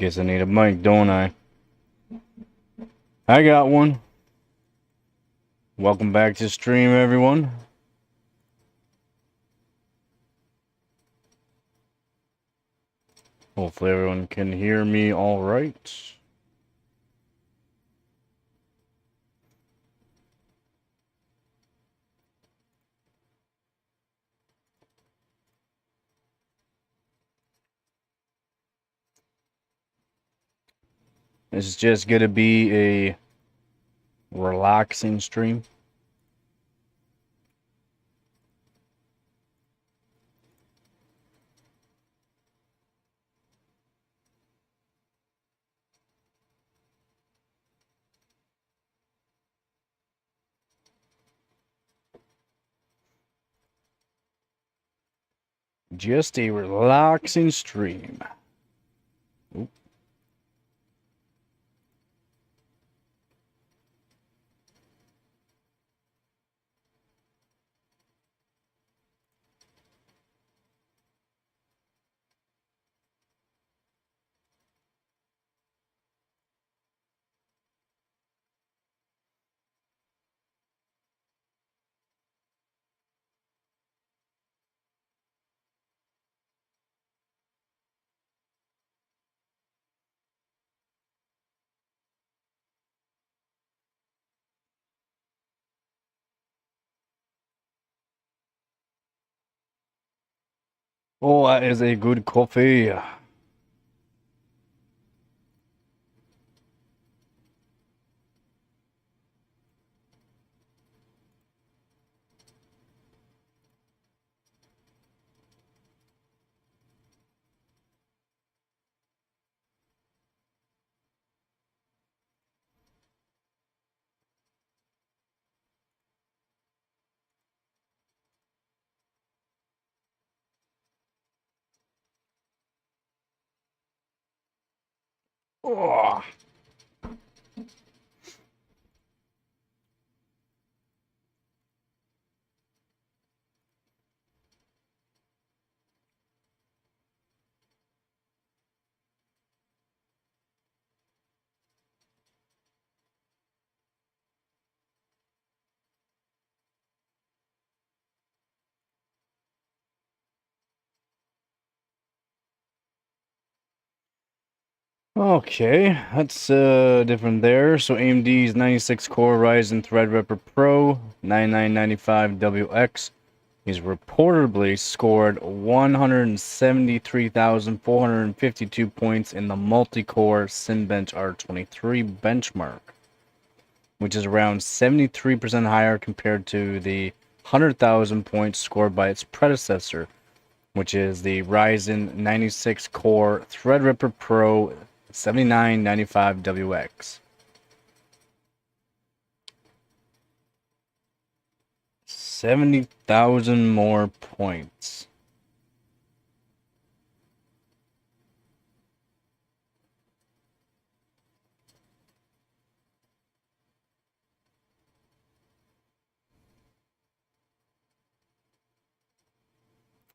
Guess I need a mic, don't I? I got one. Welcome back to stream, everyone. Hopefully everyone can hear me all right. This is just going to be a relaxing stream. Just a relaxing stream. Oop. Oh, that is a good coffee. Oh. Okay, that's different there. So AMD's 96 core Ryzen Threadripper Pro 9995WX. He's reportedly scored 173,452 points in the multi-core Cinebench R23 benchmark, which is around 73% higher compared to the 100,000 points scored by its predecessor, which is the Ryzen 96 core Threadripper Pro 7995WX. 70,000 more points.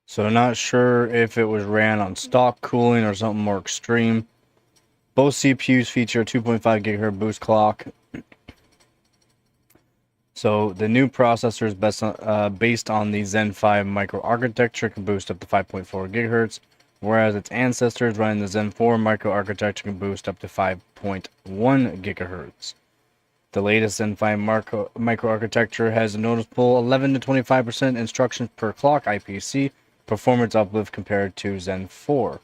So not sure if it was ran on stock cooling or something more extreme. Both CPUs feature a 2.5 GHz boost clock. So the new processor is based on the Zen 5 microarchitecture, can boost up to 5.4 GHz, whereas its ancestors running the Zen 4 microarchitecture can boost up to 5.1 GHz. The latest Zen 5 microarchitecture has a noticeable 11 to 25% instructions per clock IPC performance uplift compared to Zen 4.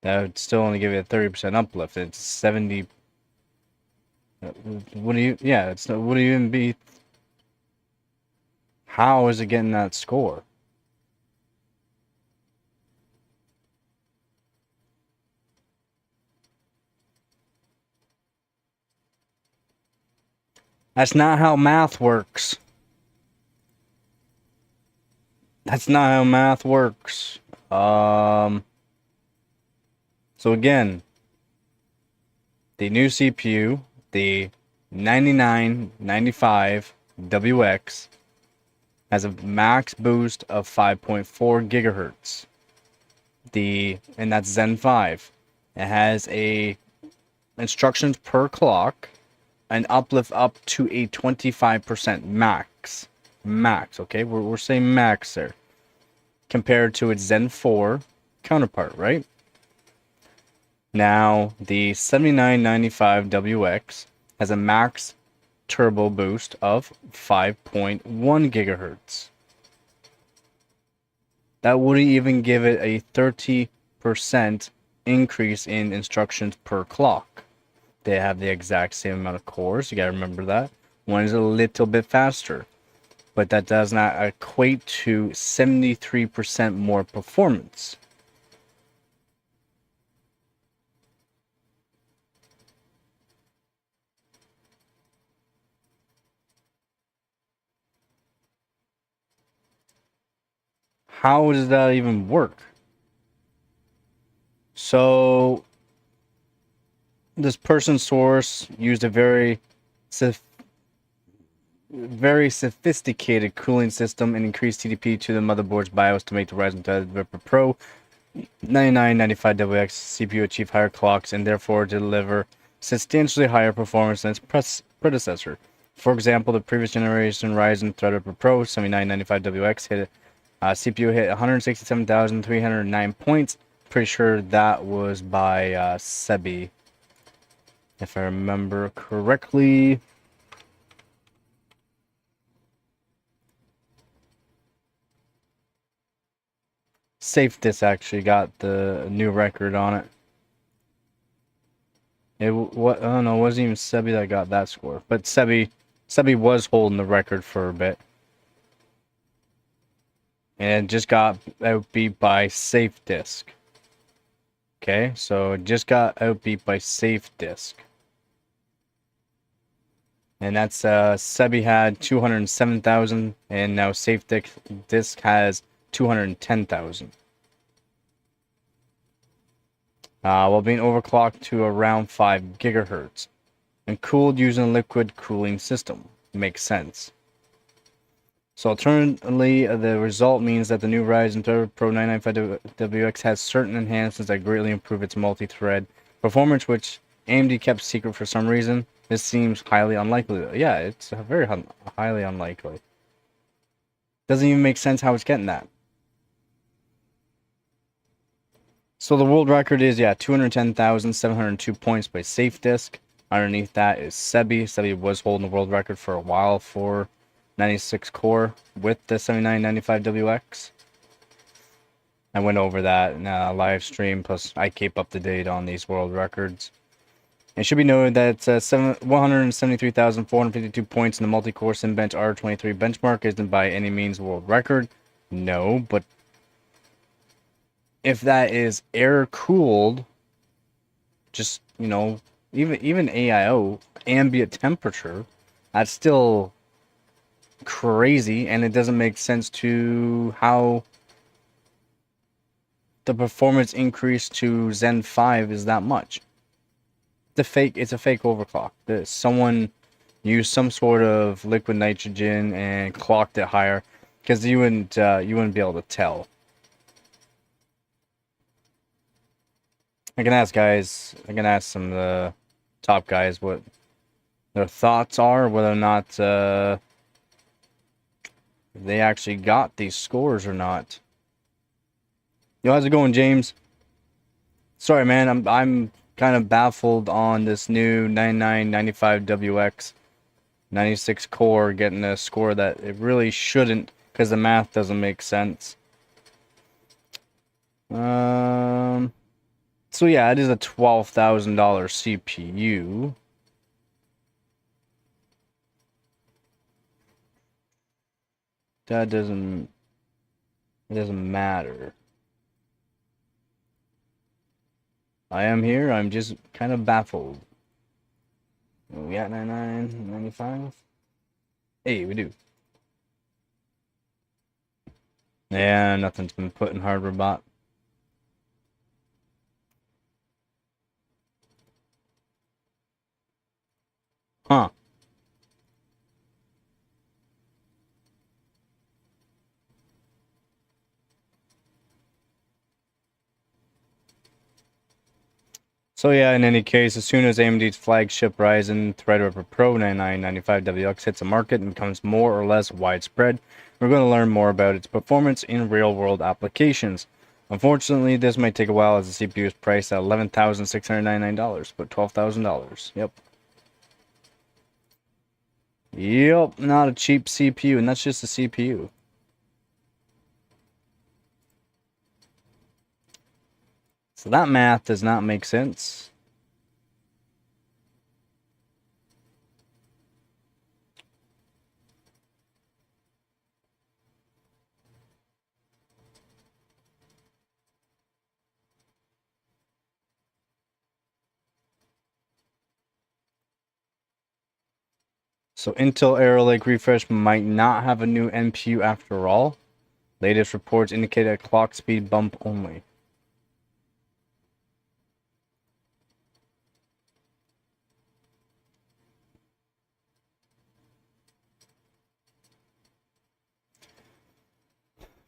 That would still only give you a 30% uplift. It's 70. What do you? Yeah, it's what do you even be? How is it getting that score? That's not how math works. That's not how math works. So again, the new CPU, the 9995WX has a max boost of 5.4 gigahertz. And that's Zen 5. It has a instructions per clock, an uplift up to a 25% max. Max, okay? We're saying max there. Compared to its Zen 4 counterpart, right? Now, the 7995WX has a max turbo boost of 5.1 gigahertz. That wouldn't even give it a 30% increase in instructions per clock. They have the exact same amount of cores, you gotta remember that. One is a little bit faster, but that does not equate to 73% more performance. How does that even work? So this person source used a very sophisticated cooling system and increased TDP to the motherboard's BIOS to make the Ryzen 5 Pro 9995WX CPU achieve higher clocks and therefore deliver substantially higher performance than its predecessor. For example, the previous generation Ryzen Threadripper Pro 7995WX hit CPU hit 167,309 points. Pretty sure that was by Sebi, if I remember correctly. SafeDisk actually got the new record on it. I don't know, it wasn't even Sebi that got that score, but Sebi was holding the record for a bit. And it just got outbeat by SafeDisk. Okay, so it just got outbeat by SafeDisk. And that's Sebi had 207,000, and now SafeDisk has 210,000. While being overclocked to around 5 gigahertz and cooled using a liquid cooling system. Makes sense. So alternatively, the result means that the new Ryzen 3 Pro 995WX has certain enhancements that greatly improve its multi-thread performance, which AMD kept secret for some reason. This seems highly unlikely. Yeah, it's very highly unlikely. Doesn't even make sense how it's getting that. So the world record is, 210,702 points by SafeDisk. Underneath that is Sebi. Sebi was holding the world record for a while for 96 core with the 7995WX. I went over that in a live stream, plus I keep up to date on these world records. It should be noted that 173,452 points in the multi-core Cinebench R23 benchmark isn't by any means a world record. No, but if that is air-cooled, just, even AIO, ambient temperature, that's still crazy, and it doesn't make sense to how the performance increase to Zen 5 is that much. It's a fake overclock. Someone used some sort of liquid nitrogen and clocked it higher, because you wouldn't be able to tell. I can ask some of the top guys what their thoughts are, whether or not they actually got these scores or not. Yo, how's it going, James? Sorry, man, I'm kind of baffled on this new 9995WX 96 core getting a score that it really shouldn't, because the math doesn't make sense. So yeah, it is a $12,000 CPU. It doesn't matter. I am here, I'm just kind of baffled. We got 99, 95? Hey, we do. Yeah, nothing's been put in hardware bot. Huh. So yeah, in any case, as soon as AMD's flagship Ryzen Threadripper Pro 9995WX hits the market and becomes more or less widespread, we're going to learn more about its performance in real-world applications. Unfortunately, this might take a while as the CPU is priced at $11,699, but $12,000. Yep. Yep, not a cheap CPU, and that's just a CPU. So that math does not make sense. So Intel Arrow Lake refresh might not have a new NPU after all. Latest reports indicate a clock speed bump only.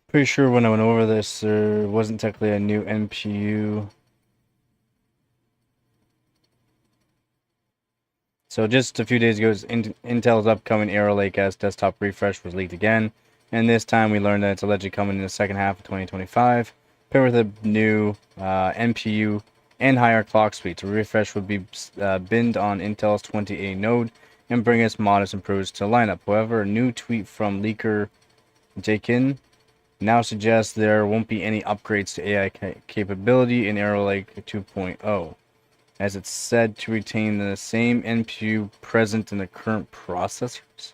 Pretty sure when I went over this, there wasn't technically a new NPU. So just a few days ago, Intel's upcoming Arrow Lake S desktop refresh was leaked again, and this time we learned that it's allegedly coming in the second half of 2025, paired with a new NPU and higher clock speed. The refresh would be binned on Intel's 20A node and bring us modest improvements to the lineup. However, a new tweet from leaker Jakin now suggests there won't be any upgrades to AI capability in Arrow Lake 2.0. As it's said to retain the same NPU present in the current processors.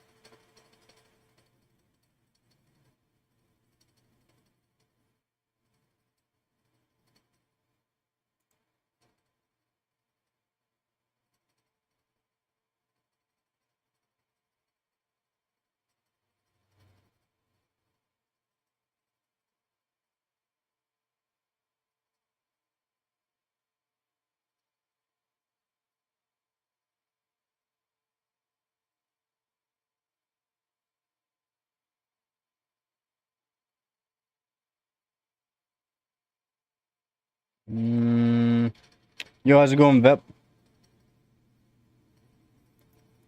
Yo, how's it going, Vep?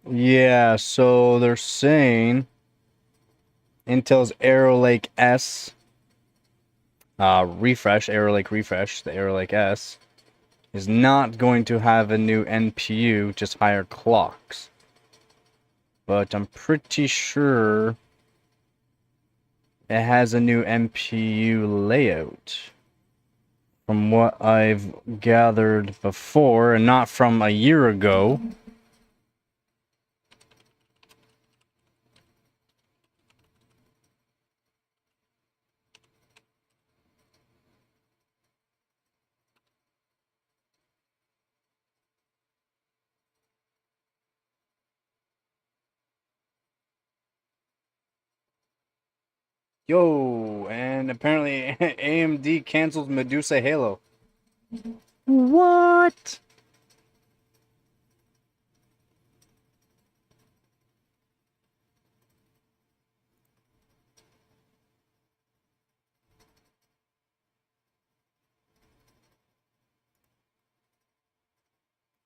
Yeah, so they're saying Intel's Arrow Lake S refresh, Arrow Lake refresh, the Arrow Lake S, is not going to have a new NPU, just higher clocks. But I'm pretty sure it has a new NPU layout. From what I've gathered before, and not from a year ago. Yo, and apparently AMD cancels Medusa Halo. What?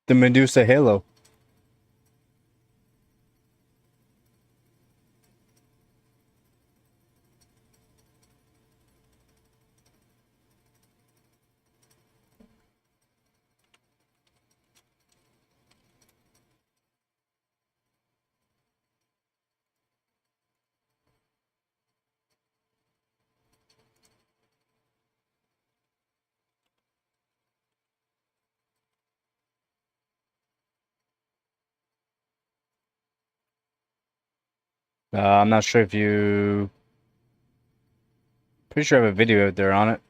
The Medusa Halo. I'm not sure if you... Pretty sure I have a video out there on it.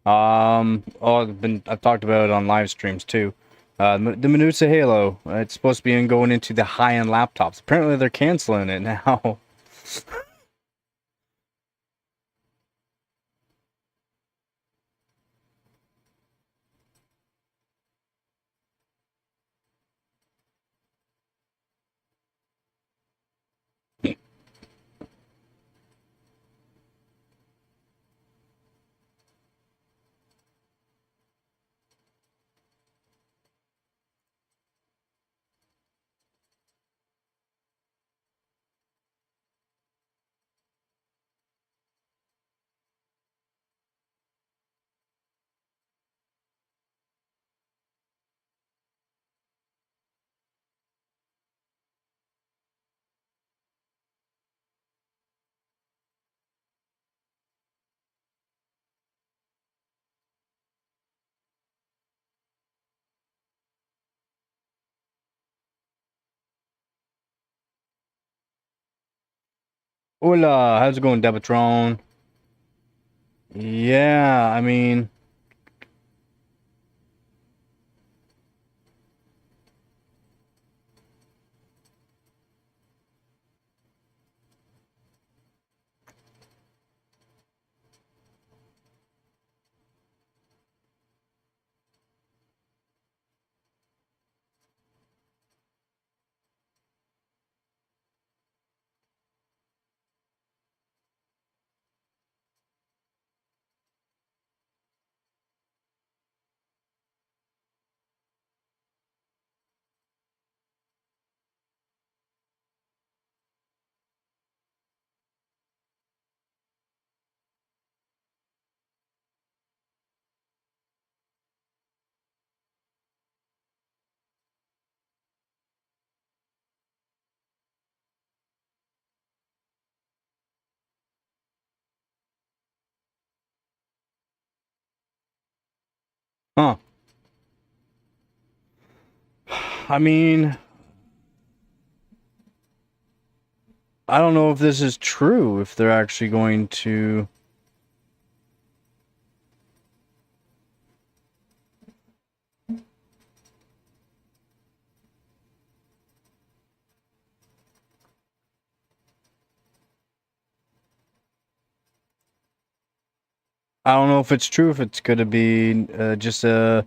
I've talked about it on live streams too. The Medusa Halo. It's supposed to be going into the high-end laptops. Apparently, they're canceling it now. Hola, how's it going, Debatron? Yeah, I mean, huh? I mean, I don't know if this is true, if they're actually going to. I don't know if it's true, if it's going to be just a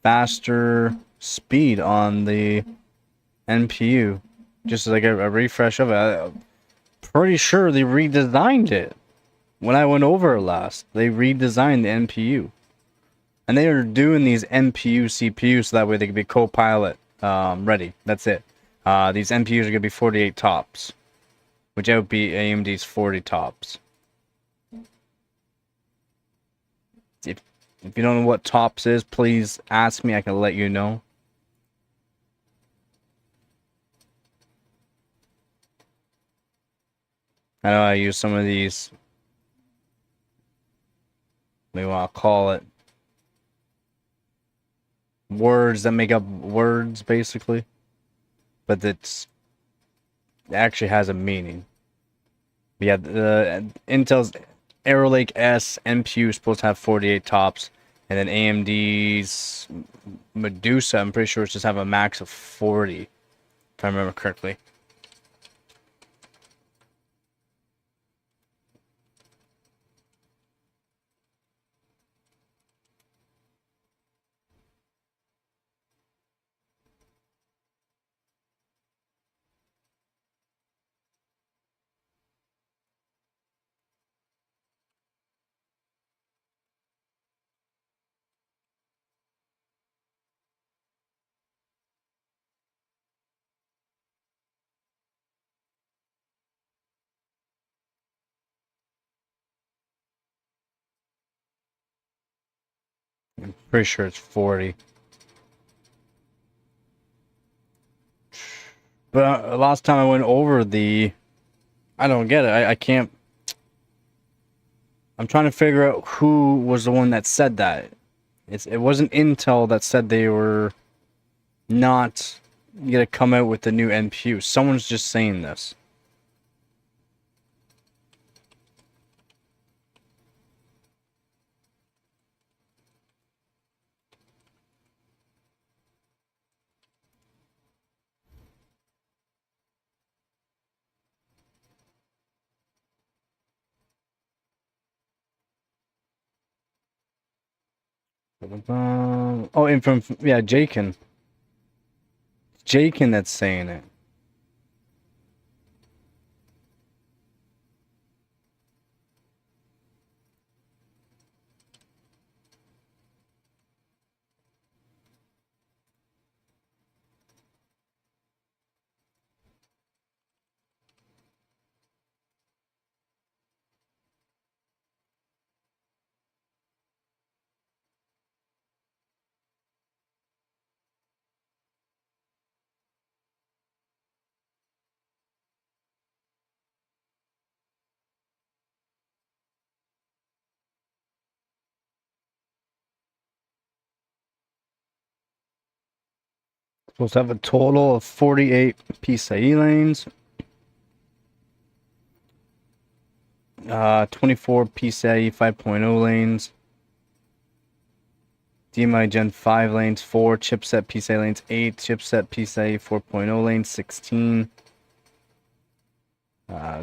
faster speed on the NPU. Just like a refresh of it. I'm pretty sure they redesigned it. When I went over it last, they redesigned the NPU. And they are doing these NPU CPUs so that way they can be co-pilot ready. That's it. These NPUs are going to be 48 tops, which would be AMD's 40 tops. If you don't know what tops is, please ask me. I can let you know. I know I use some of these. Maybe I'll call it words that make up words, basically. But it actually has a meaning. But yeah, the Intel's Arrow Lake S NPU is supposed to have 48 tops, and then AMD's Medusa, I'm pretty sure, it's just have a max of 40, if I remember correctly. Pretty sure it's 40. But last time I went over I don't get it. I can't. I'm trying to figure out who was the one that said that. It wasn't Intel that said they were not gonna come out with the new NPU. Someone's just saying this. Oh, and from yeah, Jakin. Jakin that's saying it. Supposed to have a total of 48 PCIe lanes. 24 PCIe 5.0 lanes, DMI Gen 5 lanes 4, chipset PCIe lanes 8, chipset PCIe 4.0 lanes 16.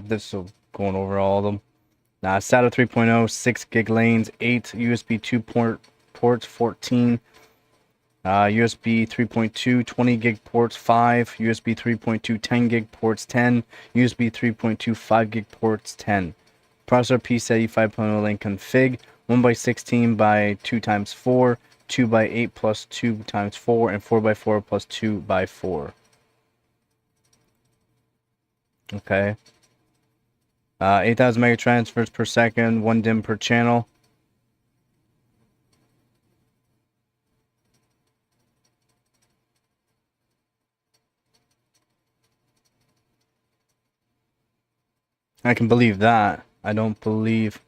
This will going over all of them. SATA 3.0, 6 gig lanes, 8 USB 2 ports 14. USB 3.2 20 gig ports 5, USB 3.2 10 gig ports 10, USB 3.2 5 gig ports 10. Processor PCIe 5.0 lane config 1x16 by 2 times 4, 2 by 8 plus 2 times 4, and 4 by 4 plus 2 by 4. Okay. 8,000 mega transfers per second, 1 DIMM per channel. I can believe that. I don't believe.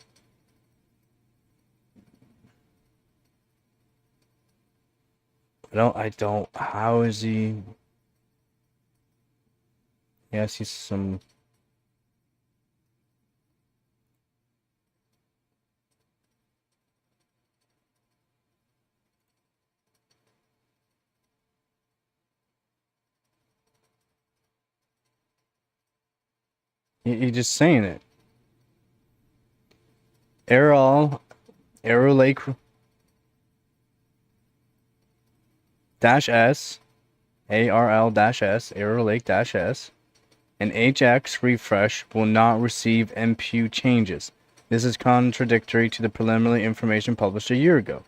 I don't. How is he? Yes, he's some. He's just saying it. Arrow Lake dash S, ARL dash S, Arrow Lake dash S, and HX refresh will not receive MPU changes. This is contradictory to the preliminary information published a year ago.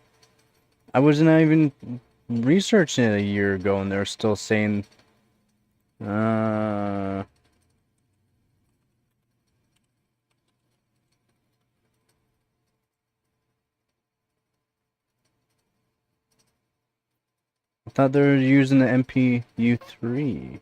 I wasn't even researching it a year ago, and they're still saying, I thought they were using the MPU 3.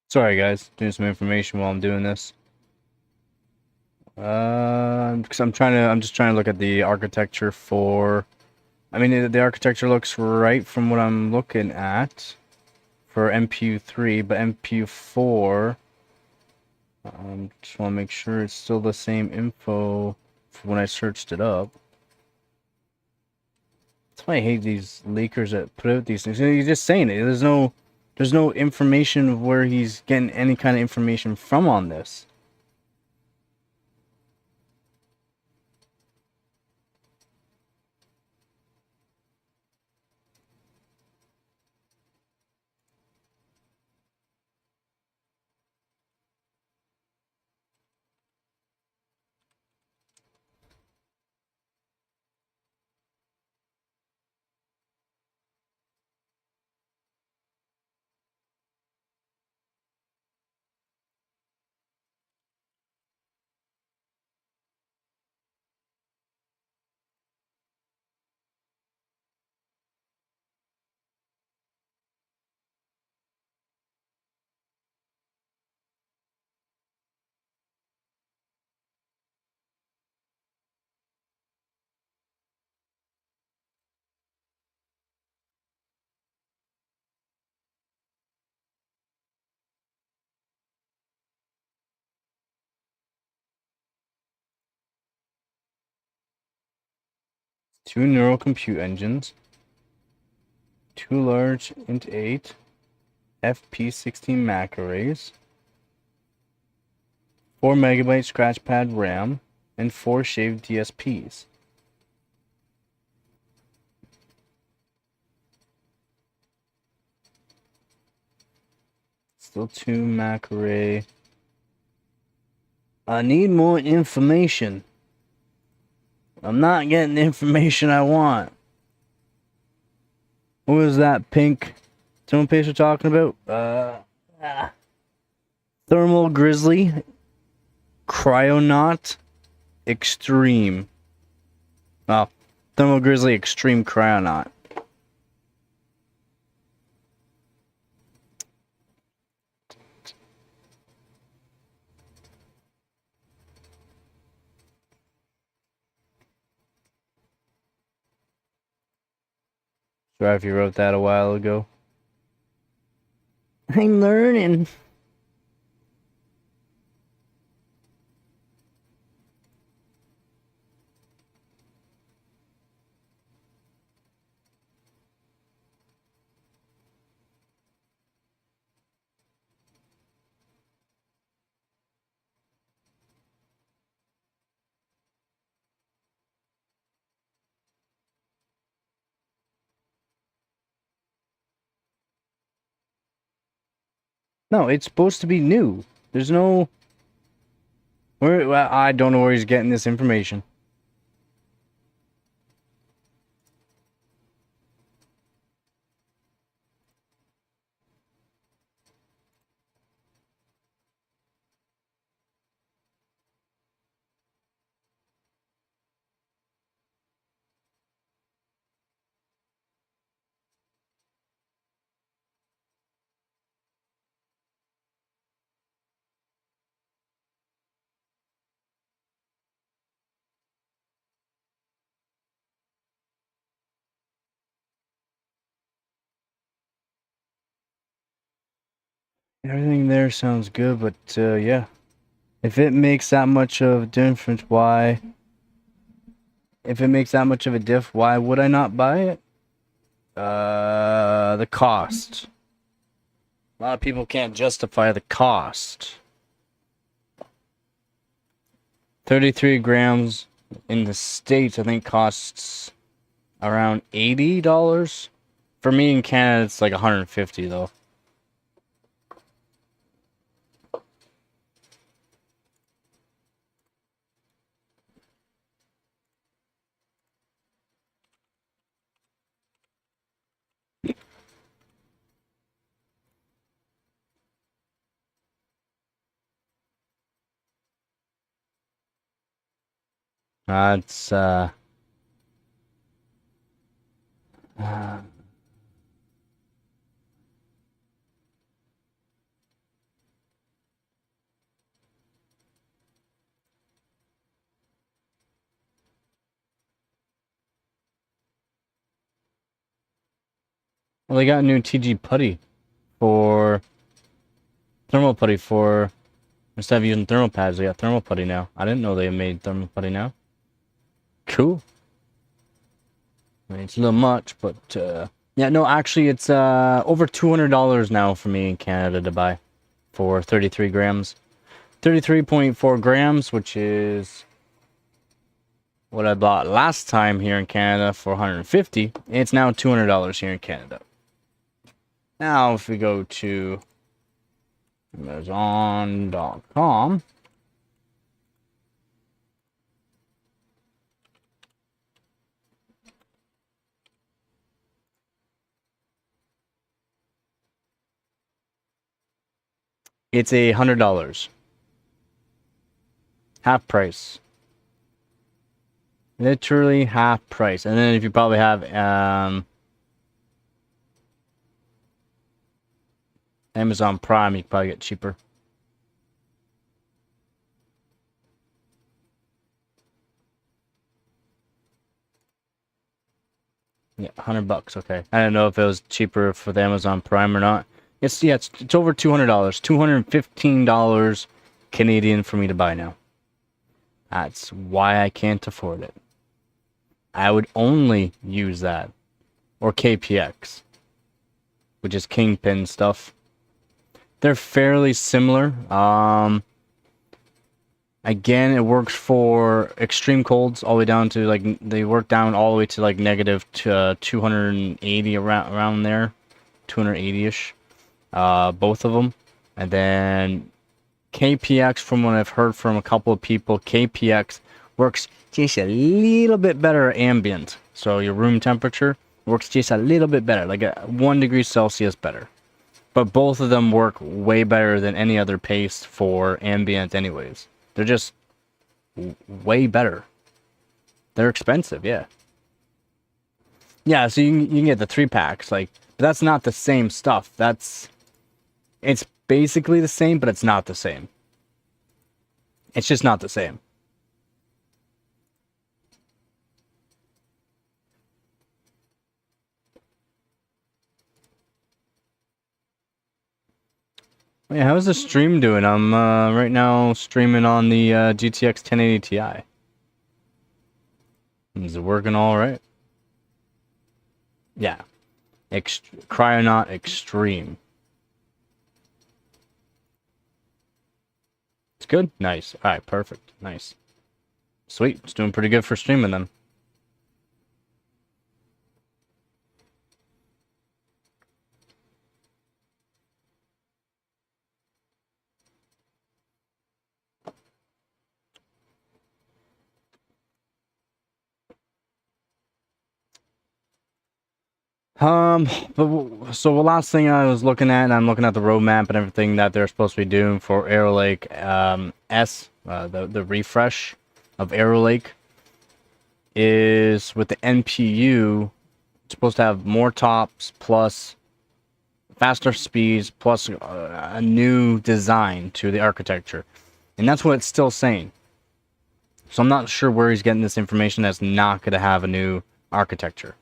Sorry, guys, doing some information while I'm doing this. Because I'm just trying to look at the architecture for. I mean, the architecture looks right from what I'm looking at for MPU 3, but MPU 4. Just want to make sure it's still the same info from when I searched it up. That's why I hate these leakers that put out these things. He's just saying it. There's no information of where he's getting any kind of information from on this. Two neural compute engines, two large int 8, FP16 Mac arrays, 4 megabyte scratch pad RAM, and 4 shaved DSPs. Still 2 Mac array. I need more information. I'm not getting the information I want. What was that pink tone paste we're talking about? Thermal Grizzly Cryonaut Extreme. Oh, Thermal Grizzly Extreme Cryonaut. Sorry if you wrote that a while ago. I'm learning. No, it's supposed to be new. There's no... I don't know where he's getting this information. Everything there sounds good, but yeah. If it makes that much of a difference, why? If it makes that much of a diff, why would I not buy it? The cost. A lot of people can't justify the cost. 33 grams in the States, I think, costs around $80. For me in Canada, it's like $150 though. It's well, they got a new TG putty for thermal putty for instead of using thermal pads, they got thermal putty now. I didn't know they made thermal putty now. Cool. I mean, it's a little much, but yeah, no, actually, it's over $200 now for me in Canada to buy for 33 grams, 33.4 grams, which is what I bought last time here in Canada for $150. It's now $200 here in Canada. Now, if we go to Amazon.com. It's $100. Half price. Literally half price. And then if you probably have Amazon Prime, you can probably get cheaper. Yeah, $100. Okay. I don't know if it was cheaper for the Amazon Prime or not. It's over $200. $215 Canadian for me to buy now. That's why I can't afford it. I would only use that or KPX, which is Kingpin stuff. They're fairly similar. Again, it works for extreme colds all the way down to like they work down all the way to like negative 280 around there, 280ish. Both of them, and then KPX, from what I've heard from a couple of people, KPX works just a little bit better ambient. So your room temperature works just a little bit better, like 1 degree Celsius better. But both of them work way better than any other paste for ambient anyways. They're just way better. They're expensive, yeah. Yeah, so you can get the 3-packs, like, but that's not the same stuff. It's basically the same, but it's not the same. It's just not the same. Yeah, how's the stream doing? I'm right now streaming on the GTX 1080 Ti. Is it working all right? Yeah. Cryonaut Extreme. It's good? Nice. Alright, perfect. Nice. Sweet. It's doing pretty good for streaming then. But so the last thing I was looking at, and I'm looking at the roadmap and everything that they're supposed to be doing for Arrow Lake S, the refresh of Arrow Lake, is with the NPU, it's supposed to have more tops plus faster speeds plus a new design to the architecture, and that's what it's still saying. So I'm not sure where he's getting this information that's not going to have a new architecture.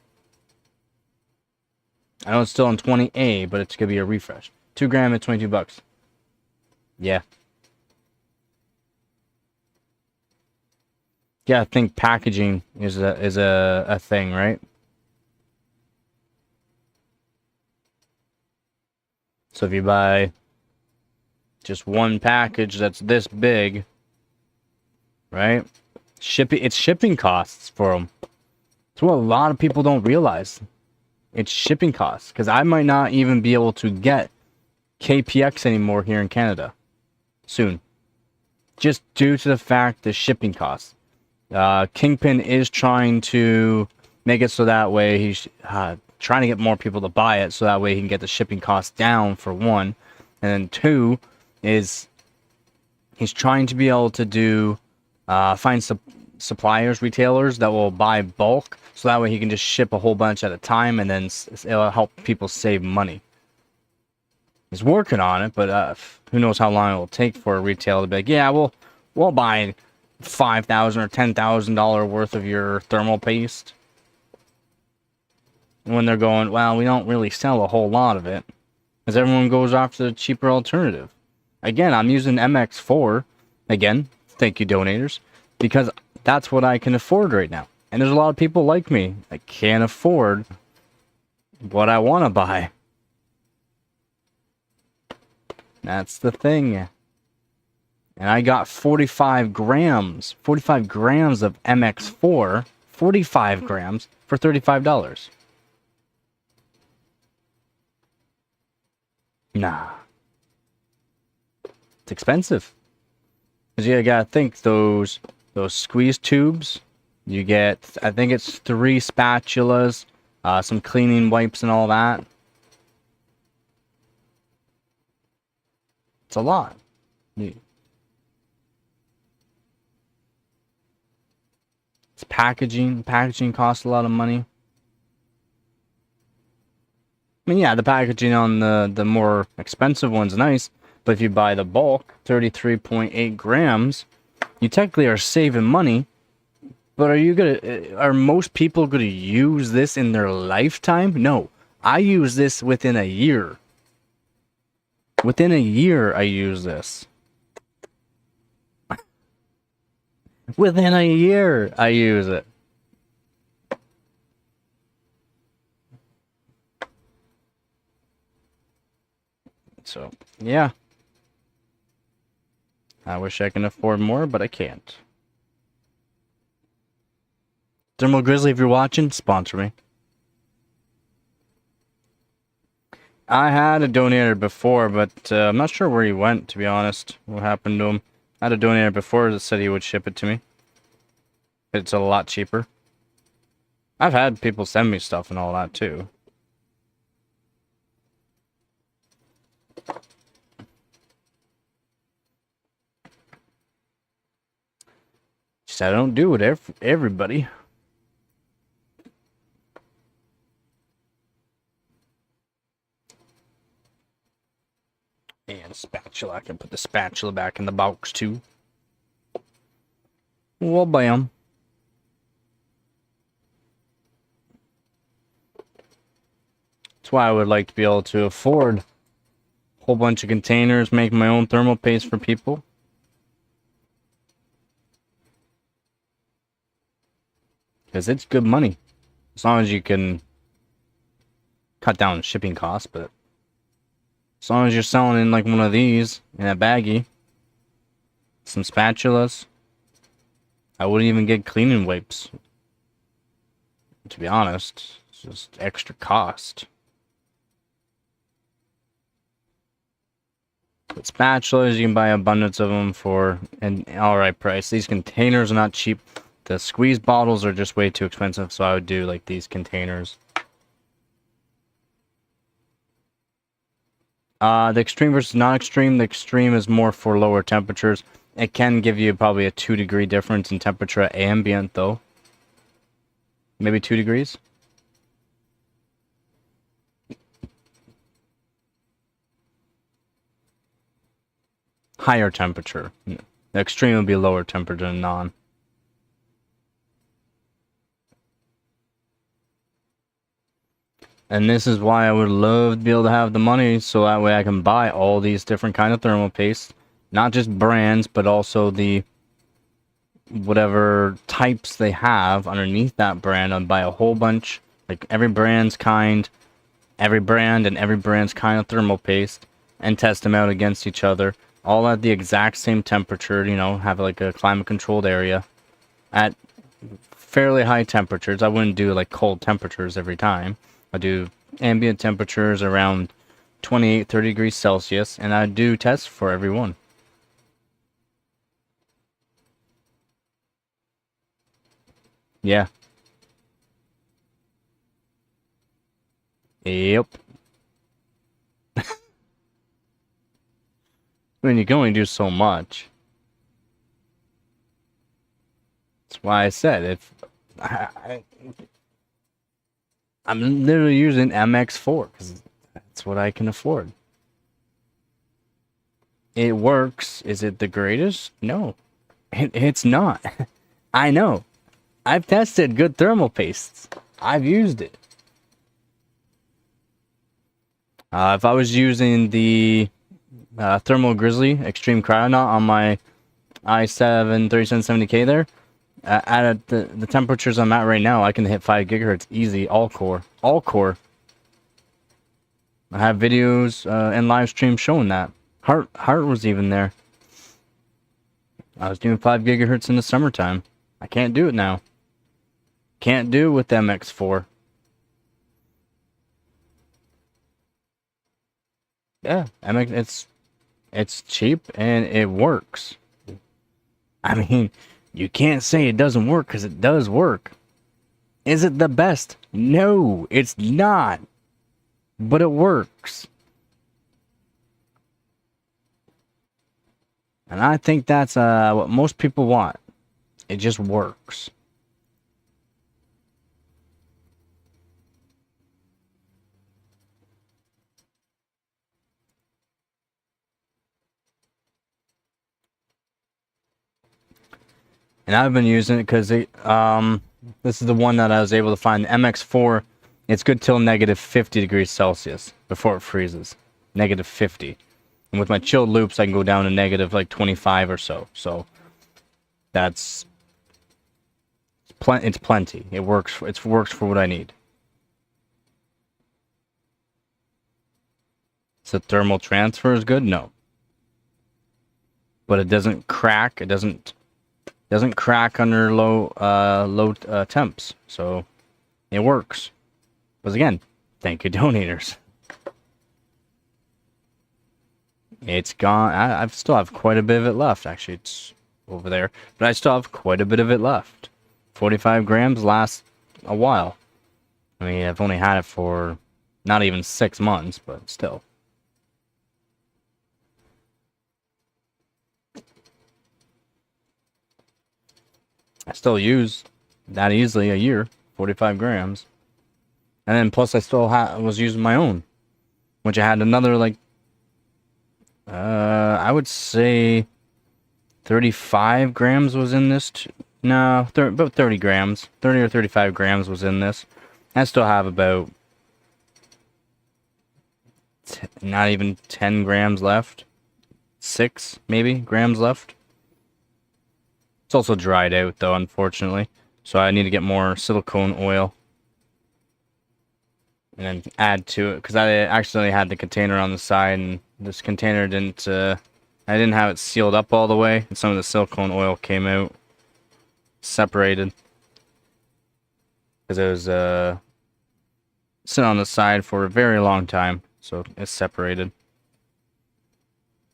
I know it's still on 20A, but it's gonna be a refresh. 2 gram at $22. Yeah. Yeah, I think packaging is a thing, right? So if you buy just one package that's this big, right? It's shipping costs for them. That's what a lot of people don't realize. It's shipping costs, because I might not even be able to get KPX anymore here in Canada soon, just due to the fact the shipping costs. Kingpin is trying to make it so that way he's trying to get more people to buy it, so that way he can get the shipping costs down, for one, and then two is he's trying to be able to do find suppliers, retailers that will buy bulk, so that way he can just ship a whole bunch at a time, and then it'll help people save money. He's working on it, but who knows how long it will take for a retailer to be like, yeah, we'll buy $5,000 or $10,000 worth of your thermal paste. When they're going, well, we don't really sell a whole lot of it, because everyone goes after the cheaper alternative. Again, I'm using MX4. Again, thank you, donators, because that's what I can afford right now. And there's a lot of people like me that can't afford what I want to buy. That's the thing. And I got 45 grams of MX4, 45 grams for $35. Nah. It's expensive. Because you gotta think, those squeeze tubes, you get, I think it's 3 spatulas, some cleaning wipes and all that. It's a lot. It's packaging. Packaging costs a lot of money. I mean, yeah, the packaging on the more expensive one's nice, but if you buy the bulk, 33.8 grams, you technically are saving money. But are most people gonna use this in their lifetime? No. I use this within a year. Within a year, I use this. Within a year, I use it. So, Yeah. I wish I can afford more, but I can't. Thermal Grizzly, if you're watching, sponsor me. I had a donator before, but I'm not sure where he went, to be honest. What happened to him? I had a donator before that said he would ship it to me. It's a lot cheaper. I've had people send me stuff and all that, too. Just I don't do it everybody. And spatula. I can put the spatula back in the box, too. Well, bam. That's why I would like to be able to afford a whole bunch of containers, make my own thermal paste for people. Because it's good money. As long as you can cut down shipping costs, but as long as you're selling in like one of these in a baggie, some spatulas, I wouldn't even get cleaning wipes. To be honest, it's just extra cost. But spatulas, you can buy abundance of them for an alright price. These containers are not cheap. The squeeze bottles are just way too expensive, so I would do like these containers. The extreme versus non-extreme. The extreme is more for lower temperatures. It can give you probably a 2-degree difference in temperature at ambient, though. Maybe 2 degrees. Higher temperature. The extreme would be lower temperature than non. And this is why I would love to be able to have the money, so that way I can buy all these different kind of thermal pastes. Not just brands, but also the whatever types they have underneath that brand. I'd buy a whole bunch, like every brand's kind, every brand and every brand's kind of thermal paste, and test them out against each other. All at the exact same temperature, you know, have like a climate controlled area at fairly high temperatures. I wouldn't do like cold temperatures every time. I do ambient temperatures around 28, 30 degrees Celsius, and I do tests for every one. Yeah. Yep. I mean, you can only do so much. That's why I said if I'm literally using MX4 because that's what I can afford. It works. Is it the greatest? No, it's not. I know. I've tested good thermal pastes. I've used it. If I was using the Thermal Grizzly Extreme Cryonaut on my i7 3770K there, at the temperatures I'm at right now, I can hit 5 gigahertz easy, all core. All core. I have videos and live streams showing that. Heart was even there. I was doing 5 gigahertz in the summertime. I can't do it now. Can't do it with MX4. Yeah, it's cheap and it works. I mean, you can't say it doesn't work because it does work. Is it the best? No, it's not. But it works. And I think that's what most people want. It just works. And I've been using it because this is the one that I was able to find. The MX4, it's good till negative 50 degrees Celsius before it freezes. Negative 50. And with my chilled loops, I can go down to negative like 25 or so. So that's it's plenty. It works. It works for what I need. So thermal transfer is good? No. But it doesn't crack. It doesn't crack under low temps. So it works. But again, thank you, donators. It's gone. I still have quite a bit of it left. Actually, it's over there. But I still have quite a bit of it left. 45 grams lasts a while. I mean, I've only had it for not even 6 months, but still. I still use that easily a year, 45 grams. And then plus I still was using my own, which I had another like, I would say 35 grams was in this. No, about 30 grams. 30 or 35 grams was in this. I still have about not even 10 grams left. 6 maybe grams left. It's also dried out though, unfortunately. So I need to get more silicone oil. And then add to it, because I actually had the container on the side, and this container didn't, I didn't have it sealed up all the way, and some of the silicone oil came out separated. Because it was, sitting on the side for a very long time, so it's separated.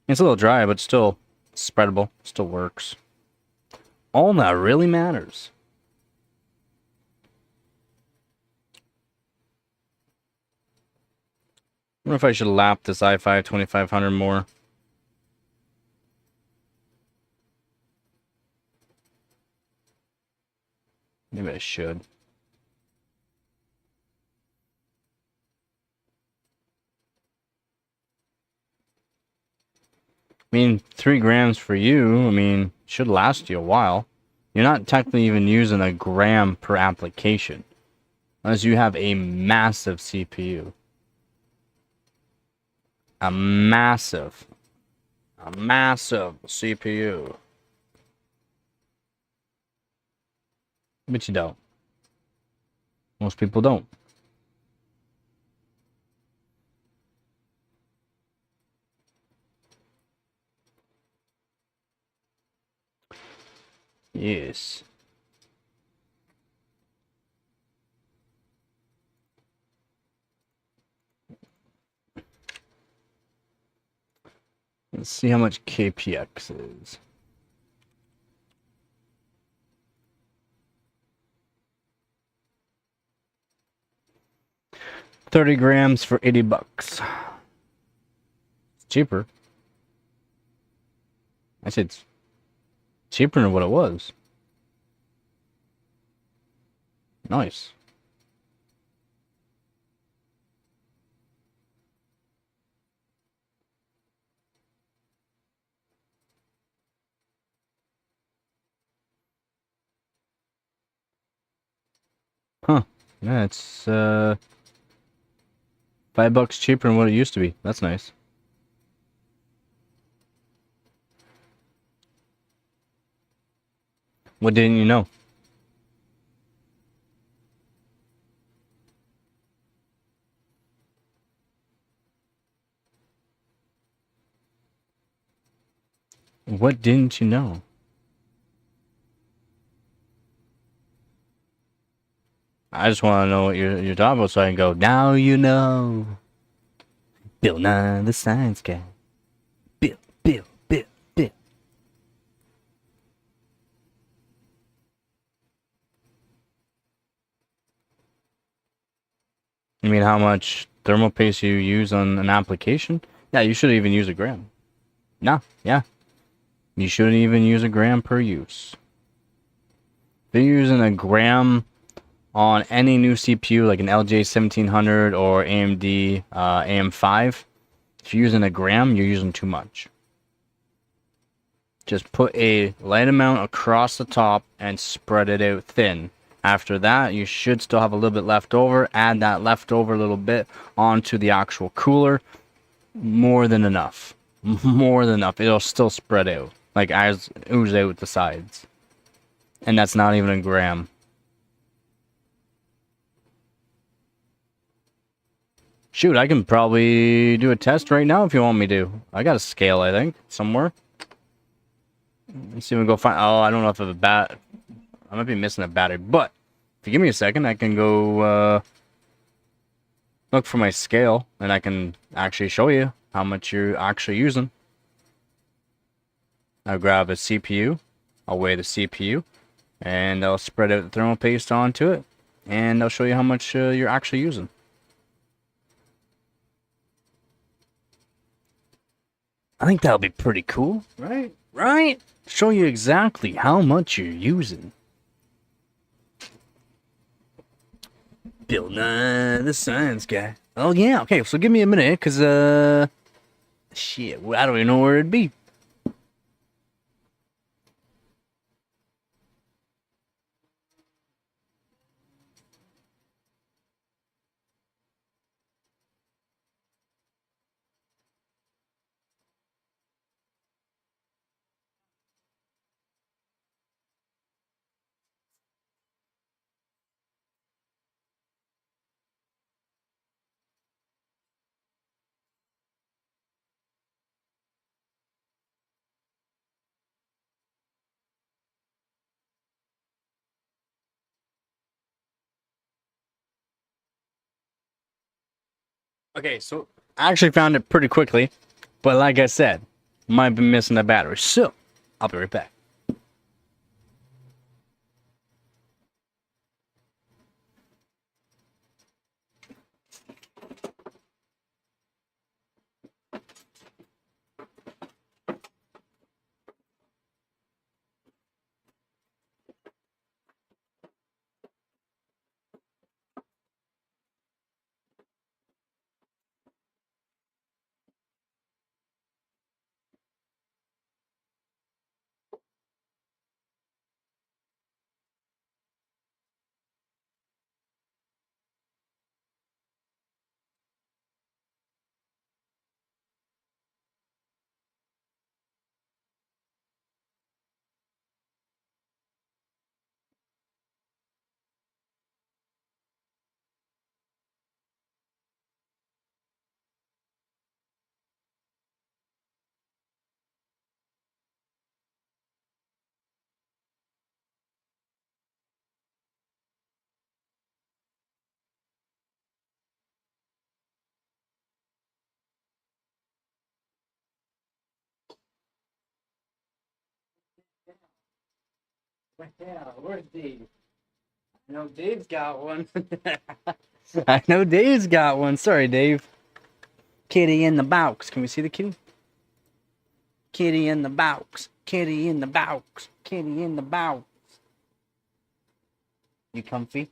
It's a little dry, but still spreadable, still works. All that really matters. I wonder if I should lap this i5 2500 more. Maybe I should. I mean, 3 grams for you, I mean, should last you a while. You're not technically even using a gram per application. Unless you have a massive CPU. A massive CPU. But you don't. Most people don't. Yes. Let's see how much KPX is. $30 grams for $80. It's cheaper. I said it's cheaper than what it was. Nice. Huh. Yeah, it's $5 cheaper than what it used to be. That's nice. What didn't you know? What didn't you know? I just want to know what you're talking about so I can go, now you know. Bill Nye the Science Guy. Bill. You mean how much thermal paste you use on an application? Yeah, you shouldn't even use a gram. No, yeah. You shouldn't even use a gram per use. If you're using a gram on any new CPU, like an LJ 1700 or AMD AM5, if you're using a gram, you're using too much. Just put a light amount across the top and spread it out thin. After that, you should still have a little bit left over. Add that leftover little bit onto the actual cooler. More than enough. More than enough. It'll still spread out. Like as ooze out the sides. And that's not even a gram. Shoot, I can probably do a test right now if you want me to. I got a scale, I think, somewhere. Let's see if we can go find. Oh, I don't know if I have a bat. I might be missing a battery, but if you give me a second, I can go look for my scale, and I can actually show you how much you're actually using. I'll grab a CPU. I'll weigh the CPU, and I'll spread out the thermal paste onto it, and I'll show you how much you're actually using. I think that'll be pretty cool, right? Right? Show you exactly how much you're using. Bill Nye, the science guy. Oh yeah, okay, so give me a minute, cause shit, I don't even know where it'd be. Okay, so I actually found it pretty quickly, but like I said, might be missing a battery, so I'll be right back. Yeah, where's Dave? I know Dave's got one. I know Dave's got one. Sorry, Dave. Kitty in the box. Can we see the kitty? Kitty in the box. Kitty in the box. Kitty in the box. You comfy?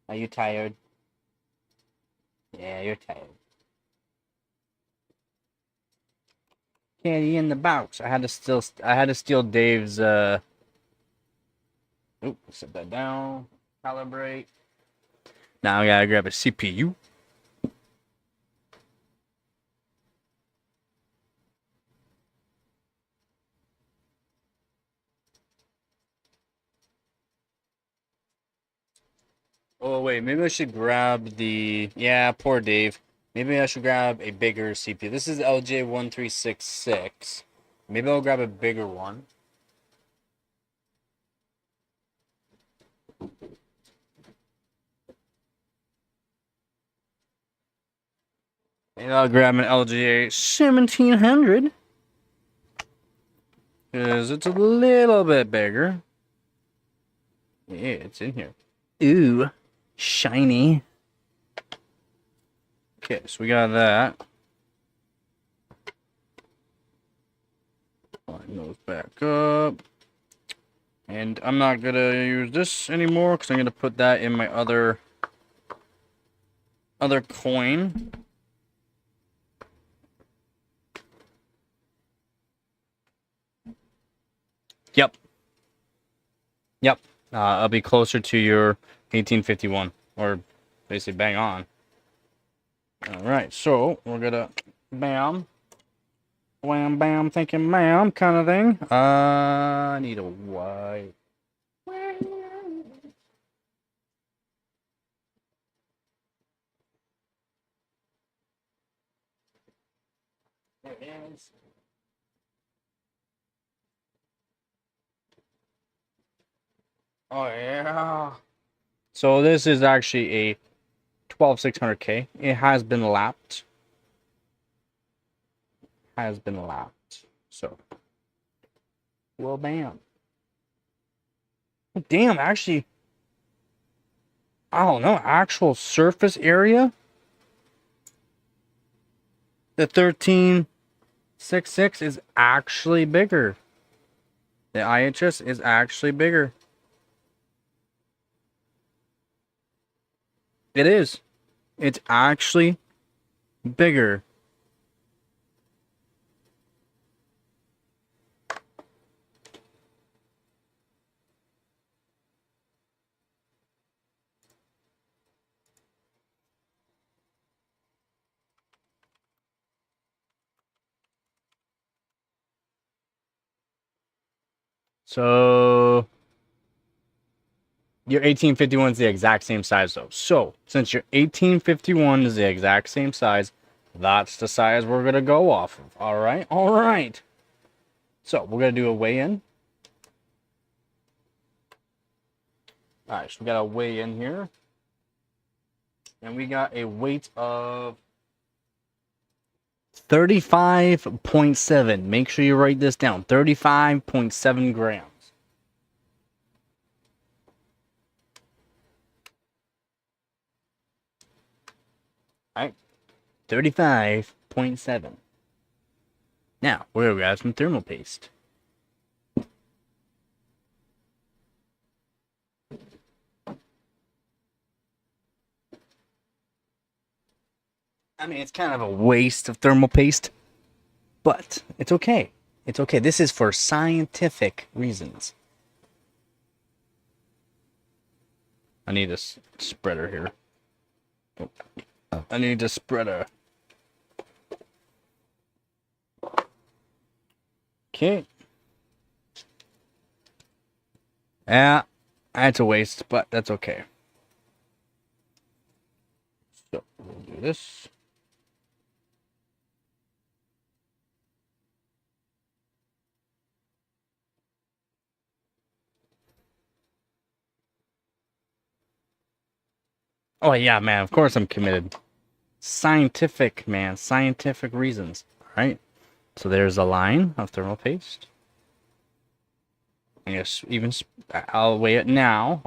Are you tired? Yeah, you're tired. Kitty in the box. I had to steal Dave's Oop, set that down. Calibrate. Now I gotta grab a CPU. Oh wait, maybe I should grab the poor Dave. Maybe I should grab a bigger CPU. This is LJ1366. Maybe I'll grab a bigger one. Maybe I'll grab an LGA 1700. Because it's a little bit bigger. Yeah, it's in here. Ooh, shiny. Okay, so we got that. Line those back up. And I'm not going to use this anymore because I'm going to put that in my other coin. Yep. Yep. I'll be closer to your 1851, or basically bang on. Alright, so we're gonna bam, wham, bam, thinking ma'am kind of thing. I need a white. is. Oh yeah. So this is actually a 12600K. It has been lapped. So, well, bam. Damn, actually, I don't know. Actual surface area. The 1366 is actually bigger. The IHS is actually bigger. It is. It's actually bigger. So your 1851 is the exact same size though. So since your 1851 is the exact same size, that's the size we're gonna go off of. All right. So we're gonna do a weigh-in. All right, so we got a weigh-in here, and we got a weight of 35.7. Make sure you write this down. 35.7 grams. All right, 35.7. Now, we're going to grab some thermal paste. I mean, it's kind of a waste of thermal paste, but it's okay. It's okay. This is for scientific reasons. I need a spreader here. I need a spreader. Okay. Yeah, that's a waste, but that's okay. So, we'll do this. Oh, yeah, man. Of course I'm committed. Scientific, man. Scientific reasons. All right. So there's a line of thermal paste. I guess even I'll weigh it now.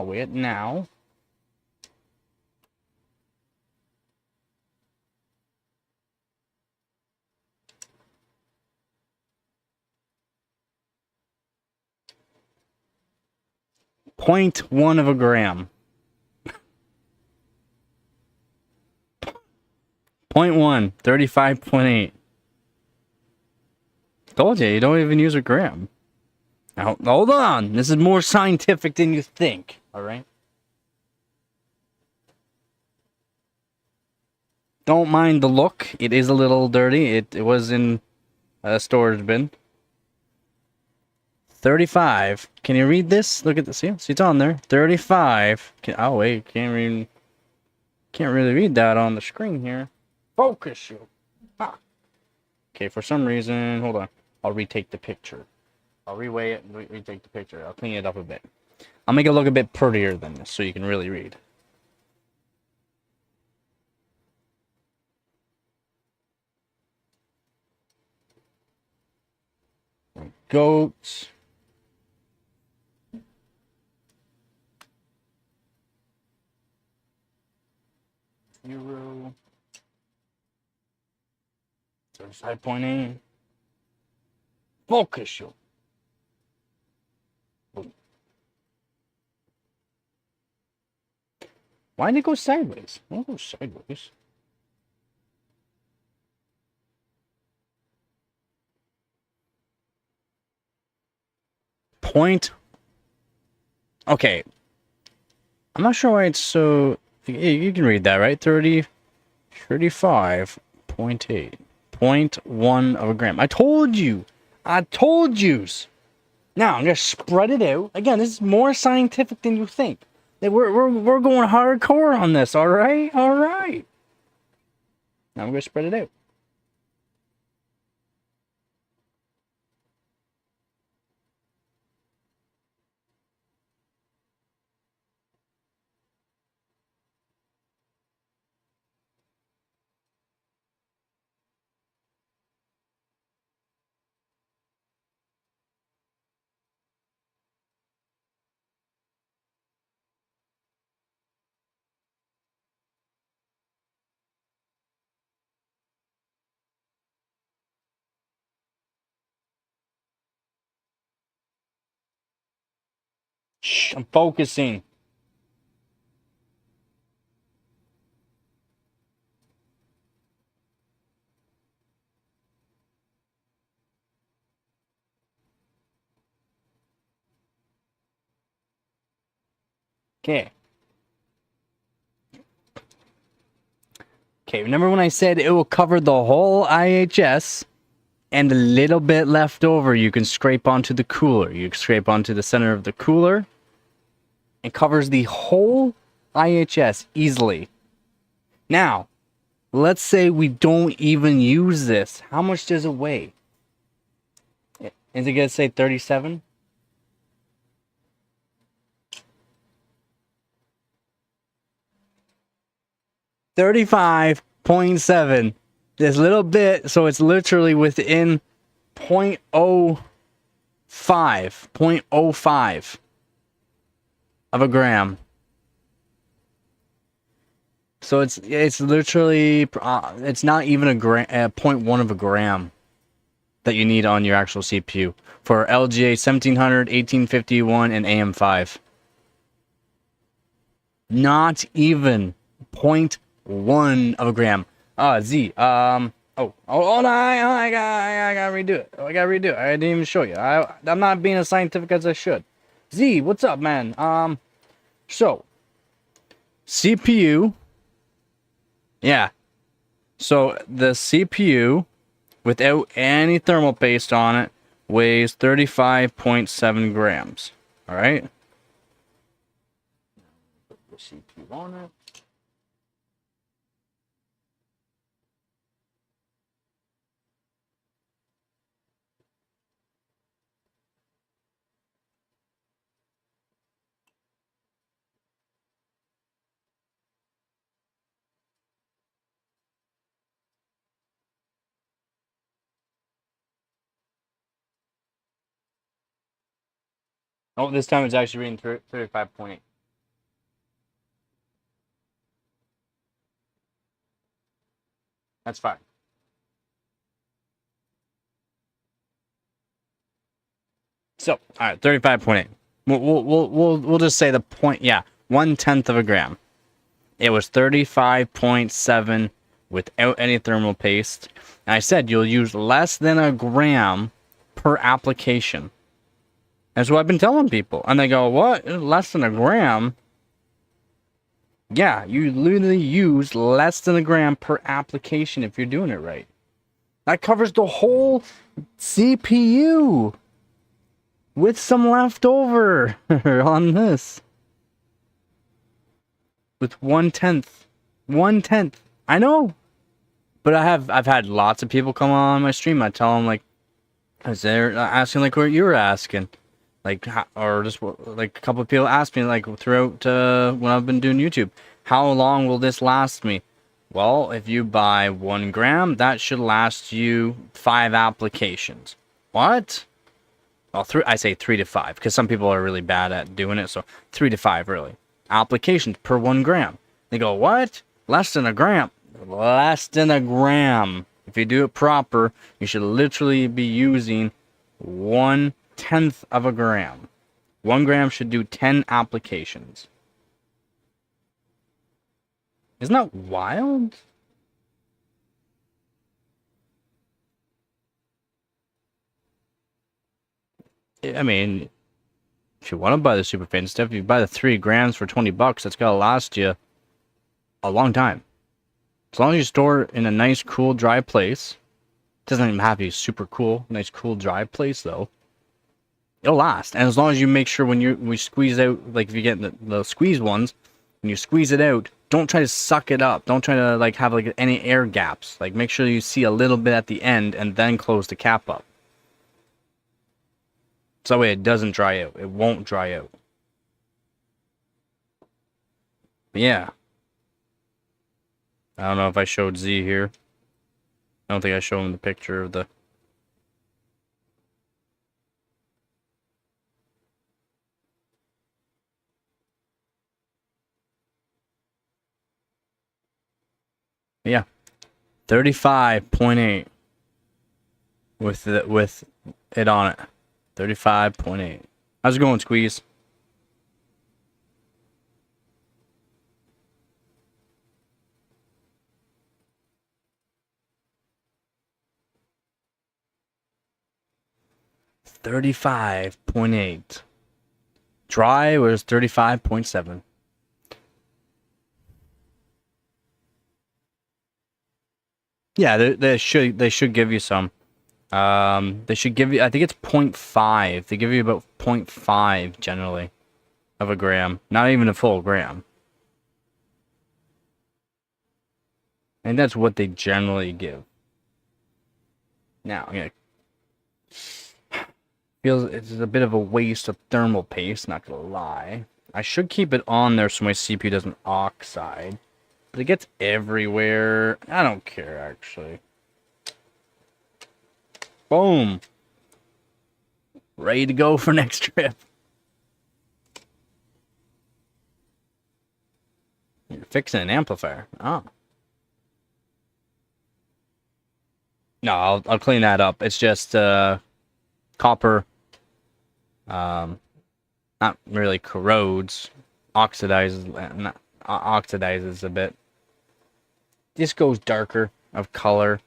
0.1 of a gram. 0.1, 35.8. Told you don't even use a gram. Now, hold on. This is more scientific than you think. All right. Don't mind the look. It is a little dirty. It was in a storage bin. 35. Can you read this? Look at this. See, it's on there. 35. Oh wait, can't really read that on the screen here. Focus you. Ah. Okay, for some reason, hold on. I'll retake the picture. I'll reweigh it and retake the picture. I'll clean it up a bit. I'll make it look a bit prettier than this so you can really read. Goats. Euro. 35.8. Focus you. Why did it go sideways? Don't go sideways. Point. Okay. I'm not sure why it's so. You can read that, right? 35.8. 0.1 of a gram. I told you. Now I'm gonna spread it out. Again, this is more scientific than you think. We're going hardcore on this. All right. Now I'm gonna spread it out. Shh, I'm focusing. Okay. Okay, remember when I said it will cover the whole IHS and a little bit left over you can scrape onto the cooler. You scrape onto the center of the cooler. It covers the whole IHS easily. Now, let's say we don't even use this. How much does it weigh? Is it going to say 37? $35.7. This little bit, so it's literally within 0.05, 0.05 of a gram. So it's literally it's not even a gram, 0.1 of a gram that you need on your actual CPU for LGA 1700, 1851, and AM5. Not even 0.1 of a gram. Z. Oh, no, I gotta redo it. I didn't even show you. I'm not being as scientific as I should. Z, what's up, man? So CPU. Yeah. So the CPU, without any thermal paste on it, weighs 35.7 grams. All right. Put the CPU on it. Oh, this time it's actually reading 35.8. That's fine. So, all right, 35.8. We'll just say the point. Yeah, 1/10 of a gram. It was 35.7 without any thermal paste. And I said you'll use less than a gram per application. That's what I've been telling people. And they go, what? Less than a gram? Yeah, you literally use less than a gram per application if you're doing it right. That covers the whole CPU with some leftover on this. With 1/10. 1/10. I know. But I've had lots of people come on my stream. I tell them, like, is they're asking like what you were asking. Like, or just like a couple of people asked me, like, throughout when I've been doing YouTube, how long will this last me? Well, if you buy 1 gram, that should last you 5 applications. What? Well, I say 3 to 5, because some people are really bad at doing it, so 3 to 5, really. Applications per 1 gram. They go, what? Less than a gram. Less than a gram. If you do it proper, you should literally be using 1/10 of a gram. 1 gram should do 10 applications. Isn't that wild? I mean, if you want to buy the super fan stuff, if you buy the 3 grams for $20, that's gotta last you a long time. As long as you store it in a nice, cool, dry place. It doesn't even have to be super cool. Nice, cool, dry place, though. It'll last. And as long as you make sure when we squeeze out, like if you get the squeeze ones, when you squeeze it out, don't try to suck it up. Don't try to like have like any air gaps. Like make sure you see a little bit at the end and then close the cap up. So that way it doesn't dry out. It won't dry out. But yeah. I don't know if I showed Z here. I don't think I showed him the picture of the... Yeah. 35.8. With it on it. 35.8. How's it going, Squeeze? 35.8. Dry was 35.7. Yeah, they should give you some. They should give you, I think it's 0.5. They give you about 0.5 generally of a gram, not even a full gram. And that's what they generally give. Now, yeah, feels it's a bit of a waste of thermal paste, not gonna lie. I should keep it on there so my CPU doesn't oxide. But it gets everywhere. I don't care, actually. Boom. Ready to go for next trip. You're fixing an amplifier. Oh. No, I'll clean that up. It's just copper. Not really corrodes. Oxidizes a bit. This goes darker of color.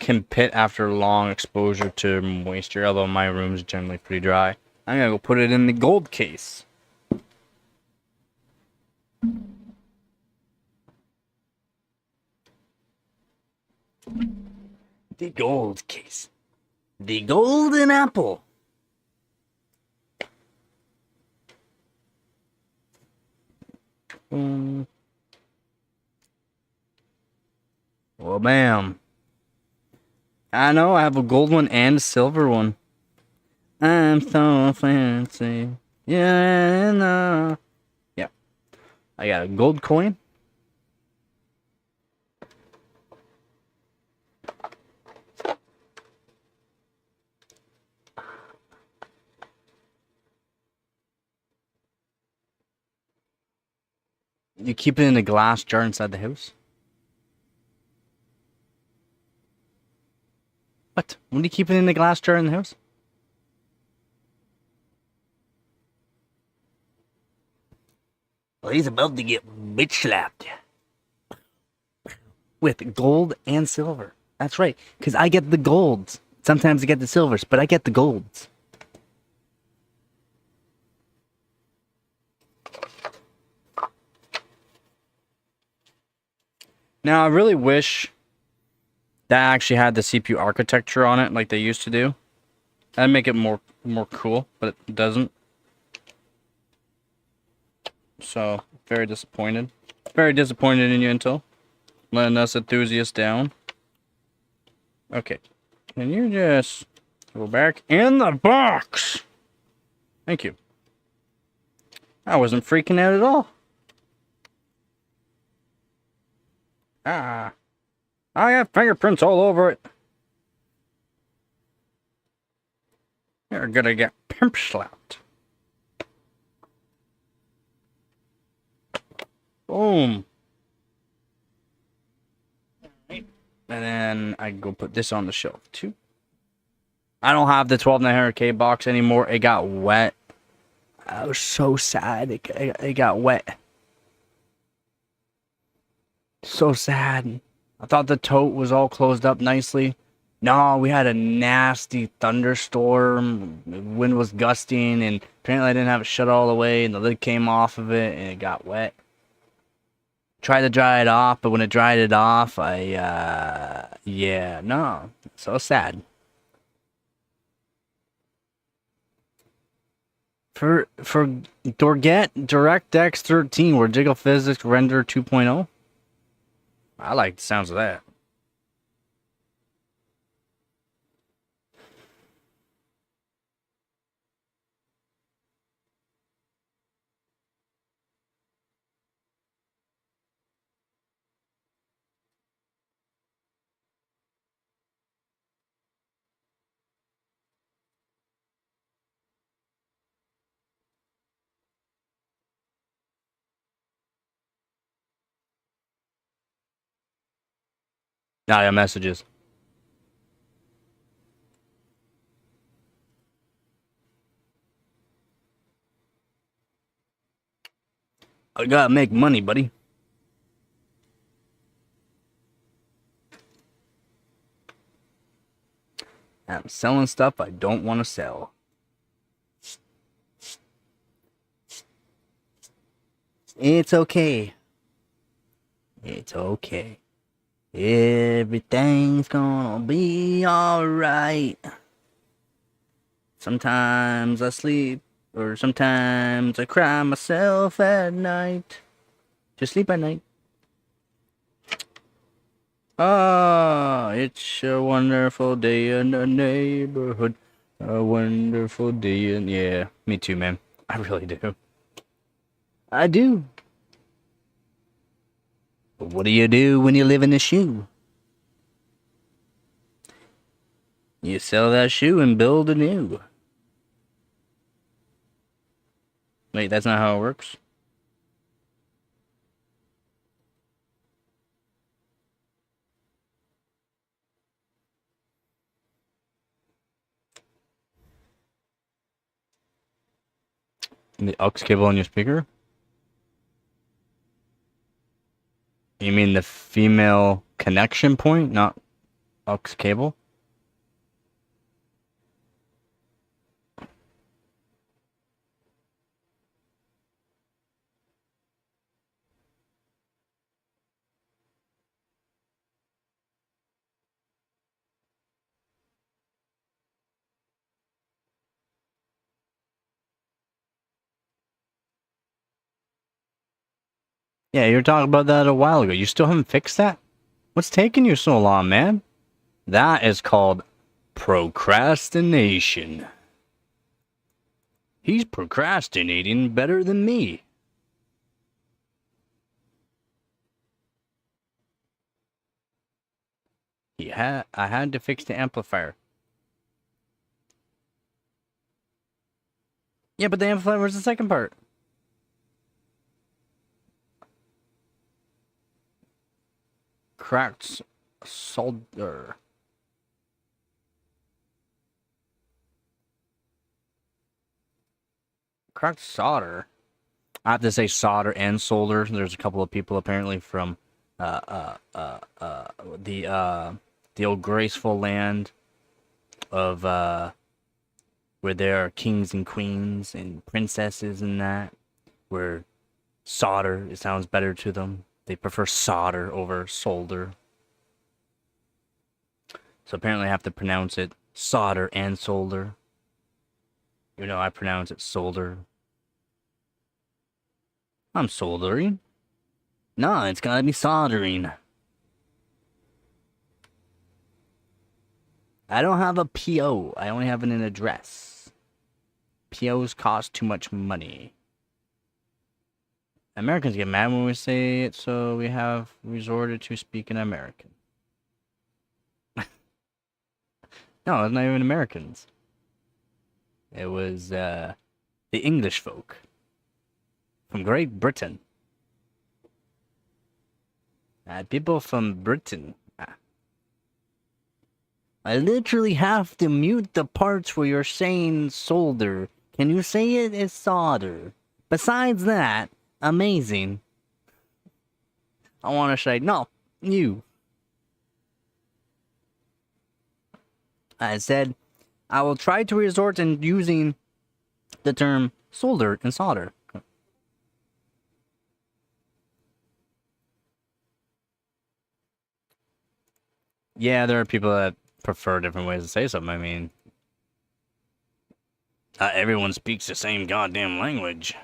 Can pit after long exposure to moisture, although my room's generally pretty dry. I'm gonna go put it in the gold case. The gold case. The golden apple. Well, bam. I know, I have a gold one and a silver one. I'm so fancy. Yeah, no. Yeah. I got a gold coin. You keep it in a glass jar inside the house? What? When do you keep it in a glass jar in the house? Well, he's about to get bitch slapped. With gold and silver. That's right, because I get the golds. Sometimes I get the silvers, but I get the golds. Now, I really wish that actually had the CPU architecture on it like they used to do. That'd make it more cool, but it doesn't. So, very disappointed. Very disappointed in you, Intel. Letting us enthusiasts down. Okay. Can you just go back in the box? Thank you. I wasn't freaking out at all. Ah. I have fingerprints all over it. You're gonna get pimp slapped. Boom. And then I go put this on the shelf too. I don't have the 12900K box anymore. It got wet. I was so sad. It got wet. So sad. I thought the tote was all closed up nicely. No, we had a nasty thunderstorm. The wind was gusting, and apparently I didn't have it shut all the way, and the lid came off of it, and it got wet. Tried to dry it off, but when it dried it off, yeah, no. So sad. For DirectX 13, where Jiggle Physics render 2.0. I like the sounds of that. Now I got messages. I gotta make money, buddy. I'm selling stuff I don't want to sell. It's okay. It's okay. Everything's gonna be alright. Sometimes I sleep, or sometimes I cry myself at night. Just sleep at night. Ah, it's a wonderful day in the neighborhood. A wonderful day in... Yeah, me too, man. I really do. I do. But what do you do when you live in a shoe? You sell that shoe and build a new. Wait, that's not how it works? The aux cable on your speaker? You mean the female connection point, not aux cable? Yeah, you were talking about that a while ago. You still haven't fixed that? What's taking you so long, man? That is called procrastination. He's procrastinating better than me. I had to fix the amplifier. Yeah, but the amplifier was the second part. Cracked solder. Cracked solder. I have to say solder and solder. There's a couple of people apparently from the old graceful land of where there are kings and queens and princesses and that, where solder, it sounds better to them. They prefer solder over solder. So apparently I have to pronounce it solder and solder. You know, I pronounce it solder. I'm soldering. No, it's gotta be soldering. I don't have a PO. I only have an address. POs cost too much money. Americans get mad when we say it, so we have resorted to speaking American. No, it's not even Americans. It was the English folk from Great Britain. People from Britain. I literally have to mute the parts where you're saying solder. Can you say it as solder? Besides that, amazing. I want to say, no, you. I said, I will try to resort in using the term solder and solder. Yeah, there are people that prefer different ways to say something. I mean, not everyone speaks the same goddamn language.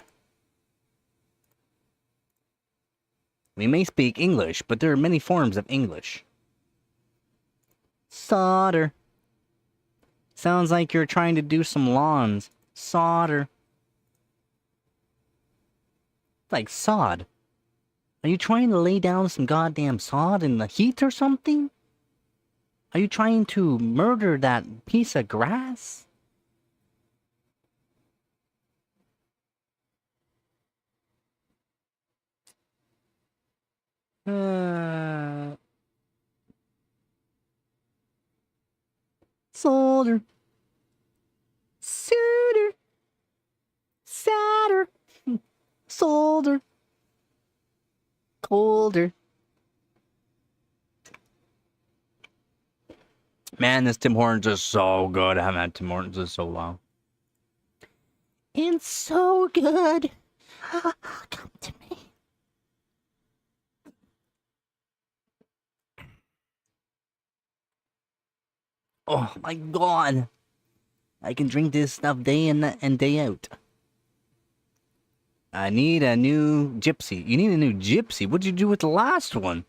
We may speak English, but there are many forms of English. Solder. Sounds like you're trying to do some lawns. Solder. Like sod. Are you trying to lay down some goddamn sod in the heat or something? Are you trying to murder that piece of grass? Solder. Solder. Sadder. Solder. Colder. Man, this Tim Hortons is so good. I haven't had Tim Hortons in so long. It's so good. Come to me. Oh my god. I can drink this stuff day in and day out. I need a new gypsy. You need a new gypsy? What'd you do with the last one?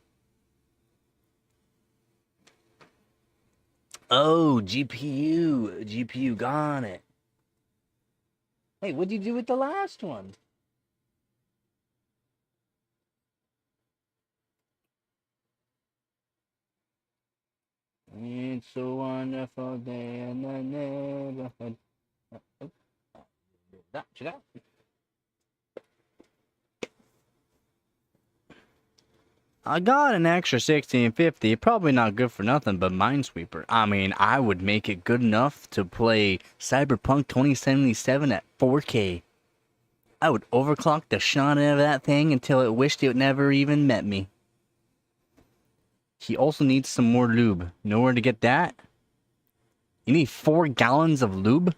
Oh, GPU. GPU, got it. Hey, what'd you do with the last one? It's a wonderful day in the neighborhood. Check out. I got an extra 1650. Probably not good for nothing, but Minesweeper. I mean, I would make it good enough to play Cyberpunk 2077 at 4K. I would overclock the shit out of that thing until it wished it never even met me. He also needs some more lube. Know where to get that? You need 4 gallons of lube?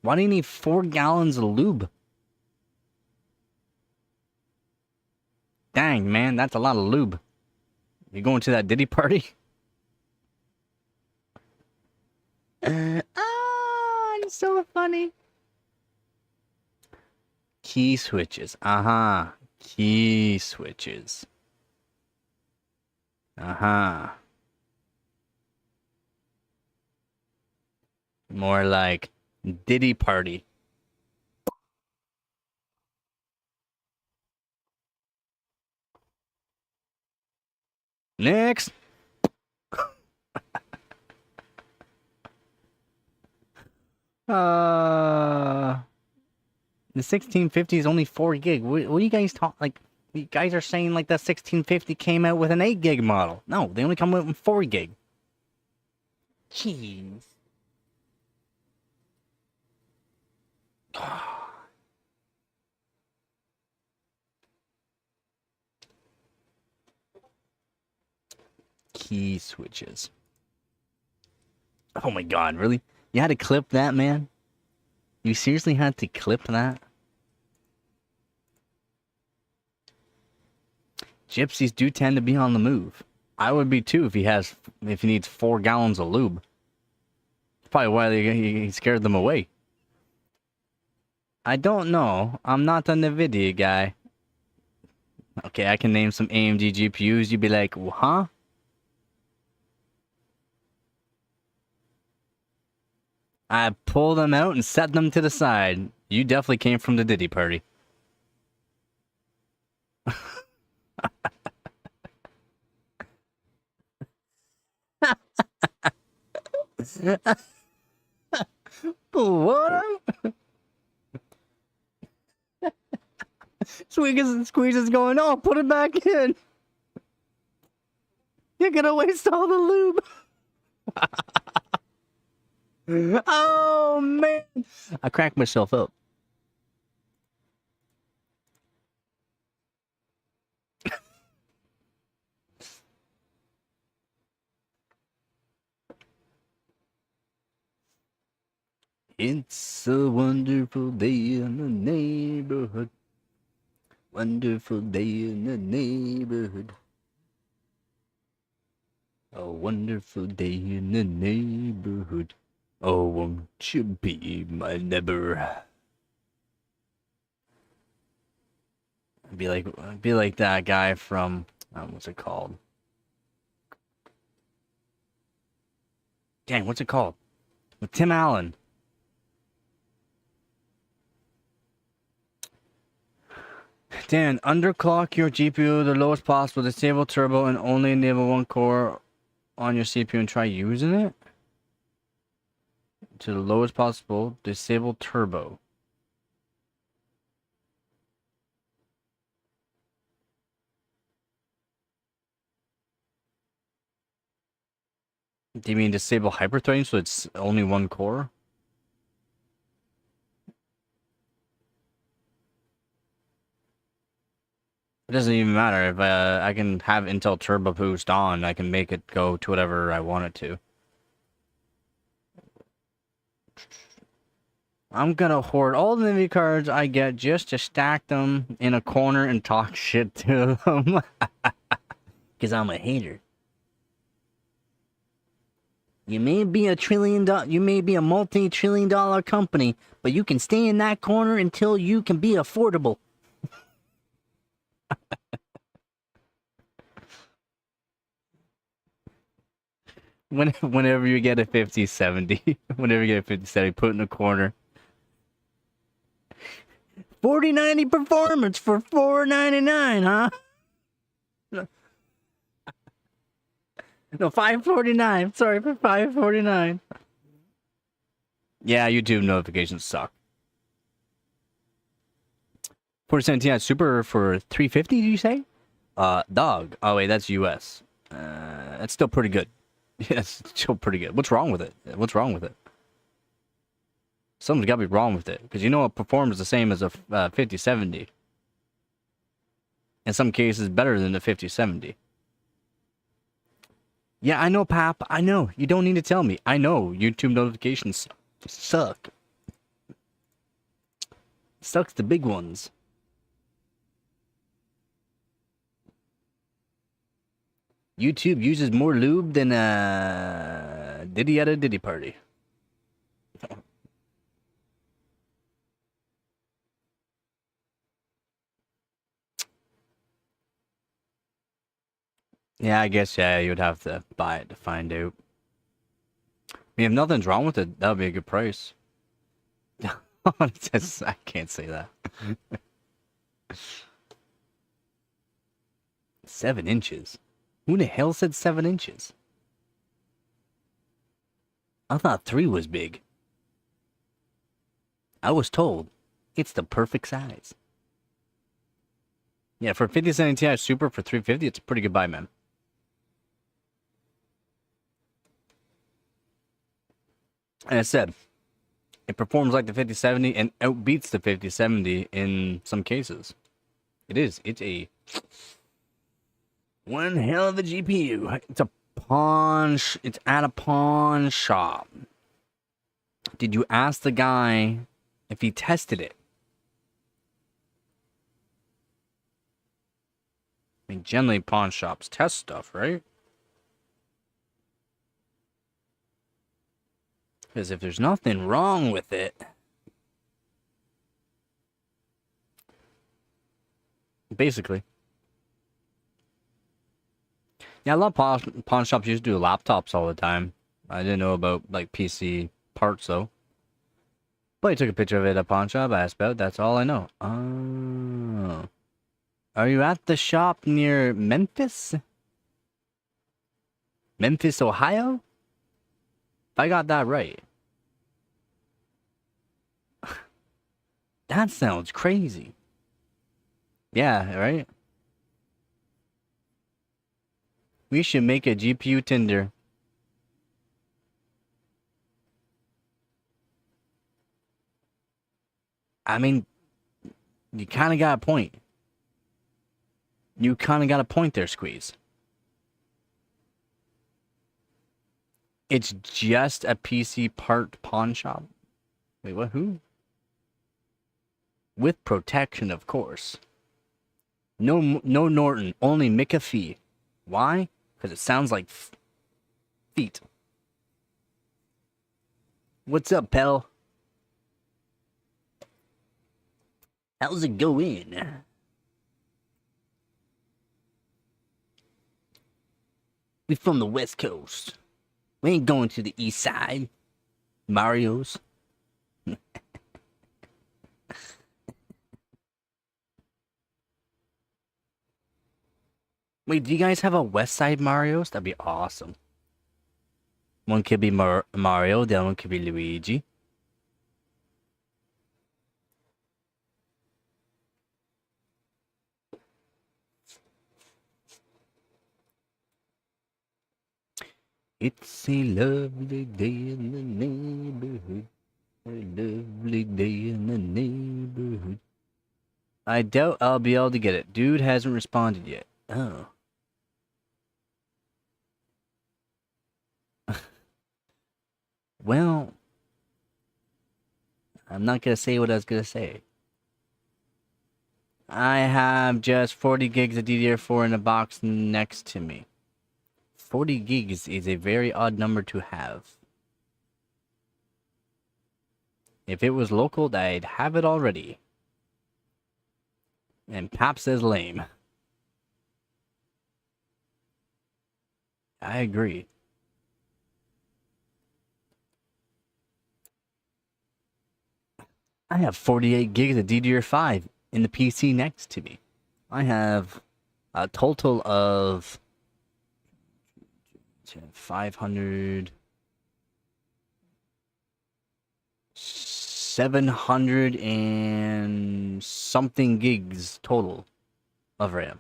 Why do you need 4 gallons of lube? Dang, man, that's a lot of lube. You going to that Diddy party? It's so funny. Key switches. Key switches. More like Diddy party. Next. The 1650 is only 4 gig. What are you guys talking? Like, you guys are saying like that 1650 came out with an 8 gig model. No, they only come out with 4 gig. Jeez. Key switches. Oh my god, really? You had to clip that, man? You seriously had to clip that? Gypsies do tend to be on the move. I would be too if he needs 4 gallons of lube. That's probably why he scared them away. I don't know. I'm not a NVIDIA guy. Okay, I can name some AMD GPUs. You'd be like, huh? I pulled them out and set them to the side. You definitely came from the Diddy party. What? Squeeze is going, oh, put it back in. You're gonna waste all the lube. Oh, man. I cracked myself up. It's a wonderful day in the neighborhood. Wonderful day in the neighborhood. A wonderful day in the neighborhood. Oh, won't you be my neighbor? Be like that guy from what's it called? Dang, what's it called? With Tim Allen. Dan, underclock your GPU the lowest possible, disable turbo, and only enable 1 core on your CPU and try using it? To the lowest possible, disable turbo. Do you mean disable hyperthreading so it's only 1 core? It doesn't even matter if I can have Intel Turbo Boost on. I can make it go to whatever I want it to. I'm gonna hoard all the NVIDIA cards I get just to stack them in a corner and talk shit to them. Because I'm a hater. You may be you may be a multi-trillion-dollar company, but you can stay in that corner until you can be affordable. Whenever you get a 5070, whenever you get a 5070, put it in the corner. 4090 performance for $499, huh? No, $549. Sorry, for $549. Yeah, YouTube notifications suck. 4070 Super for $350, did you say? Dog. Oh, wait, that's US. That's still pretty good. Yes, it's still pretty good. What's wrong with it? What's wrong with it? Something's got to be wrong with it. Because you know it performs the same as a 5070. In some cases, better than the 5070. Yeah, I know, Pap. I know. You don't need to tell me. I know. YouTube notifications suck. Sucks the big ones. YouTube uses more lube than Diddy at a Diddy party. Yeah, I guess, yeah, you would have to buy it to find out. I mean, if nothing's wrong with it, that would be a good price. I can't say that. 7 inches? Who the hell said 7 inches? I thought 3 was big. I was told it's the perfect size. Yeah, for 5070 Ti Super for $350, it's a pretty good buy, man. And I said, it performs like the 5070 and outbeats the 5070 in some cases. It is. It's a one hell of a GPU. It's a pawn. It's at a pawn shop. Did you ask the guy if he tested it? I mean, generally pawn shops test stuff, right? Because if there's nothing wrong with it, basically. Yeah, a lot of pawn shops used to do laptops all the time. I didn't know about, like, PC parts, though. But I took a picture of it at a pawn shop, I asked about it, that's all I know. Oh. Are you at the shop near Memphis? Memphis, Ohio? If I got that right. That sounds crazy. Yeah, right? We should make a GPU Tinder. I mean, you kind of got a point. You kind of got a point there, Squeeze. It's just a PC part pawn shop. Wait, what? Who? With protection, of course. No Norton, only McAfee. Why? Because it sounds like feet. What's up, pal? How's it going? We from the West Coast. We ain't going to the East Side. Mario's. Wait, do you guys have a West Side Mario's? That'd be awesome. One could be Mario, the other one could be Luigi. It's a lovely day in the neighborhood. A lovely day in the neighborhood. I doubt I'll be able to get it. Dude hasn't responded yet. Oh. Well, I'm not gonna say what I was gonna say. I have just 40 gigs of DDR4 in a box next to me. 40 gigs is a very odd number to have. If it was local, I'd have it already. And Pap says lame. I agree. I have 48 gigs of DDR5 in the PC next to me. I have a total of 500, 700 and something gigs total of RAM.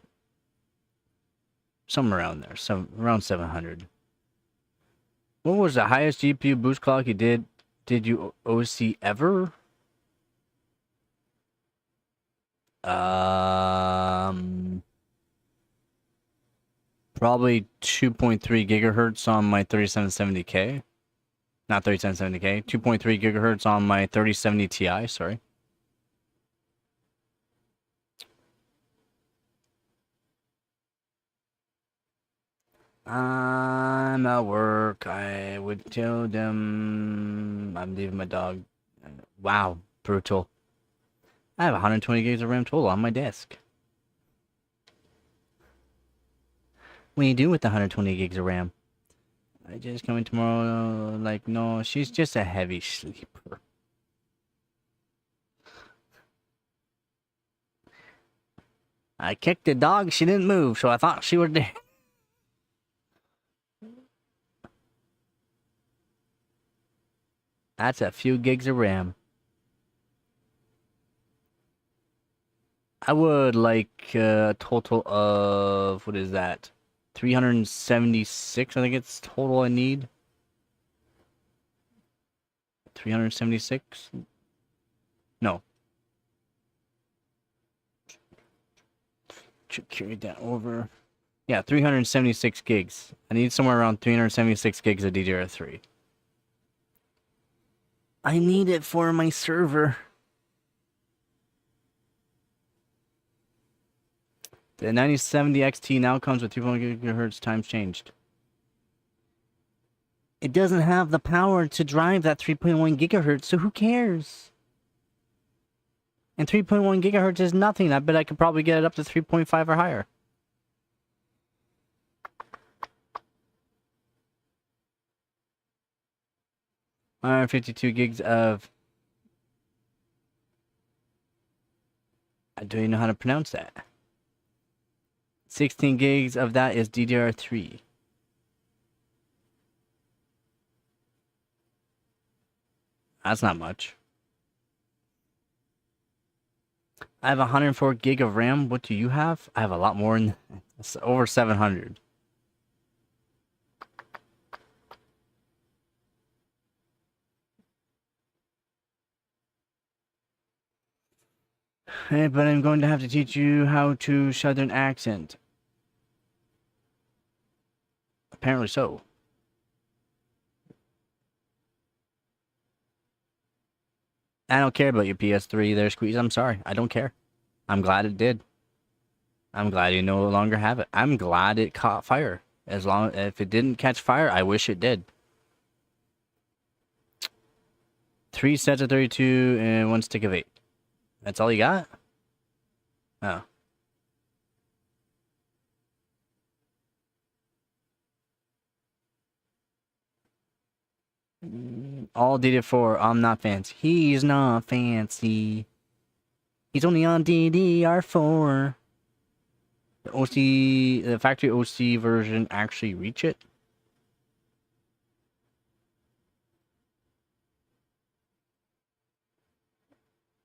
Somewhere around there, around 700. What was the highest GPU boost clock you did? Did you OC ever? Probably 2.3 gigahertz on my 3770K. Not 3770K. 2.3 gigahertz on my 3070 Ti, sorry. I'm at work. I would tell them I'm leaving my dog. Wow, brutal. I have 120 gigs of RAM total on my desk. What do you do with the 120 gigs of RAM? I just come in tomorrow, like, no, she's just a heavy sleeper. I kicked the dog, she didn't move, so I thought she was there. That's a few gigs of RAM. I would like a total of, what is that? 376, I think it's total I need. 376? No. Should carry that over. Yeah, 376 gigs. I need somewhere around 376 gigs of DDR3. I need it for my server. The 9070 XT now comes with 2.1 gigahertz times changed. It doesn't have the power to drive that 3.1 gigahertz, so who cares? And 3.1 gigahertz is nothing. I bet I could probably get it up to 3.5 or higher. I have 52 gigs of... I don't even know how to pronounce that. 16 gigs of that is DDR3. That's not much. I have 104 gig of RAM. What do you have? I have a lot more than it's over 700. Hey, but I'm going to have to teach you how to Southern accent. Apparently so. I don't care about your PS3 there, Squeeze. I'm sorry. I don't care. I'm glad it did. I'm glad you no longer have it. I'm glad it caught fire. As long if it didn't catch fire, I wish it did. 3 sets of 32 and 1 stick of 8. That's all you got? Oh. All DDR4. I'm not fancy. He's not fancy. He's only on DDR4. The factory OC version actually reach it?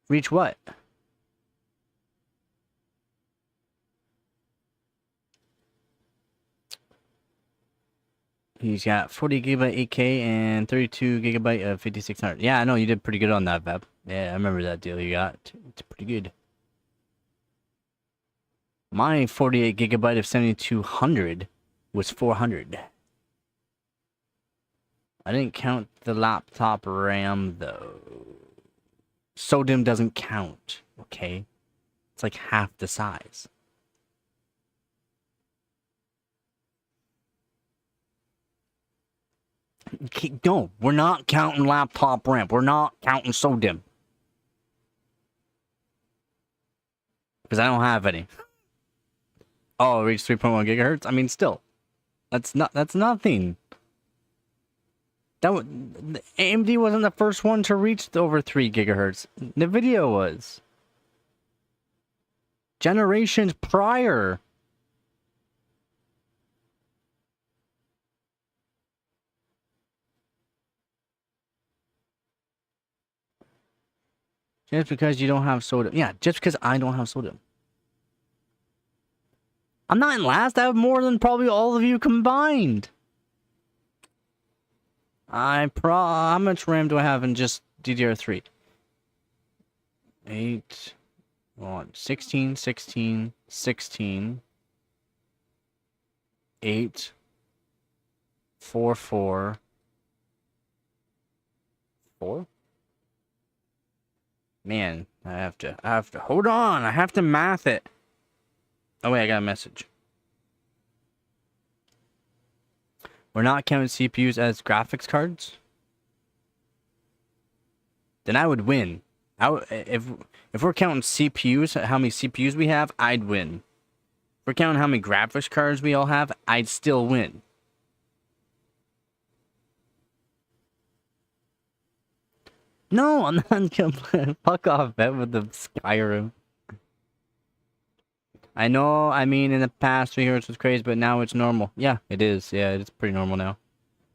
Reach what? He's got 40 gigabyte 8K and 32 gigabyte of 5600. Yeah, I know you did pretty good on that, Veb. Yeah, I remember that deal you got. It's pretty good. My 48 gigabyte of 7200 was 400. I didn't count the laptop RAM though. SODIMM doesn't count, okay? It's like half the size. No, we're not counting laptop RAM. We're not counting SODIMM. Because I don't have any. Oh, it reached 3.1 gigahertz? I mean, still. That's nothing. AMD wasn't the first one to reach over 3 gigahertz. NVIDIA was. Generations prior. Just because you don't have SODIMM. Yeah, just because I don't have SODIMM. I'm not in last. I have more than probably all of you combined. How much RAM do I have in just DDR3? 8, 16, 16, 16, 8, 4, 4, 4? Man, I have to, hold on, I have to math it. Oh wait, I got a message. We're not counting CPUs as graphics cards? Then I would win. If we're counting CPUs, how many CPUs we have, I'd win. If we're counting how many graphics cards we all have, I'd still win. No, I'm not gonna fuck off, bet with the Skyrim. I know, I mean, in the past, 3 hertz was crazy, but now it's normal. Yeah, it is. Yeah, it's pretty normal now.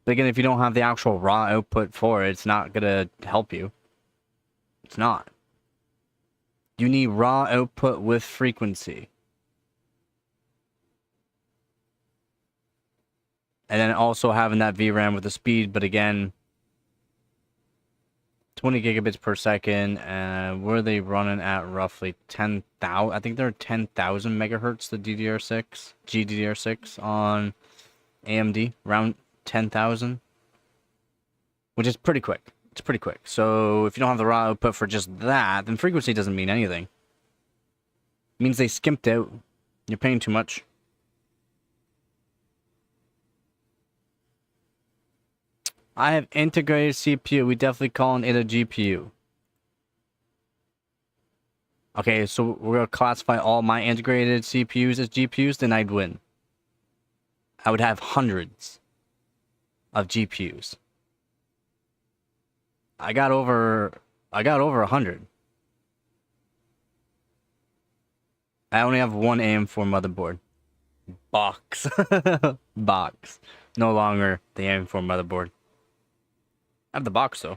But again, if you don't have the actual raw output for it, it's not gonna help you. It's not. You need raw output with frequency. And then also having that VRAM with the speed, but again, 20 gigabits per second, were they running at roughly 10,000? I think they're 10,000 megahertz, the DDR6, GDDR6 on AMD, around 10,000, which is pretty quick. It's pretty quick. So if you don't have the raw output for just that, then frequency doesn't mean anything. It means they skimped out. You're paying too much. I have integrated CPU. We definitely calling it a GPU. Okay, so we're going to classify all my integrated CPUs as GPUs, then I'd win. I would have hundreds of GPUs. I got over 100. I only have one AM4 motherboard. Box. Box. No longer the AM4 motherboard. I have the box though.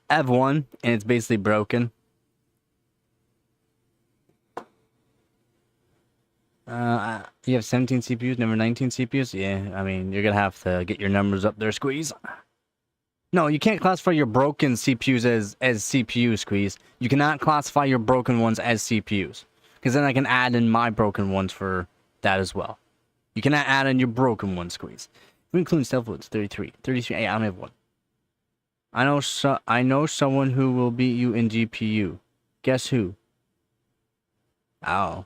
I have one, and it's basically broken. You have 17 CPUs, never 19 CPUs? Yeah, I mean, you're gonna have to get your numbers up there, Squeeze. No, you can't classify your broken CPUs as CPU, Squeeze. You cannot classify your broken ones as CPUs. Because then I can add in my broken ones for that as well. You cannot add in your broken ones, Squeeze. If we include Stealthwood's 33. 33, hey, I only have one. I know someone who will beat you in GPU. Guess who? Oh.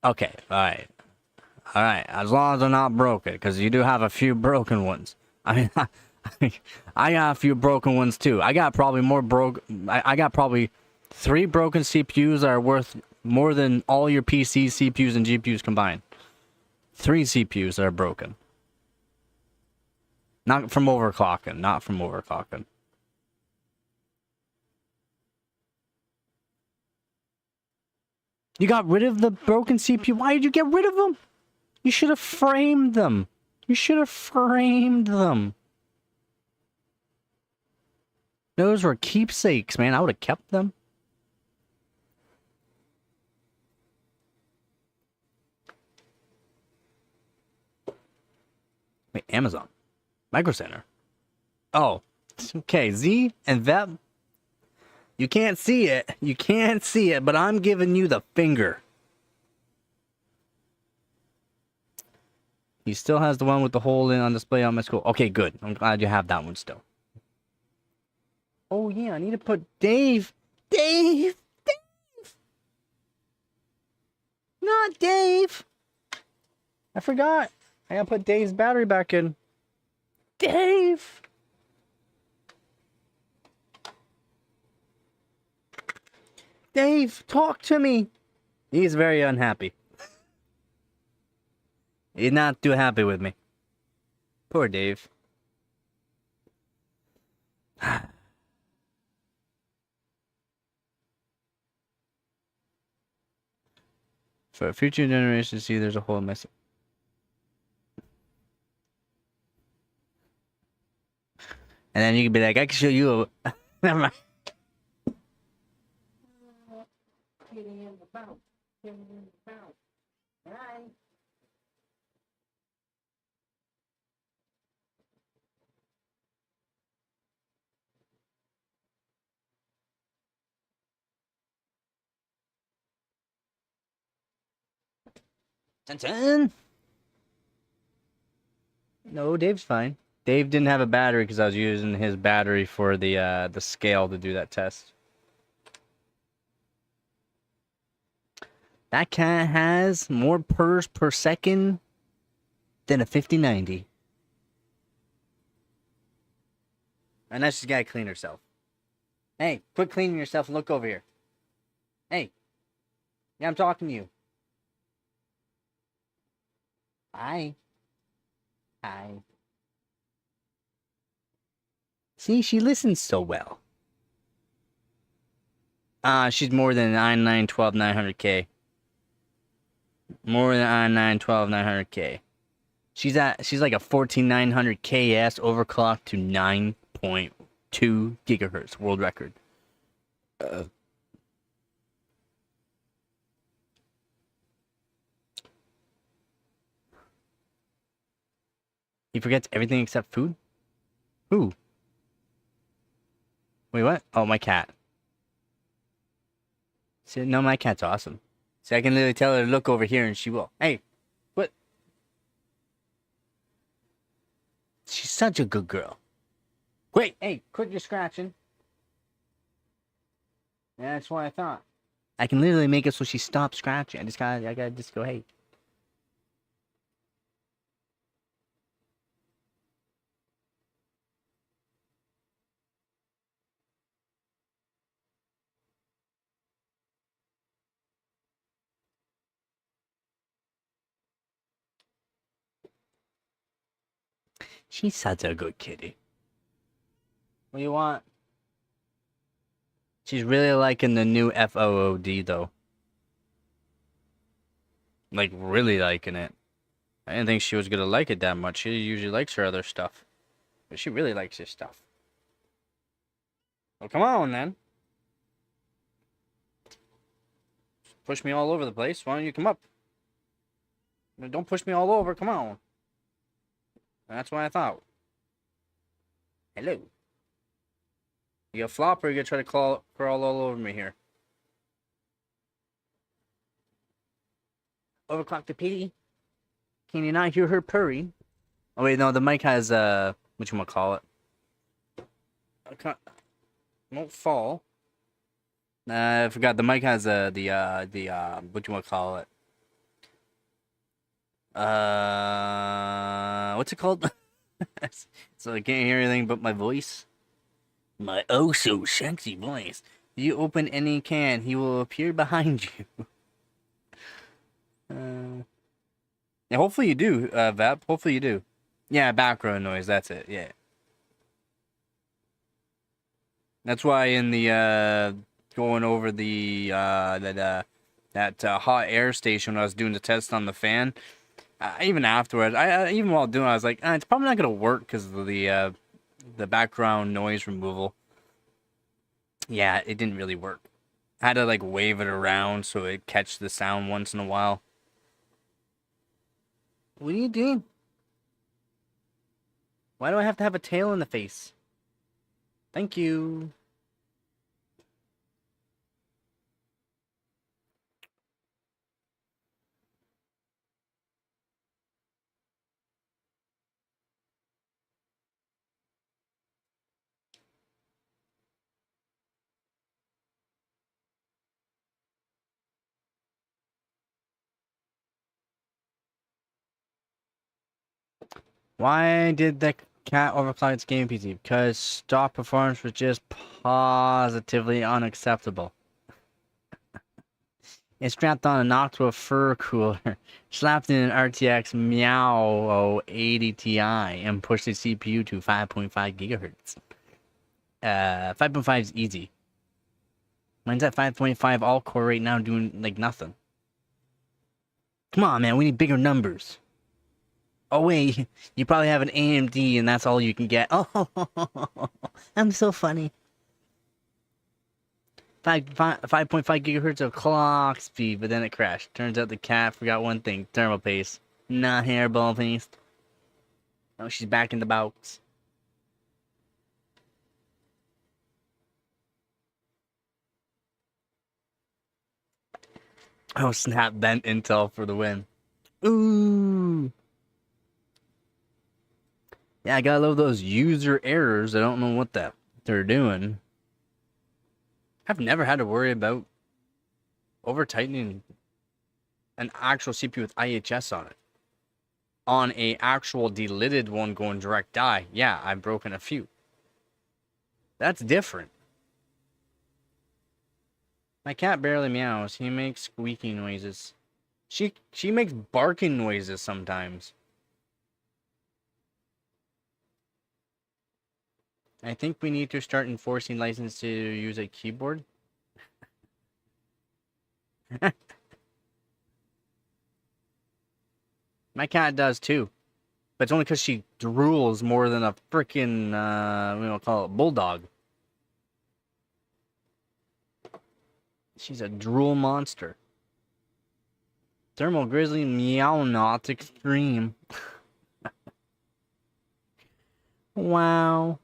Okay, alright. Alright, as long as they're not broken, because you do have a few broken ones. I mean, I got a few broken ones too. I got probably more I got probably 3 broken CPUs that are worth more than all your PC CPUs and GPUs combined. 3 CPUs that are broken. Not from overclocking, not from overclocking. You got rid of the broken CPU? Why did you get rid of them? You should have framed them. You should have framed them. Those were keepsakes, man. I would have kept them. Wait, Amazon. Micro Center. Oh. Okay, Z and Vep. You can't see it. You can't see it, but I'm giving you the finger. He still has the one with the hole in on display on my school. Okay, good. I'm glad you have that one still. Oh, yeah, I need to put Dave. Dave! Dave! Not Dave! I forgot. I gotta put Dave's battery back in. Dave! Dave, talk to me! He's very unhappy. He's not too happy with me. Poor Dave. For future generations to see there's a whole mess. And then you can be like, I can show you a... Never mind. Dun-dun. No, Dave's fine. Dave didn't have a battery because I was using his battery for the scale to do that test. That cat has more purrs per second than a 5090. And now she's got to clean herself. Hey, quit cleaning yourself and look over here. Hey. Yeah, I'm talking to you. Hi. Hi. See, she listens so well. She's more than an i9 12900K. More than an i9 12900K. She's like a 14900KS overclocked to 9.2 gigahertz world record. He forgets everything except food? Who? Wait, what? Oh, my cat. See, no, my cat's awesome. See, I can literally tell her to look over here and she will. Hey, what? She's such a good girl. Wait, hey, quit your scratching. Yeah, that's what I thought. I can literally make it so she stops scratching. I gotta just go, hey. She's such a good kitty. What do you want? She's really liking the new FOOD, though. Like, really liking it. I didn't think she was gonna like it that much. She usually likes her other stuff. But she really likes this stuff. Well, come on, then. Push me all over the place. Why don't you come up? Don't push me all over. Come on. That's what I thought. Hello. You gonna flop or you gonna try to crawl all over me here? Overclock the PD. Can you not hear her purring? Oh wait, no, the mic has whatchamacallit. Won't fall. I forgot the mic has the whatchamacallit. What's it called? So I can't hear anything but my voice. My oh so sexy voice. You open any can, he will appear behind you. Yeah, hopefully you do, Vap. Hopefully you do. Yeah, background noise. That's it. Yeah. That's why in the going over the that hot air station when I was doing the test on the fan, even afterwards, even while doing it, I was like, it's probably not gonna work because of the background noise removal. Yeah, it didn't really work. I had to like wave it around so it catch the sound once in a while. What are you doing? Why do I have to have a tail in the face? Thank you. Why did the cat overclock its game PC? Because stock performance was just positively unacceptable. It strapped on a Noctua fur cooler, slapped in an RTX Meow 80 Ti, and pushed the CPU to 5.5 gigahertz. 5.5 is easy. Mine's at 5.5 all core right now, doing like nothing. Come on, man, we need bigger numbers. Oh wait, you probably have an AMD and that's all you can get. Oh, I'm so funny. 5.5 gigahertz of clock speed, but then it crashed. Turns out the cat forgot one thing: thermal paste, not hairball paste. Oh, she's back in the box. Oh snap! Bent Intel for the win. Ooh. Yeah, I gotta love those user errors. I don't know what they're doing. I've never had to worry about over tightening an actual CPU with IHS on it. On a actual delidded one going direct die, yeah, I've broken a few. That's different. My cat barely meows. He makes squeaking noises. She makes barking noises sometimes. I think we need to start enforcing license to use a keyboard. My cat does too. But it's only because she drools more than a freaking, call it bulldog. She's a drool monster. Thermal Grizzly Meow Not Extreme. Wow.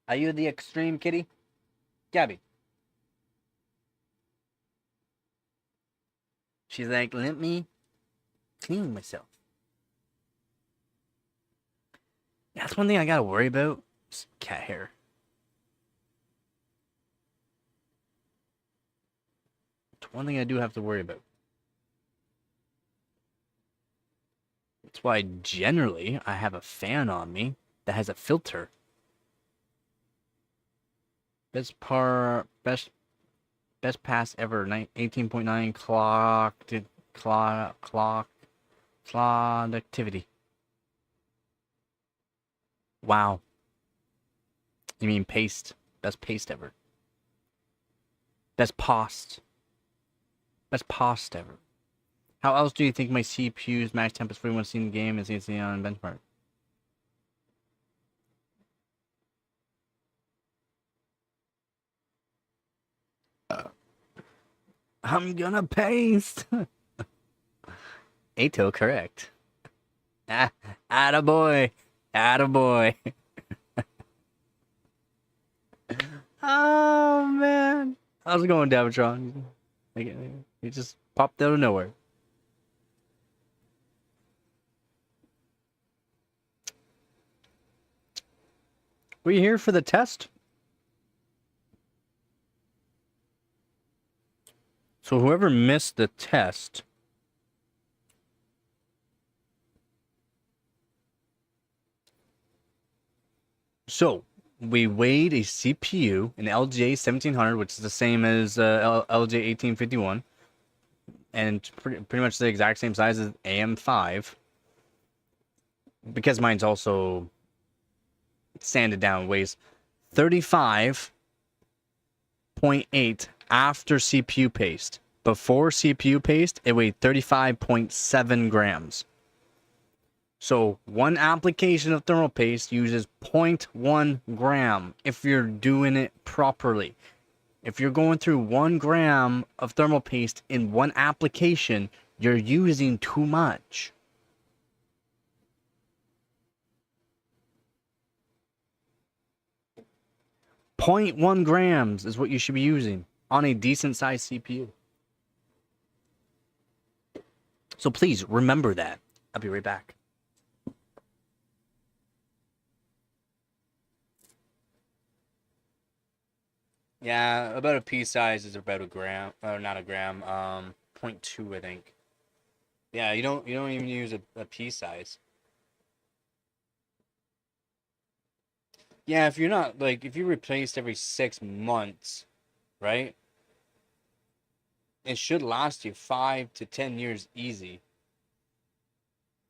Are you the extreme kitty? Gabby. She's like, let me clean myself. That's one thing I gotta worry about. It's cat hair. It's one thing I do have to worry about. That's why generally I have a fan on me that has a filter. Best pass ever. 18.9 clock activity. Wow. You mean paste? Best paste ever. Best post. Best post ever. How else do you think my CPU's max temp is 41 in the game is easy on benchmark? I'm gonna paste. Ato correct. Attaboy. Attaboy. Oh man. How's it going, Davatron? He just popped out of nowhere. Were you here for the test? So whoever missed the test, so we weighed a CPU, an LJ 1700, which is the same as LJ 1851, and pretty much the exact same size as AM5, because mine's also sanded down, weighs 35.8 after CPU paste. Before CPU paste, it weighed 35.7 grams. So one application of thermal paste uses 0.1 gram if you're doing it properly. If you're going through 1 gram of thermal paste in one application, You're using too much. 0.1 grams is what you should be using on a decent sized CPU. So please remember that. I'll be right back. Yeah, about a pea size is about a gram, or not a gram, 0.2, I think. Yeah, you don't even use a pea size. Yeah, if you're not, like, if you replaced every 6 months, right? It should last you 5 to 10 years easy.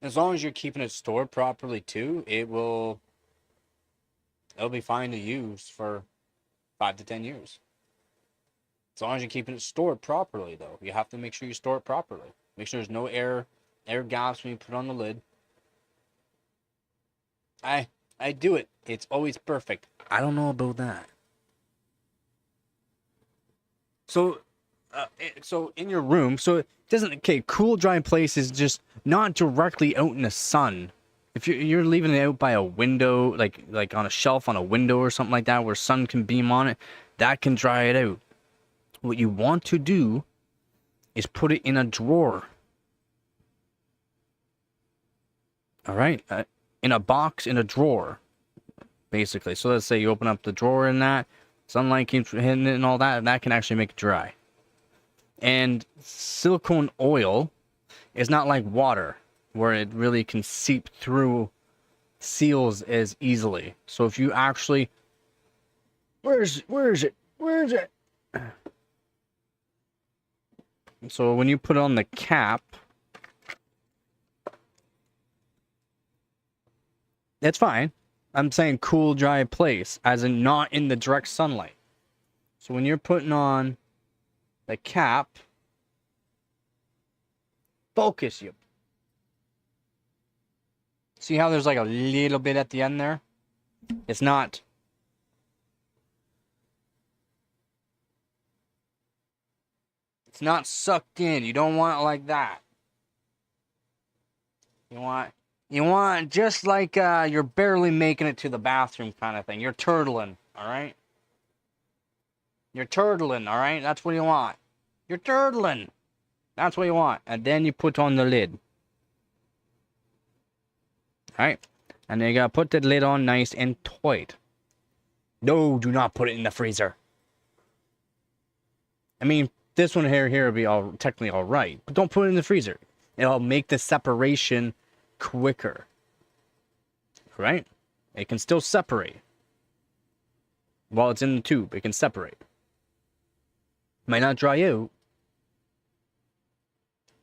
As long as you're keeping it stored properly too, it'll be fine to use for 5 to 10 years. As long as you're keeping it stored properly, though. You have to make sure you store it properly. Make sure there's no air gaps when you put on the lid. I do it. It's always perfect. I don't know about that. So in your room, so it doesn't, okay, cool, dry place is just not directly out in the sun. If you're leaving it out by a window, like on a shelf on a window or something like that, where sun can beam on it, that can dry it out. What you want to do is put it in a drawer. All right, in a box, in a drawer, basically. So let's say you open up the drawer in that, sunlight keeps hitting it and all that, and that can actually make it dry. And silicone oil is not like water, where it really can seep through seals as easily. So if you actually, where is it? So when you put on the cap, that's fine. I'm saying cool, dry place, as in not in the direct sunlight. So when you're putting on the cap, focus you. See how there's like a little bit at the end there? It's not sucked in. You don't want it like that. You want just like you're barely making it to the bathroom kind of thing. You're turtling, all right? You're turtling, all right? That's what you want. You're turtling. That's what you want. And then you put on the lid. All right? And then you got to put the lid on nice and tight. No, do not put it in the freezer. I mean, this one here will be technically all right, but don't put it in the freezer. It'll make the separation quicker. Right? It can still separate. While it's in the tube, it can separate. Might not dry out,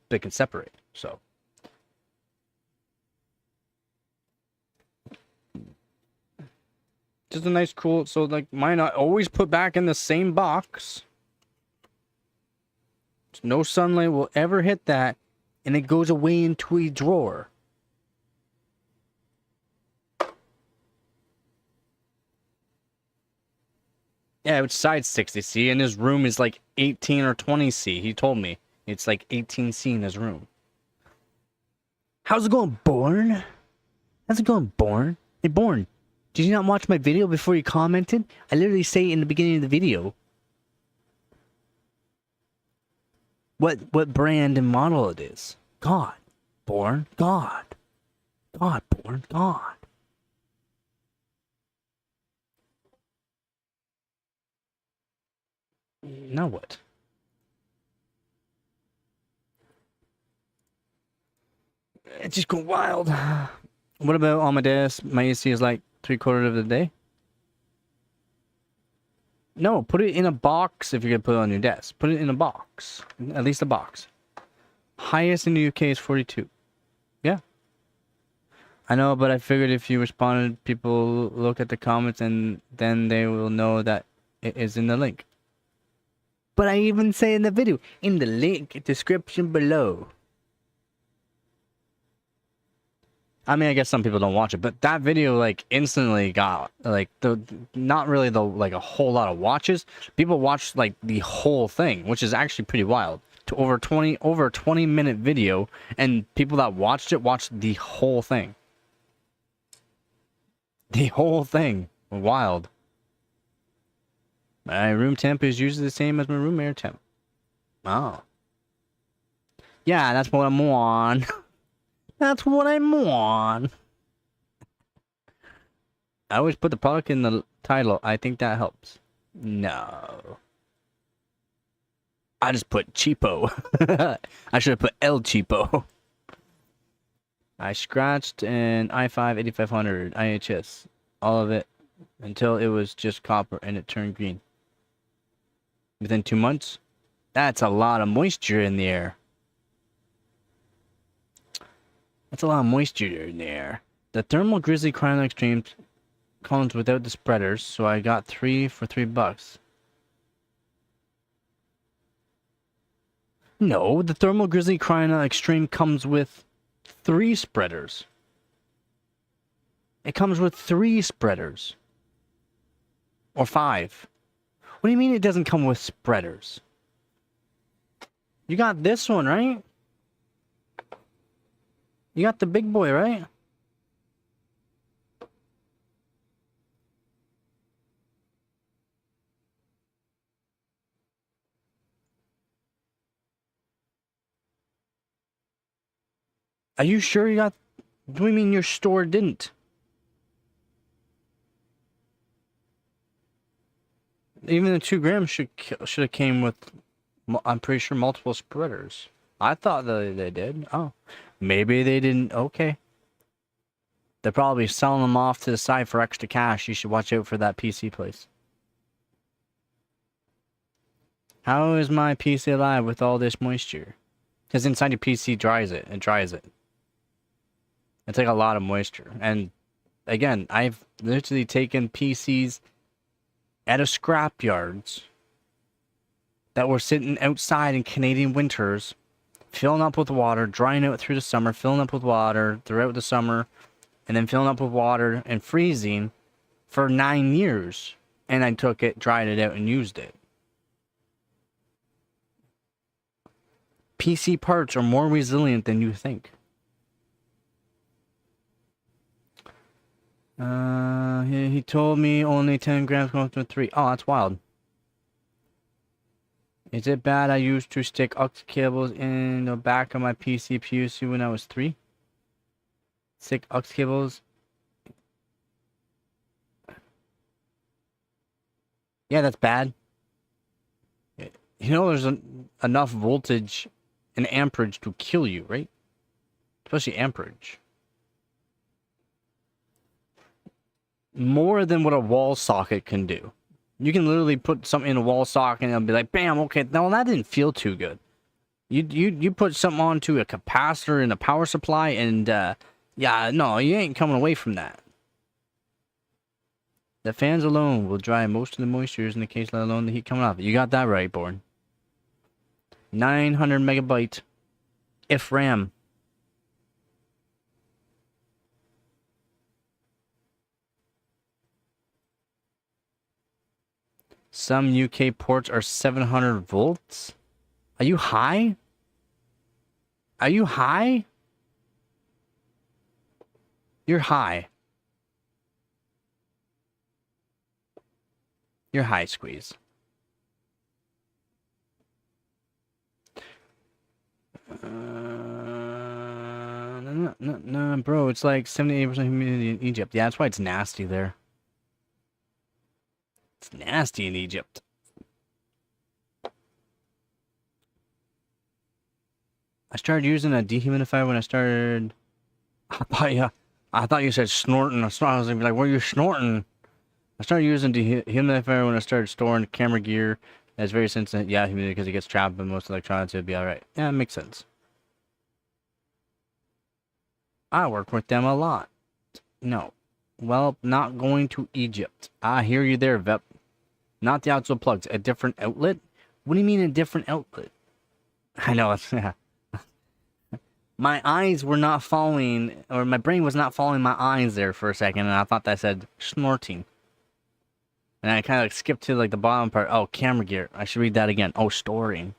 but it can separate. So just a nice cool, so like mine I always put back in the same box. No sunlight will ever hit that, and it goes away into a drawer. Yeah, it's size 60C, and his room is like 18 or 20C. He told me it's like 18C in his room. How's it going, Born? How's it going, Born? Hey, Born, did you not watch my video before you commented? I literally say in the beginning of the video what brand and model it is. God, Born, God. God, Born, God. Now what? It's just going wild. What about on my desk? My AC is like 3/4 of the day. No, put it in a box if you're gonna put it on your desk. Put it in a box. At least a box. Highest in the UK is 42. Yeah. I know, but I figured if you responded, people look at the comments and then they will know that it is in the link. But I even say in the video, in the link description below. I mean, I guess some people don't watch it, but that video like instantly got like not really like a whole lot of watches. People watched like the whole thing, which is actually pretty wild. over a 20-minute video, and people that watched the whole thing. The whole thing. Wild. My room temp is usually the same as my room air temp. Oh. Yeah, that's what I'm on. That's what I'm on. I always put the product in the title. I think that helps. No. I just put cheapo. I should have put El Cheapo. I scratched an i5 8500 IHS. All of it. Until it was just copper and it turned green. Within 2 months? That's a lot of moisture in the air. That's a lot of moisture in there. The Thermal Grizzly Chrono Extreme comes without the spreaders, so I got 3 for $3. No, the Thermal Grizzly Chrono Extreme comes with 3 spreaders. It comes with 3 spreaders. Or 5. What do you mean it doesn't come with spreaders? You got this one, right? You got the big boy, right? Are you sure you got... What do you mean your store didn't? Even the 2 grams should have came with, I'm pretty sure, multiple spreaders. I thought that they did. Oh. Maybe they didn't. Okay. They're probably selling them off to the side for extra cash. You should watch out for that PC place. How is my PC alive with all this moisture? Because inside your PC dries it. It dries it. It's like a lot of moisture. And again, I've literally taken PCs out of scrap yards that were sitting outside in Canadian winters, filling up with water, drying out through the summer, filling up with water throughout the summer, and then filling up with water and freezing for 9 years. And I took it, dried it out, and used it. PC parts are more resilient than you think. He told me only 10 grams comes with 3. Oh, that's wild. Is it bad I used to stick aux cables in the back of my PC PUC when I was 3? Stick aux cables. Yeah, that's bad. You know there's enough voltage and amperage to kill you, right? Especially amperage. More than what a wall socket can do. You can literally put something in a wall socket and it'll be like, bam, okay, no, that didn't feel too good. You put something onto a capacitor and a power supply and, yeah, no, you ain't coming away from that. The fans alone will dry most of the moistures in the case, let alone the heat coming off. You got that right, Born. 900 megabyte if RAM. Some UK ports are 700 volts. Are you high? Are you high? You're high. You're high, Squeeze. No, bro, it's like 78% humidity in Egypt. Yeah, that's why it's nasty there. It's nasty in Egypt. I started using a dehumidifier when I started. I thought you said snorting. I was like, what are you snorting? I started using dehumidifier when I started storing camera gear. It's very sensitive. Yeah, humidity because it gets trapped in most electronics. It'd be alright. Yeah, it makes sense. I work with them a lot. No. Well, not going to Egypt. I hear you there, Vep. Not the outside plugs. A different outlet? What do you mean a different outlet? I know. Yeah. My eyes were not following, or my brain was not following my eyes there for a second, and I thought that said snorting. And I kind of like skipped to like the bottom part. Oh, camera gear. I should read that again. Oh, storing.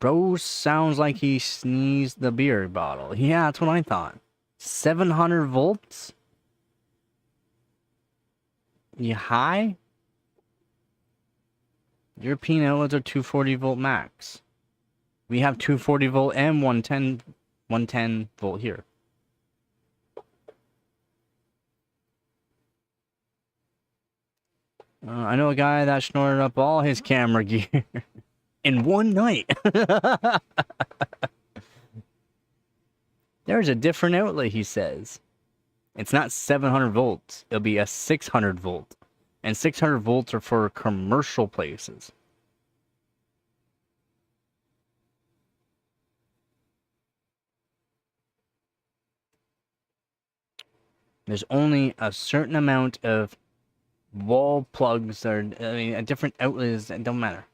Bro sounds like he sneezed the beer bottle. Yeah, that's what I thought. 700 volts? You high? European outlets are 240 volt max. We have 240 volt and 110 volt here. I know a guy that snorted up all his camera gear in one night. There's a different outlet, he says. It's not 700 volts. It'll be a 600 volt. And 600 volts are for commercial places. There's only a certain amount of wall plugs or, I mean, a different outlets. It don't matter.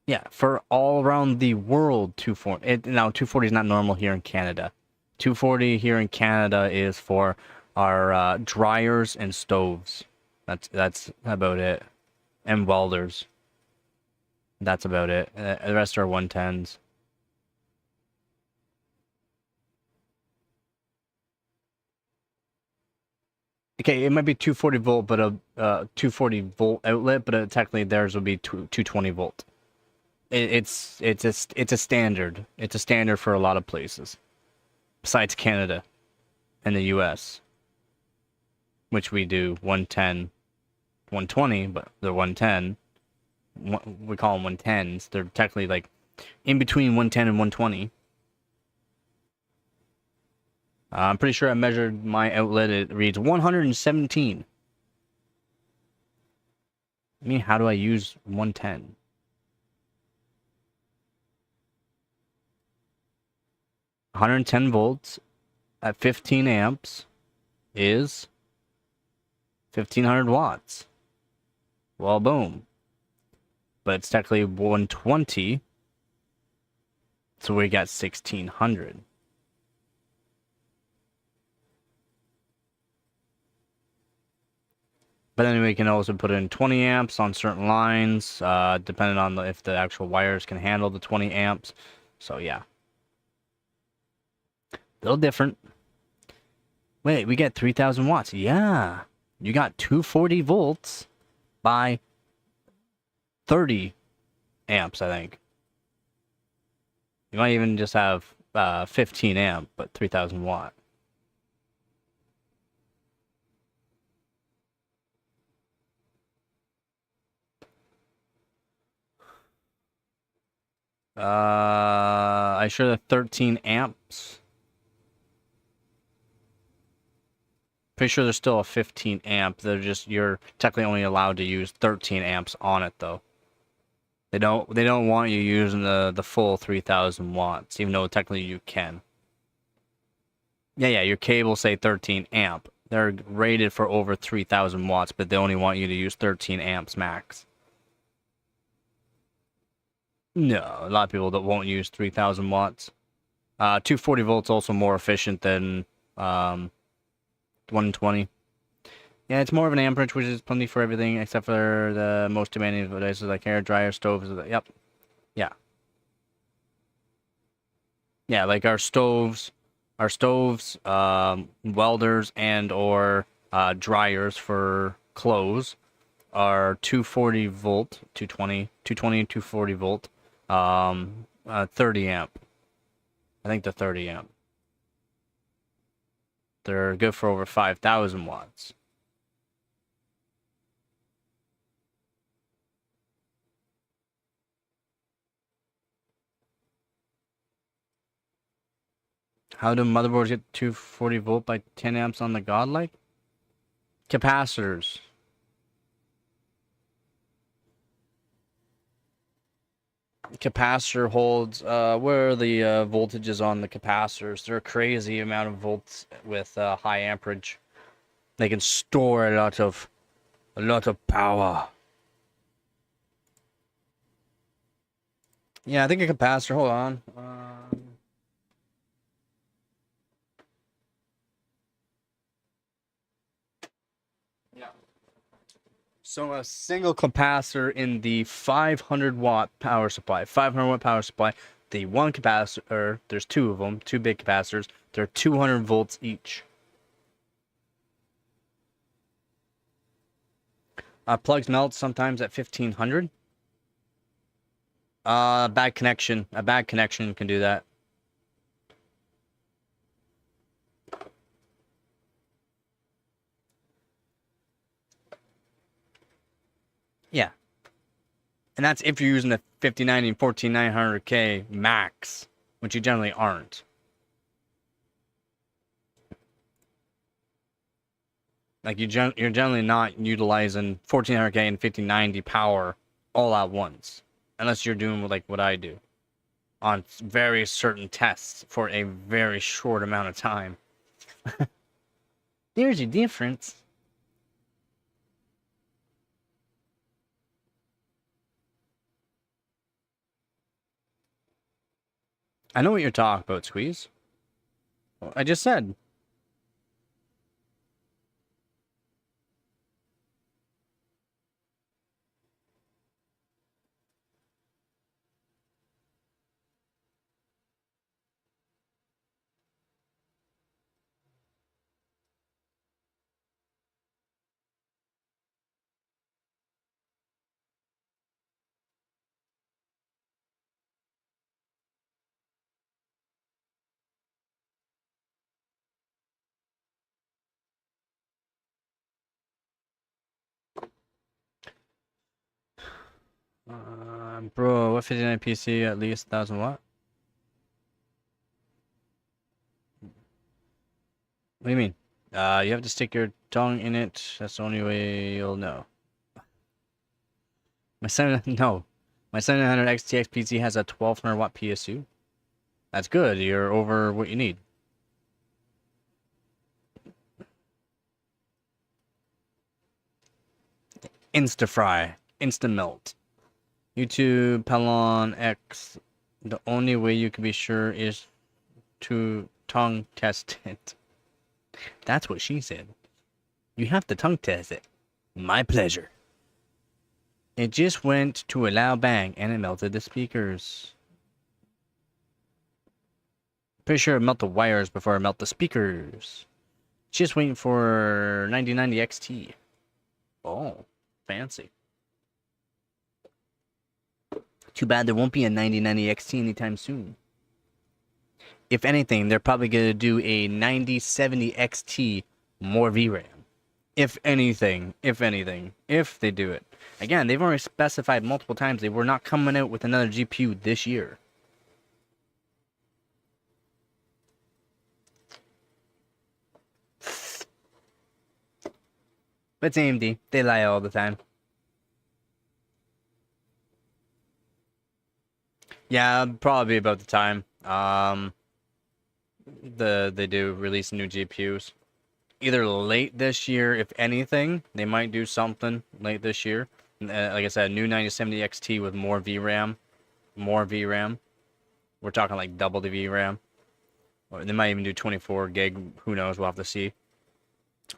Yeah, for all around the world, 240. Now, 240 is not normal here in Canada. 240 here in Canada is for our dryers and stoves. That's about it. And welders. That's about it. The rest are 110s. Okay, it might be 240 volt, but a 240 volt outlet, but technically theirs will be 220 volt. It's a standard. It's a standard for a lot of places, besides Canada and the U.S., which we do 110, 120, but they're 110. We call them 110s. They're technically like in between 110 and 120. I'm pretty sure I measured my outlet. It reads 117. I mean, how do I use 110? $110 volts at 15 amps is 1,500 watts. Well, boom. But it's technically 120, so we got 1,600. But then we can also put in 20 amps on certain lines, depending on if the actual wires can handle the 20 amps. So yeah. A little different. Wait, we get 3,000 watts. Yeah. You got 240 volts by 30 amps, I think. You might even just have 15 amp, but 3,000 watt. I sure the 13 amps. Pretty sure there's still a 15 amp. They're just, you're technically only allowed to use 13 amps on it though. They don't want you using the full 3,000 watts, even though technically you can. Yeah, your cables say 13 amp. They're rated for over 3,000 watts, but they only want you to use 13 amps max. No, a lot of people that won't use 3,000 watts. 240 volts also more efficient than 120. Yeah, it's more of an amperage, which is plenty for everything except for the most demanding devices like hair dryer, stoves. Yep. Yeah. Yeah, like our stoves, welders and or dryers for clothes are 240 volt, 220, 240 volt, 30 amp. I think the 30 amp. They're good for over 5,000 watts. How do motherboards get 240 volt by 10 amps on the Godlike? Capacitors. Capacitor holds, where are the voltages on the capacitors? They're a crazy amount of volts with high amperage. They can store a lot of power. Yeah, I think a capacitor, hold on. So a single capacitor in the 500 watt power supply, 500 watt power supply, the one capacitor, there's two of them, two big capacitors, they're 200 volts each. Plugs melt sometimes at 1500. Bad connection. A bad connection can do that. Yeah. And that's if you're using the 5090 and 14900K max, which you generally aren't. Like you're generally not utilizing 1400K and 5090 power all at once, unless you're doing like what I do on very certain tests for a very short amount of time. There's a difference. I know what you're talking about, Squeeze. I just said. Bro, what 59 PC at least 1000 watt? What do you mean? You have to stick your tongue in it. That's the only way you'll know. My 700 XTX PC has a 1200 watt PSU. That's good. You're over what you need. Insta fry, insta melt. YouTube Pelon X. The only way you can be sure is to tongue test it. That's what she said. You have to tongue test it. My pleasure. It just went to a loud bang and it melted the speakers. Pretty sure it melted the wires before it melted the speakers. Just waiting for 9090 XT. Oh, fancy. Too bad there won't be a 9090 XT anytime soon. If anything, they're probably going to do a 9070 XT more VRAM. If anything, if they do it. Again, they've already specified multiple times they were not coming out with another GPU this year. But it's AMD. They lie all the time. Yeah, probably about the time. They do release new GPUs. Either late this year, if anything, they might do something late this year. Like I said, new 9070 XT with more VRAM. More VRAM. We're talking like double the VRAM. Or they might even do 24 gig. Who knows? We'll have to see.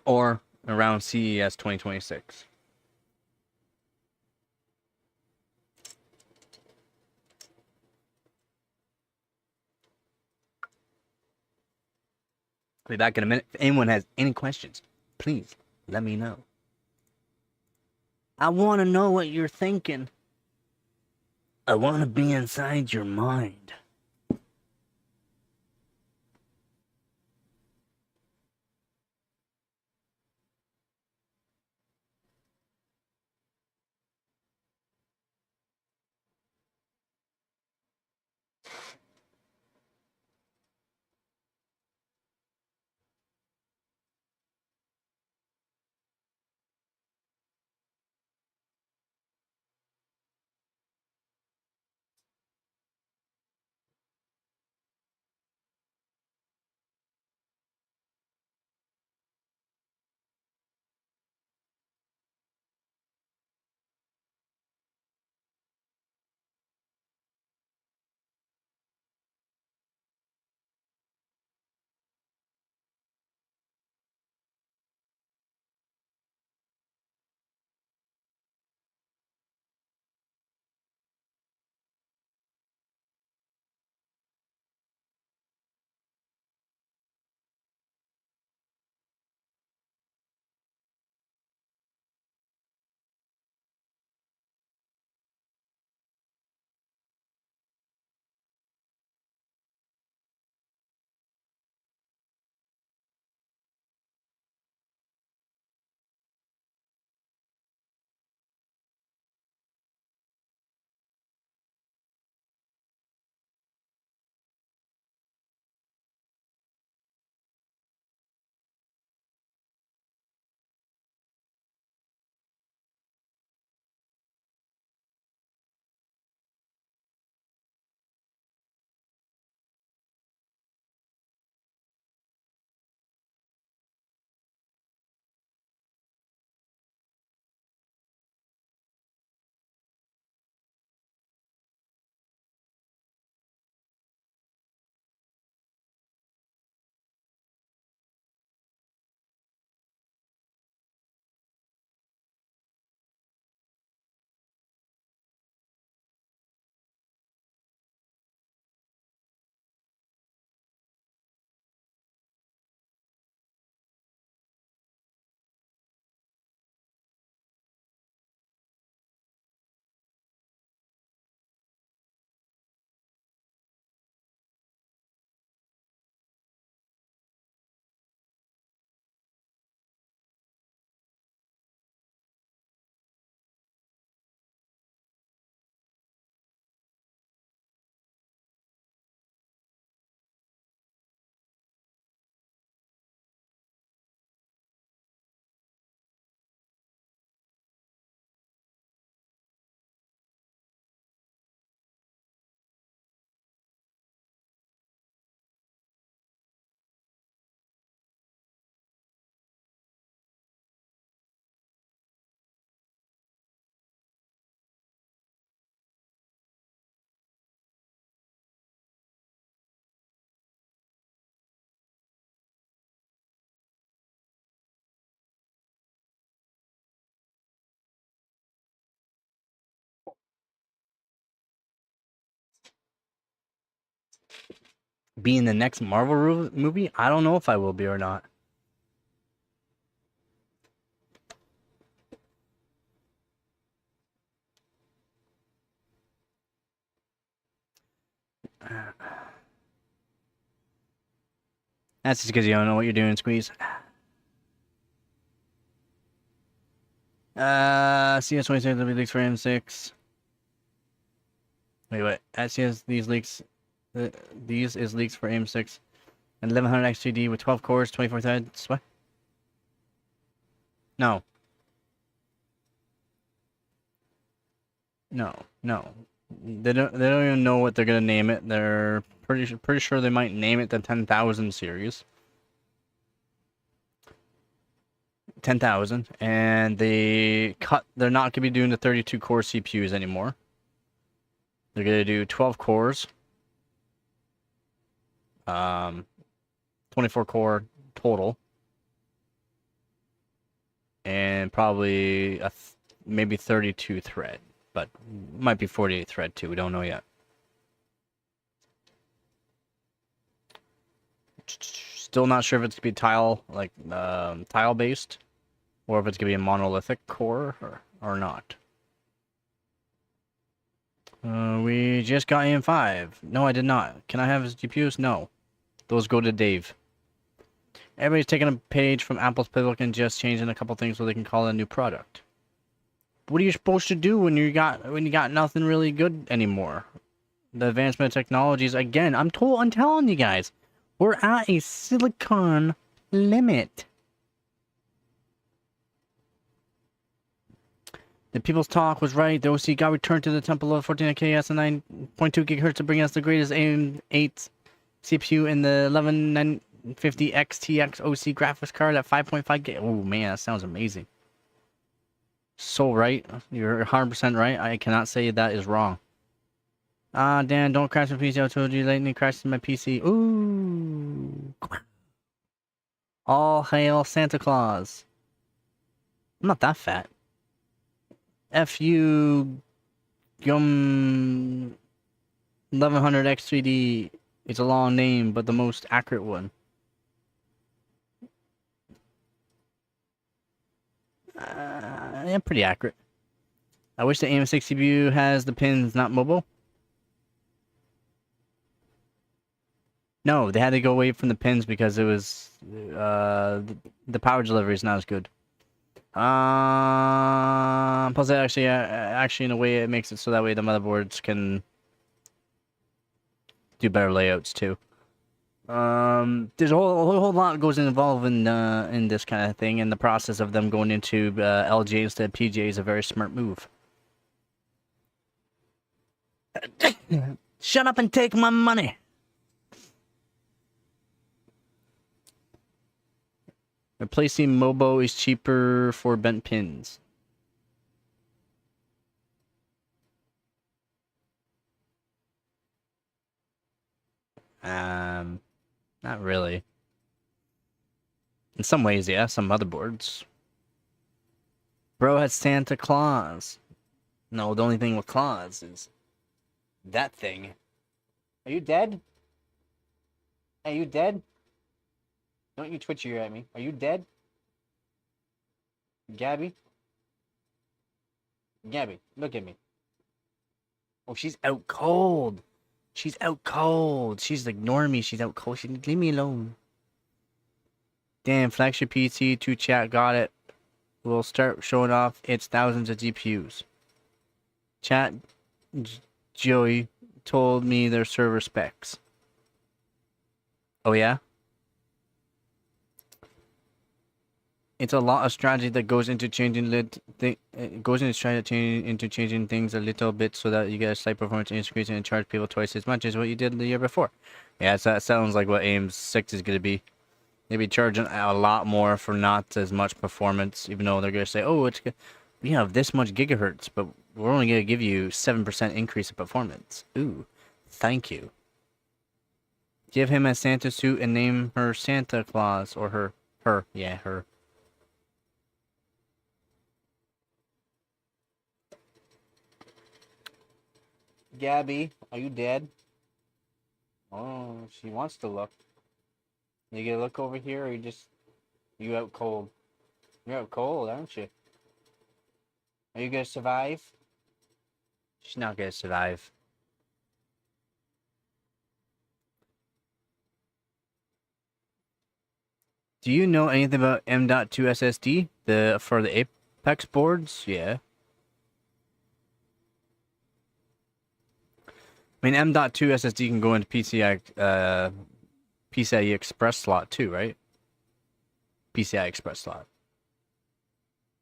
Or around CES 2026. I'll be back in a minute. If anyone has any questions, please let me know. I want to know what you're thinking. I want to be inside your mind. be in the next Marvel movie? I don't know if I will be or not. That's just because you don't know what you're doing, Squeeze. CS26 will be leaks for M6. Wait. CS these leaks. These is leaks for M6. And 1100 XGD with 12 cores, 24 threads. What? No. They don't even know what they're gonna name it. They're pretty sure they might name it the 10,000 series. 10,000, and they're not gonna be doing the 32 core CPUs anymore. They're gonna do 12 cores. 24 core total. And probably maybe 32 thread, but might be 48 thread too. We don't know yet. Still not sure if it's gonna be tile based, or if it's gonna be a monolithic core or not. We just got AM5. No, I did not. Can I have his GPUs? No. Those go to Dave. Everybody's taking a page from Apple's playbook and just changing a couple things so they can call it a new product. What are you supposed to do when you got nothing really good anymore? The advancement of technologies, again, I'm telling you guys, we're at a silicon limit. The people's talk was right. The OC got returned to the temple of 14K and 9.2 GHz to bring us the greatest AM8 CPU in the 11950 XTX OC graphics card at 5.5 GHz. Oh man, that sounds amazing. So right. You're 100% right. I cannot say that is wrong. Dan, don't crash my PC. I told you lately crashed my PC. Ooh. All hail Santa Claus. I'm not that fat. F you, 1100 X3D. It's a long name, but the most accurate one. Yeah, pretty accurate. I wish the AM6 CPU has the pins, not mobile. No, they had to go away from the pins because it was the power delivery is not as good. Plus, actually, in a way, it makes it so that way the motherboards can do better layouts too. There's a whole lot goes involved in this kind of thing, and the process of them going into LJ instead of PGA is a very smart move. Shut up and take my money. Replacing Mobo is cheaper for bent pins. Not really. In some ways, yeah, some motherboards. Bro has Santa Claus. No, the only thing with Claus is that thing. Are you dead? Are you dead? Don't you twitch your ear at me. Are you dead? Gabby? Gabby, look at me. Oh, she's out cold. She's out cold. She's ignoring me. She's out cold. Leave me alone. Damn, flagship PC, 2 chat, got it. We'll start showing off its thousands of GPUs. Chat, Joey told me their server specs. Oh yeah? It's a lot of strategy that goes into changing changing things a little bit so that you get a slight performance increase and charge people twice as much as what you did the year before. Yeah, so that sounds like what AM6 is going to be. They'll be charging a lot more for not as much performance, even though they're going to say, oh, we have this much gigahertz, but we're only going to give you 7% increase in performance. Ooh, thank you. Give him a Santa suit and name her Santa Claus, or her. Yeah, her. Gabby, are you dead? Oh, she wants to look. You get a look over here, or you out cold? You're out cold, aren't you? Are you gonna survive? She's not gonna survive. Do you know anything about M.2 SSD? For the Apex boards? Yeah. I mean, M.2 SSD can go into PCIe Express slot too, right? PCI Express slot.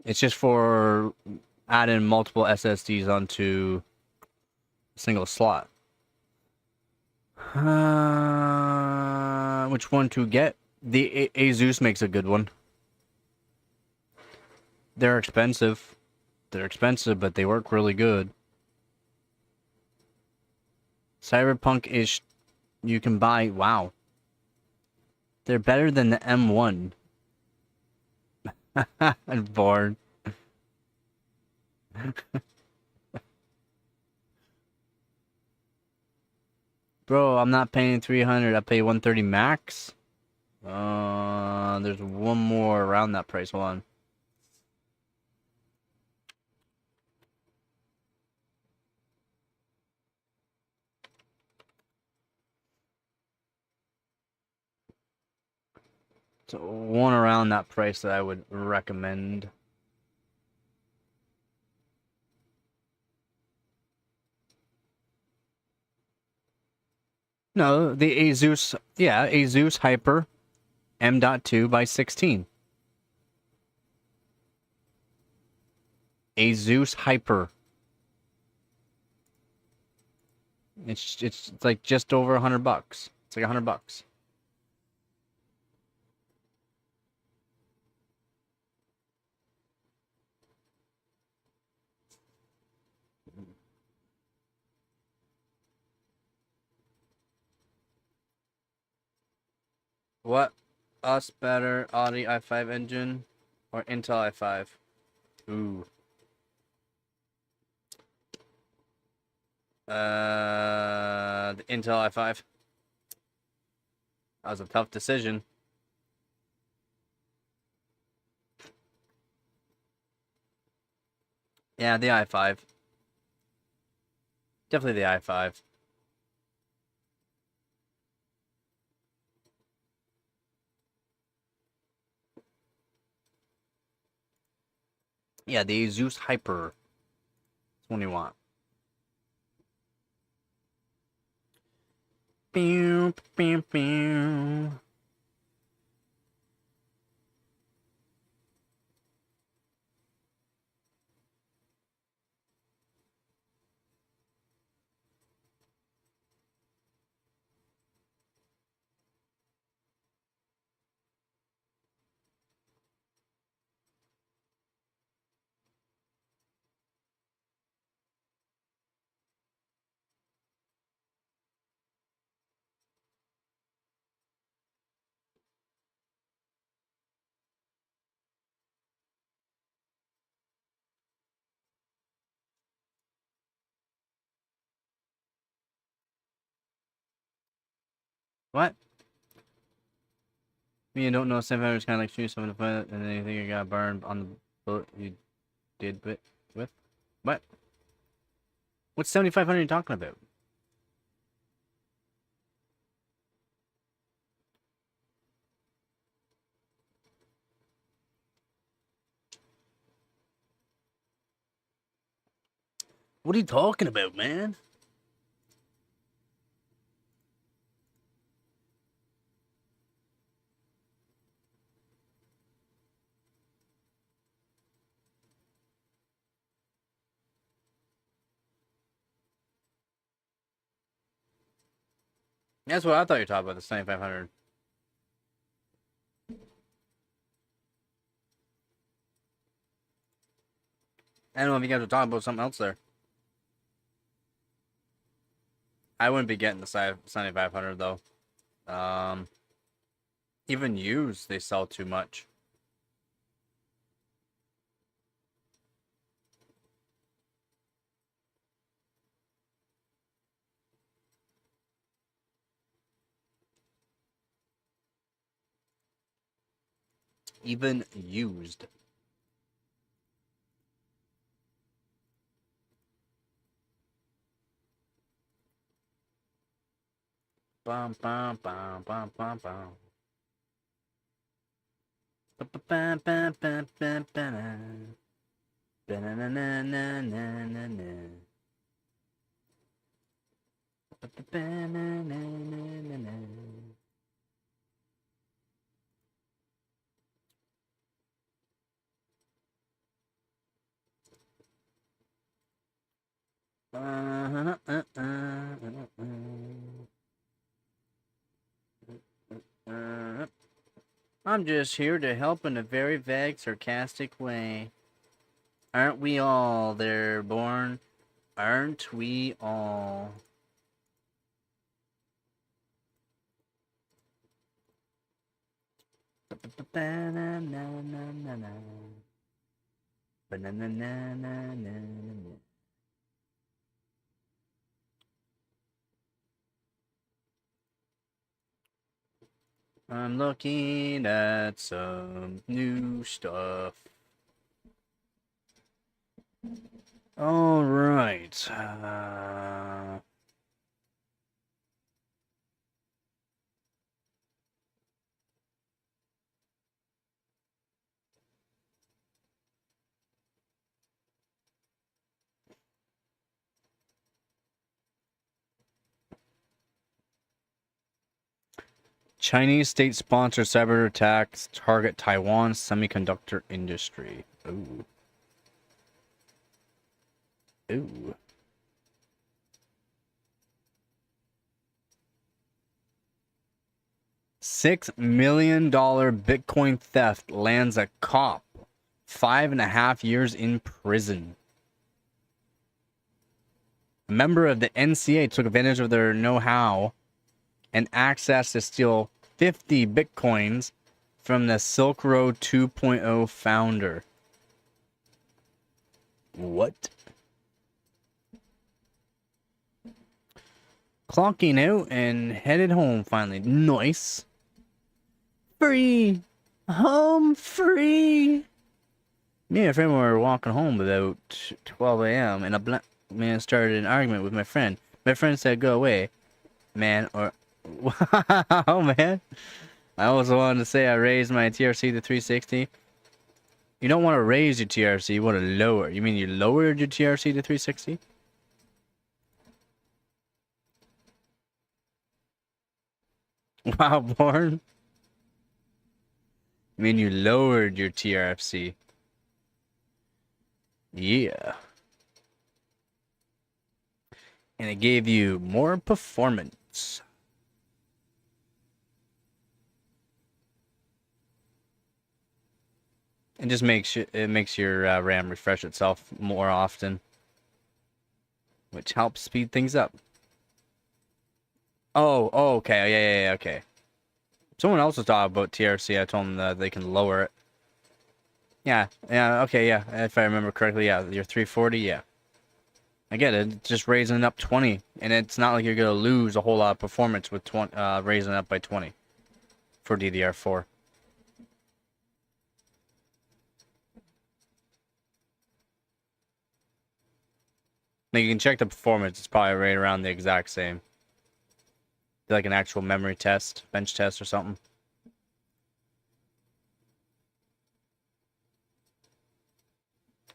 It's just for adding multiple SSDs onto a single slot. Which one to get? The Asus makes a good one. They're expensive. They're expensive, but they work really good. Cyberpunk is... You can buy... Wow. They're better than the M1. I'm bored. Bro, I'm not paying 300. I pay 130 max. There's one more around that price. Hold on. So one around that price that I would recommend. No, the Asus, yeah, Asus Hyper M.2 by 16. Asus Hyper. It's like just over $100. It's like $100. What? Us better, Audi i5 engine or Intel i5? Ooh. The Intel i5. That was a tough decision. Yeah, the i5. Definitely the i5. Yeah, the Asus Hyper. That's one you want. Pew, pew, pew. What? You don't know 700 is kind of like shooting someone in the foot, and then you think you got burned on the bullet you did with? What? What's 7,500 you talking about? What are you talking about, man? That's what I thought you were talking about, the 7,500. I don't know if you guys were talking about something else there. I wouldn't be getting the 7,500 though. Even used, they sell too much. even used. Bum, bum, bum, bum, bum, bum. Ba-ba-bam, bam, bam, bam, bam. Ba-na-na-na-na-na-na-na. Ba-ba-ba-na-na-na-na-na. I'm just here to help in a very vague, sarcastic way. Aren't we all there, Born? Aren't we all? I'm looking at some new stuff. All right. Chinese state-sponsored cyber attacks target Taiwan's semiconductor industry. Ooh. Ooh. $6 million Bitcoin theft lands a cop. 5.5 years in prison. A member of the NCA took advantage of their know-how and access to steal 50 Bitcoins from the Silk Road 2.0 founder. What? Clocking out and headed home finally. Nice. Free. Home free. Me and a friend were walking home about 12 a.m. and a black man started an argument with my friend. My friend said, "Go away, man," or wow, man. I also wanted to say I raised my TRC to 360. You don't want to raise your TRC, you want to lower. You mean you lowered your TRC to 360? Wow, Born. I mean you lowered your TRC. Yeah. And it gave you more performance. It just makes your RAM refresh itself more often, which helps speed things up. Oh, okay, yeah, okay. Someone else was talking about TRC. I told them that they can lower it. Yeah, okay, yeah. If I remember correctly, yeah, your 340, yeah. I get it. It's just raising it up 20, and it's not like you're gonna lose a whole lot of performance with raising it up by 20 for DDR4. Now you can check the performance. It's probably right around the exact same. Like an actual memory test, bench test or something.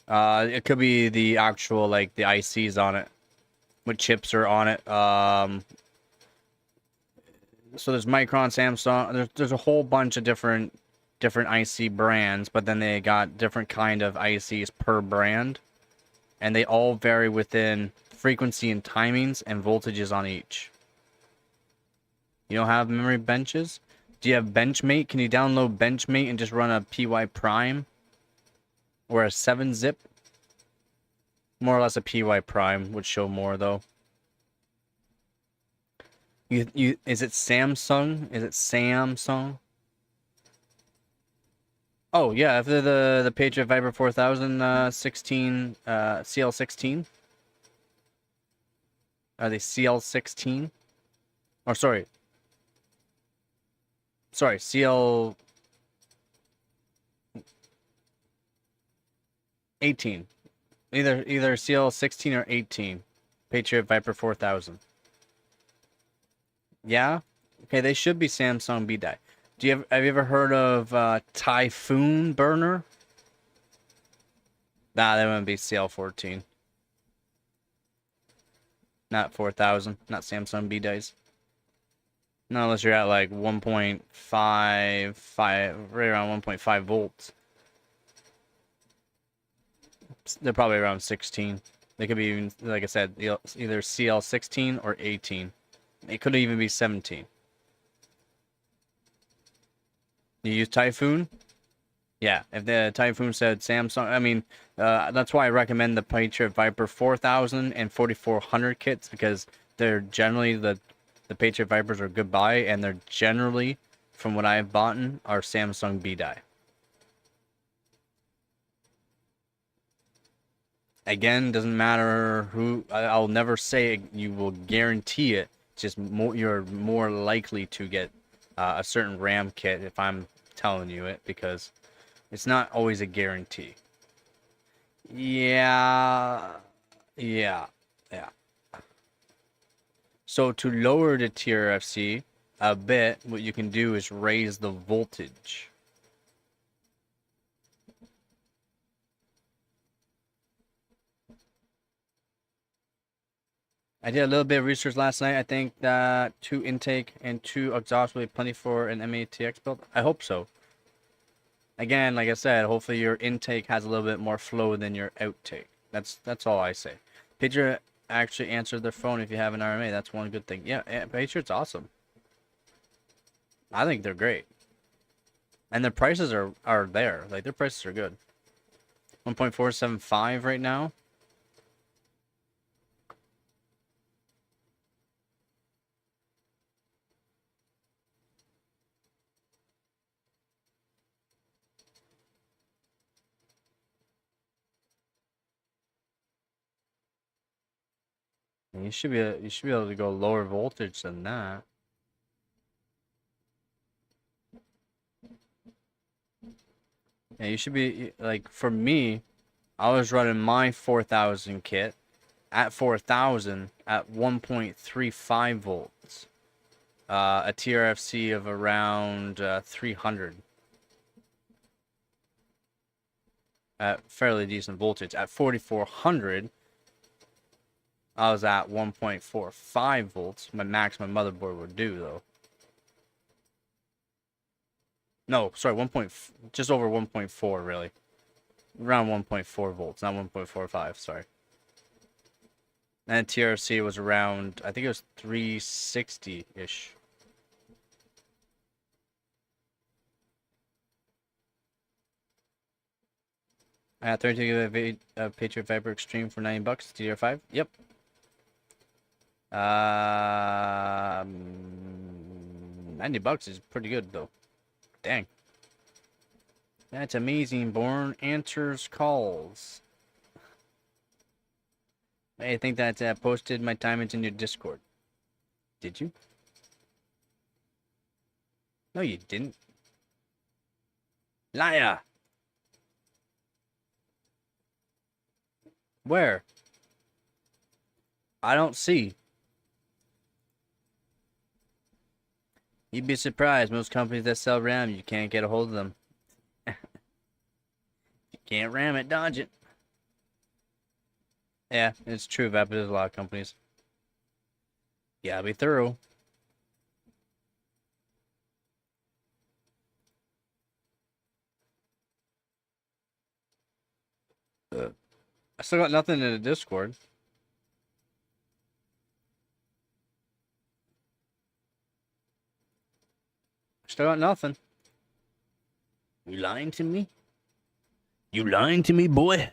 It could be the actual, like, the ICs on it. What chips are on it. So there's Micron, Samsung. There's a whole bunch of different IC brands, but then they got different kind of ICs per brand. And they all vary within frequency and timings and voltages on each. You don't have memory benches? Do you have Benchmate? Can you download Benchmate and just run a PY Prime? Or a 7-zip? More or less a PY Prime would show more, though. Is it Samsung? Is it Samsung? Oh, yeah, if they're the Patriot Viper 4000 16 CL16. Are they CL16? Or sorry, CL. 18. Either CL16 or 18. Patriot Viper 4000. Yeah? Okay, they should be Samsung B-die. Have you ever heard of Typhoon Burner? Nah, that wouldn't be CL14. Not 4000. Not Samsung B-dies. Not unless you're at like 1.55, right around 1.5 volts. They're probably around 16. They could be even, like I said, either CL16 or 18. It could even be 17. You use Typhoon? Yeah, if the Typhoon said Samsung, I mean, that's why I recommend the Patriot Viper 4000 and 4400 kits, because they're generally the Patriot Vipers are good buy, and they're generally, from what I've bought, are Samsung B-die. Again, doesn't matter who. I'll never say you will guarantee it. Just you're more likely to get a certain RAM kit if I'm telling you it, because it's not always a guarantee. Yeah, yeah, yeah. So to lower the TRFC a bit, what you can do is raise the voltage. I did a little bit of research last night. I think that 2 intake and 2 exhaust will be plenty for an MATX build. I hope so. Again, like I said, hopefully your intake has a little bit more flow than your outtake. That's all I say. Patriot actually answered their phone if you have an RMA. That's one good thing. Yeah, Patriot's awesome. I think they're great. And their prices are there. Like, their prices are good. 1.475 right now. And you should be able to go lower voltage than that. Yeah, you should be, like, for me, I was running my 4000 kit at 4000 at 1.35 volts. A TRFC of around 300 at fairly decent voltage. At 4400, I was at 1.45 volts. My max my motherboard would do, though. No, sorry, just over 1.4, really. Around 1.4 volts, not 1.45, sorry. And TRC was around, I think it was 360-ish. I had 32 GB Patriot Viper Extreme for $90, DDR5. Yep. 90 bucks is pretty good, though. Dang. That's amazing. Born answers calls. I think that posted my diamonds in your Discord. Did you? No, you didn't. Liar! Where? I don't see. You'd be surprised. Most companies that sell RAM, you can't get a hold of them. You can't ram it, dodge it. Yeah, it's true, Vapid. There's a lot of companies. Yeah, be thorough. I still got nothing in the Discord. Still got nothing. You lying to me? You lying to me, boy?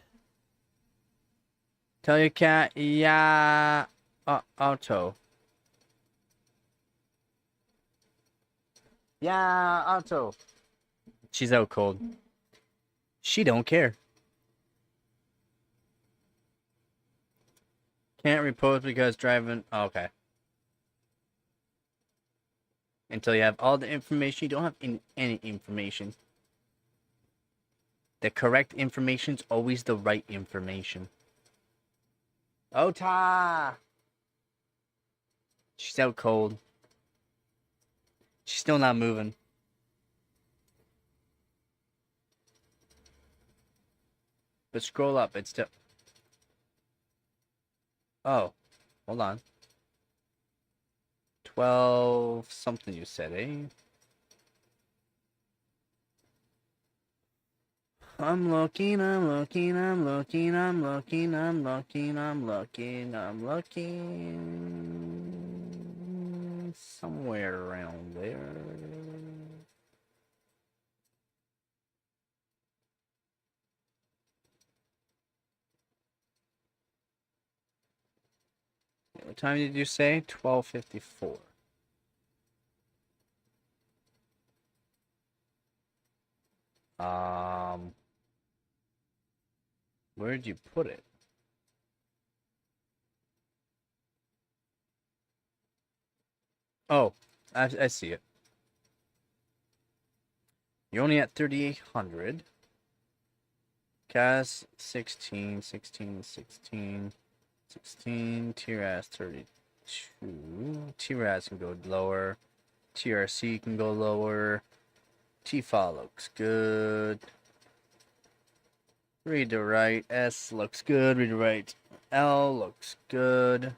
Tell your cat, yeah, auto. Yeah, auto. She's out cold. She don't care. Can't repost because driving. Oh, okay. Until you have all the information. You don't have any information. The correct information is always the right information. Ota! She's out cold. She's still not moving. But scroll up, it's still... Oh, hold on. 12 something you said, eh? I'm looking somewhere around there. What time did you say? 12:54. Where'd you put it? Oh, I see it. You're only at 3,800. CAS 16, 16, 16, 16. TRAS 32. TRAS can go lower. TRC can go lower. TFA looks good. Read to right. S looks good. Read to right. L looks good.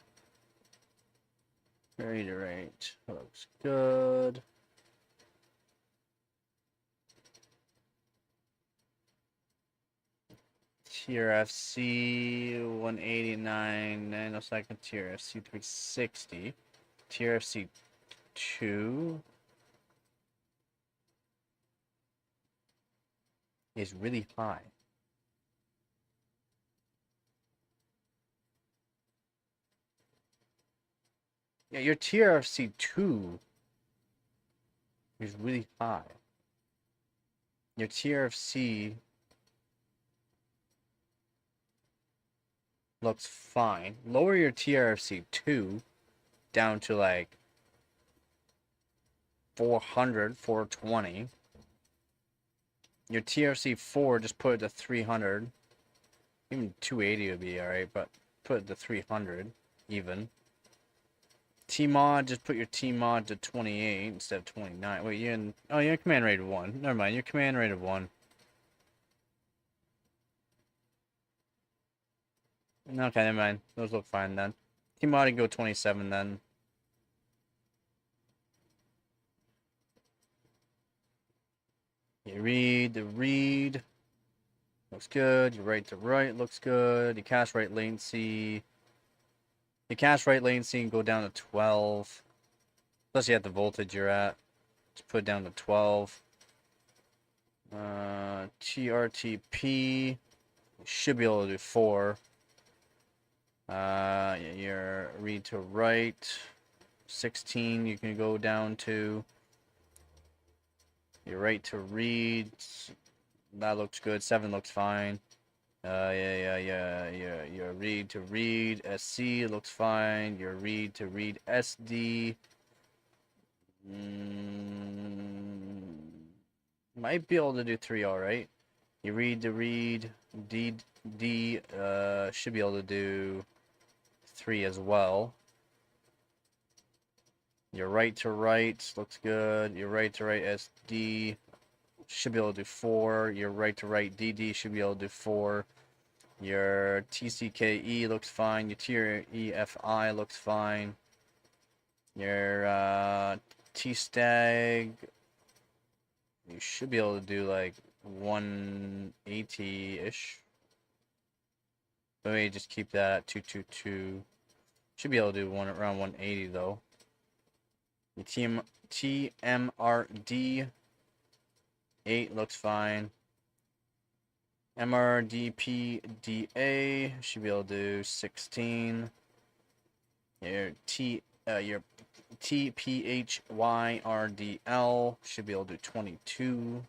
Read to right. Looks good. TRFC 189 nanosecond. TRFC 360. TRFC 2 is really high. Yeah, your TRFC 2 is really high. Your TRFC looks fine. Lower your TRFC 2 down to like 400, 420. Your TRC 4, just put it to 300. Even 280 would be alright, but put it to 300 even. T-mod, just put your T-mod to 28 instead of 29. Wait, you're in... Oh, you're in command rate of 1. Never mind, you're command rate of 1. Okay, never mind. Those look fine then. T-mod can go 27 then. You read, the read. Looks good. Your right to right looks good. Your cache write latency. Your cache write latency can go down to 12. Especially at the voltage you're at. Just put it down to 12. TRTP. You should be able to do 4. Your read to write. 16 you can go down to. Your right to read. That looks good. 7 looks fine. Your read to read SC looks fine. Your read to read SD. Might be able to do 3 alright. You read to read D should be able to do 3 as well. Your right to right looks good. Your right to right SD should be able to do 4. Your right to right DD should be able to do 4. Your TCKE looks fine. Your TREFI looks fine. Your T-Stag, you should be able to do like 180-ish. But maybe just keep that at 222. Should be able to do around 180 though. Your TMRD 8 looks fine. MRDPDA should be able to do 16. Your TPHYRDL should be able to do 22.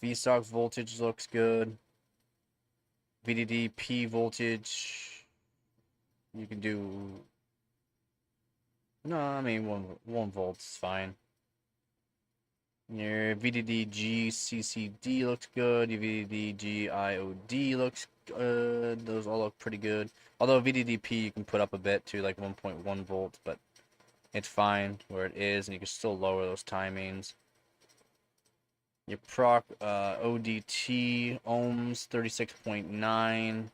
VSOC voltage looks good. VDD-P voltage, you can do... No, I mean, 1 volt's fine. Your VDD GCCD looks good. Your VDD GIOD looks good. Those all look pretty good. Although VDDP you can put up a bit to like 1.1 volts, but it's fine where it is, and you can still lower those timings. Your proc ODT ohms 36.9.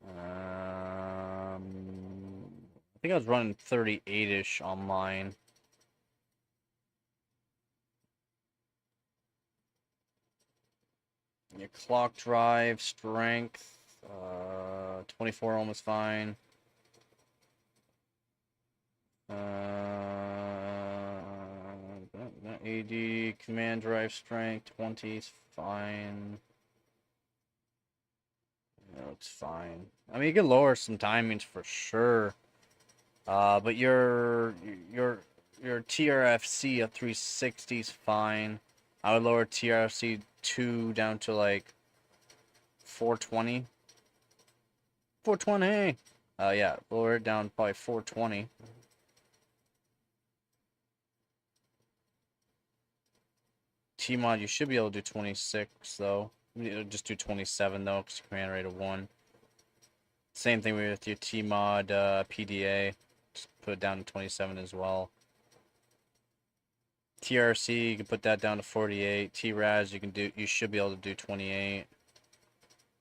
I think I was running 38-ish on mine. Your clock drive strength 24 ohm is fine. AD command drive strength 20 is fine. That looks fine. I mean, you can lower some timings for sure. But your TRFC of 360 is fine. I would lower TRFC 2 down to like 420. 420. Yeah, lower it down probably 420. Tmod, you should be able to do 26 though. Just do 27 though, because command rate of 1. Same thing with your Tmod PDA. Just put it down to 27 as well. TRC, you can put that down to 48. TRAS, you should be able to do 28.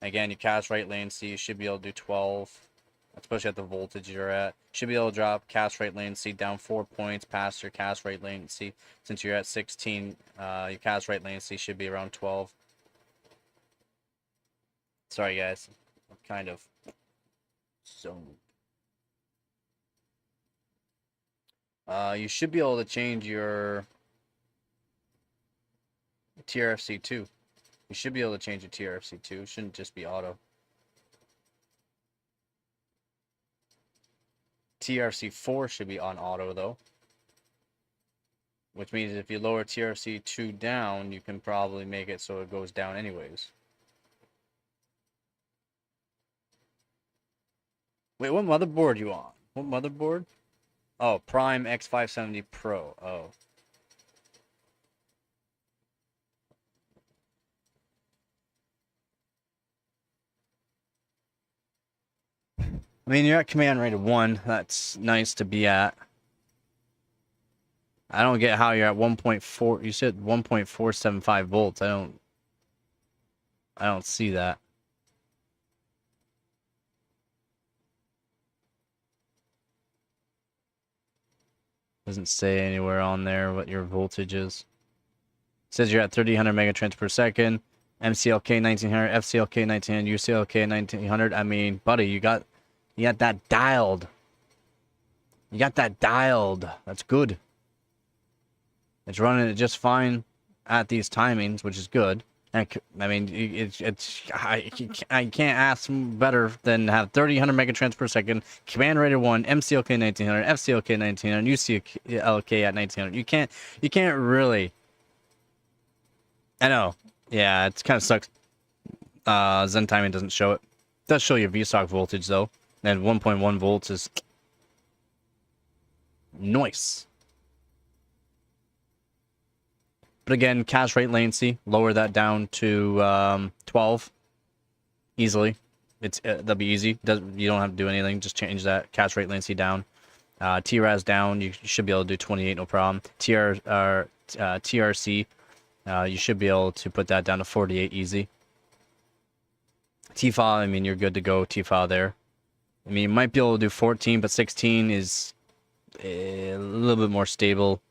Again, your cast right latency, you should be able to do 12. Especially at the voltage you're at. Should be able to drop cast rate latency down 4 points past your cast rate latency. Since you're at 16, your cast rate latency should be around 12. Sorry guys, I'm kind of zoned. You should be able to change your TRFC 2. You should be able to change your TRFC 2. It shouldn't just be auto. TRC 4 should be on auto though. Which means if you lower TRC 2 down, you can probably make it so it goes down anyways. Wait, what motherboard are you on? What motherboard? Oh, Prime X570 Pro. Oh. I mean, you're at command rate of 1. That's nice to be at. I don't get how you're at 1.4. You said 1.475 volts. I don't see that. Doesn't say anywhere on there what your voltage is. It says you're at 3000 megatransfers per second. MCLK 1900, FCLK 1900, UCLK 1900. I mean, buddy, you got that dialed. You got that dialed. That's good. It's running it just fine at these timings, which is good. And I mean, I can't ask better than have 3000 megatransfers per second, command rated 1, MCLK 1900, FCLK 1900, UCLK at 1900. You can't really. I know. Yeah, it kind of sucks. Zen timing doesn't show it. It does show your VSOC voltage though, and 1.1 volts is nice. But again, cache rate latency, lower that down to 12 easily. That'll be easy. You don't have to do anything. Just change that cache rate latency down. TRAS down. You should be able to do 28, no problem. TRC, you should be able to put that down to 48 easy. T-file, I mean, you're good to go. T-file there. I mean, you might be able to do 14, but 16 is a little bit more stable.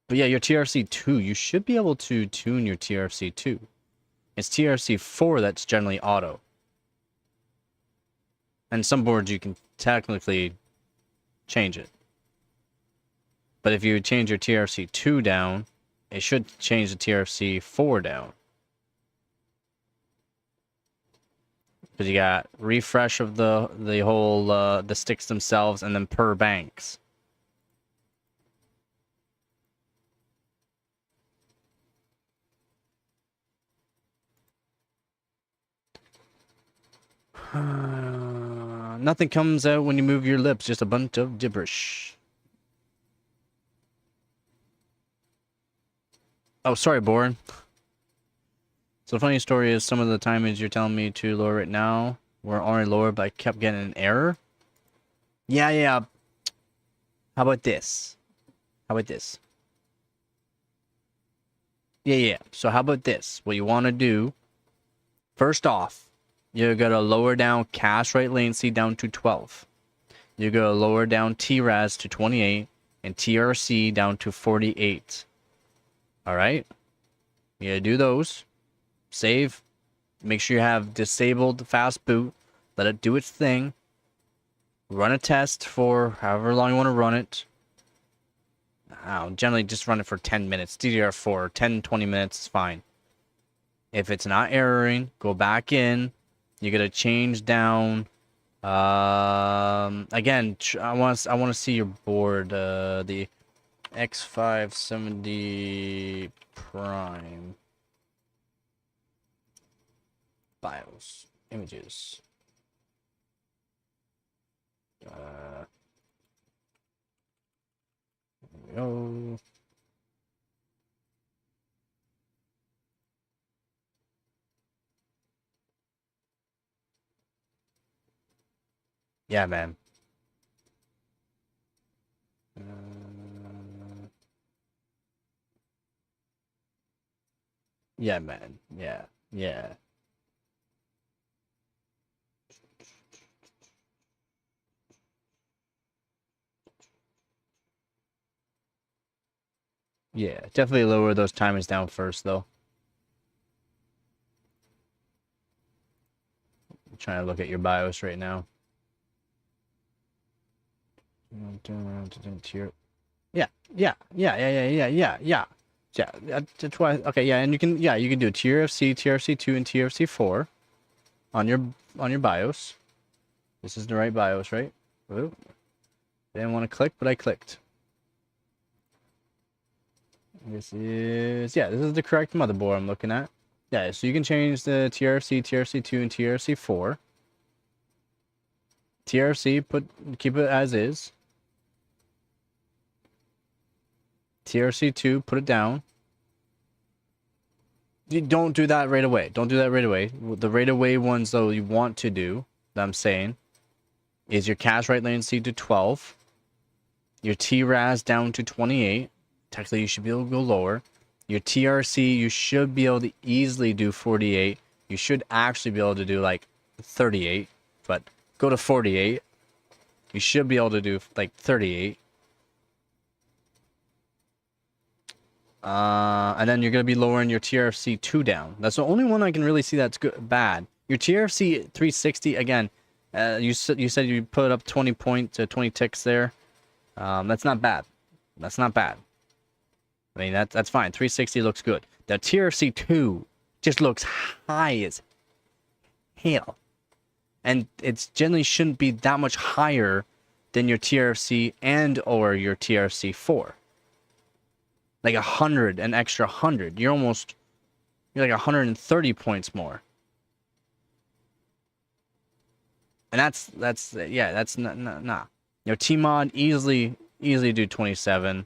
But yeah, your TRC 2, you should be able to tune your TRC 2. It's TRC 4 that's generally auto. And some boards you can technically change it. But if you change your TRC 2 down, it should change the TRC 4 down. Because you got refresh of the whole the sticks themselves, and then per banks. Nothing comes out when you move your lips, just a bunch of gibberish. Oh, sorry, Boren. So the funny story is some of the timings you're telling me to lower it now were already lower, but I kept getting an error. Yeah. How about this? How about this? Yeah. So how about this? What you want to do, first off, you're going to lower down cache write latency down to 12. You're going to lower down TRAS to 28 and TRC down to 48. All right? You got to do those. Save. Make sure you have disabled fast boot. Let it do its thing. Run a test for however long you want to run it. I'll generally just run it for 10 minutes. DDR4, 10-20 minutes is fine. If it's not erroring, go back in. You're gonna change down. Again, I want to see your board. The X570 Prime BIOS images. There we go. Yeah, man. Yeah, man. Yeah. Yeah, definitely lower those timers down first, though. I'm trying to look at your BIOS right now. Yeah. That's why. Okay, yeah, and you can do TRFC, TRC2, and TRC4 on your BIOS. This is the right BIOS, right? Ooh. Didn't want to click, but I clicked. This is the correct motherboard I'm looking at. Yeah, so you can change the TRC, TRC2, and TRC4. TRC, keep it as is. TRC2, put it down. You don't do that right away. Don't do that right away. The right away ones, though, you want to do, that I'm saying, is your cache write latency to 12. Your TRAS down to 28. Technically, you should be able to go lower. Your TRC, you should be able to easily do 48. You should actually be able to do, like, 38. But go to 48. You should be able to do, like, 38. And then you're going to be lowering your TRFC 2 down. That's the only one I can really see that's bad. Your TRFC 360, again, you said you put up 20 ticks there. That's not bad. That's not bad. I mean, that's fine. 360 looks good. The TRFC 2 just looks high as hell. And it generally shouldn't be that much higher than your TRFC and or your TRC 4. Like 100, an extra 100. You're like 130 points more. And that's not. You know, Tmod easily do 27.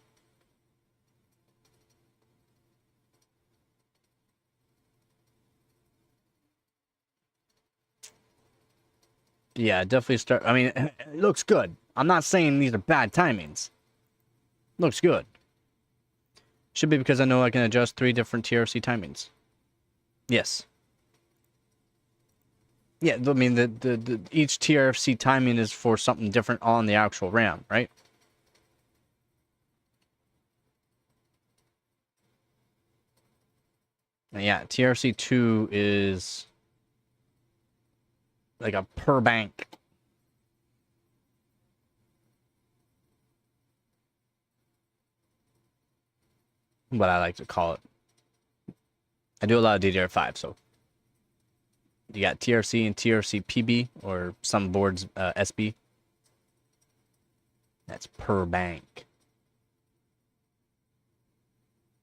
Yeah, definitely start. I mean, it looks good. I'm not saying these are bad timings. Looks good. Should be because I know I can adjust 3 different TRC timings. Yes. Yeah, I mean, the each TRC timing is for something different on the actual RAM, right? And yeah, TRC2 is like a per bank. What I like to call it. I do a lot of DDR5, so you got TRC and TRC PB, or some boards SB. That's per bank.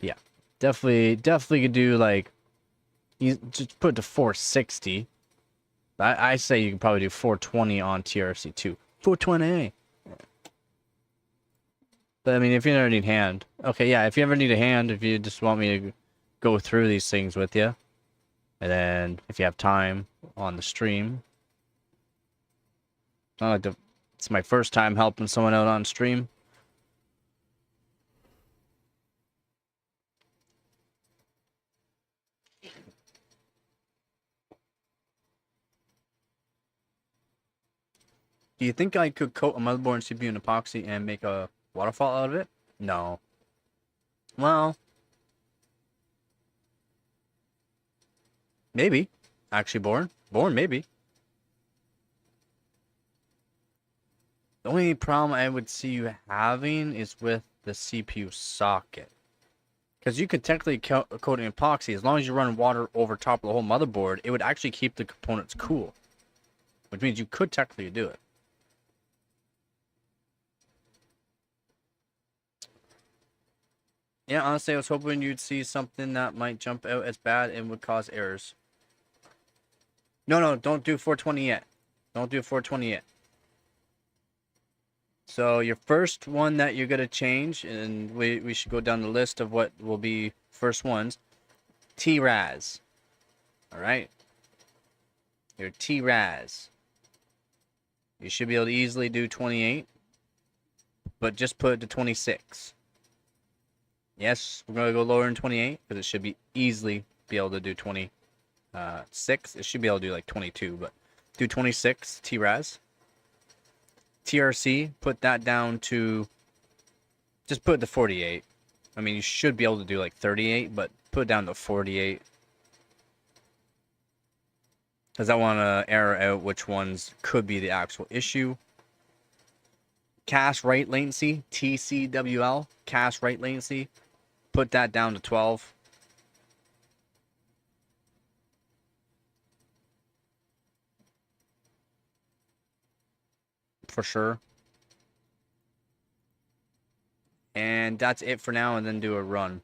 Yeah, definitely could do like, you just put it to 460. I say you can probably do 420 on TRC2. 420. But I mean, if you ever need hand, okay, yeah. If you ever need a hand, if you just want me to go through these things with you, and then if you have time on the stream, it's not like it's my first time helping someone out on stream. Do you think I could coat a motherboard and CPU in epoxy and make a waterfall out of it? No. Well, maybe. Actually, born, maybe. The only problem I would see you having is with the CPU socket. Because you could technically coat it in epoxy, as long as you run water over top of the whole motherboard, it would actually keep the components cool. Which means you could technically do it. Yeah, honestly, I was hoping you'd see something that might jump out as bad and would cause errors. No, don't do 420 yet. Don't do 420 yet. So your first one that you're going to change, and we should go down the list of what will be first ones, TRAS. Alright? Your TRAS. You should be able to easily do 28, but just put it to 26. Yes, we're going to go lower than 28, because it should be easily be able to do 26. It should be able to do like 22, but do 26 TRAS. TRC, put that down to, just put it to 48. I mean, you should be able to do like 38, but put it down to 48. Because I want to error out which ones could be the actual issue. Cache write latency, TCWL, cache write latency, put that down to 12. For sure. And that's it for now, and then do a run.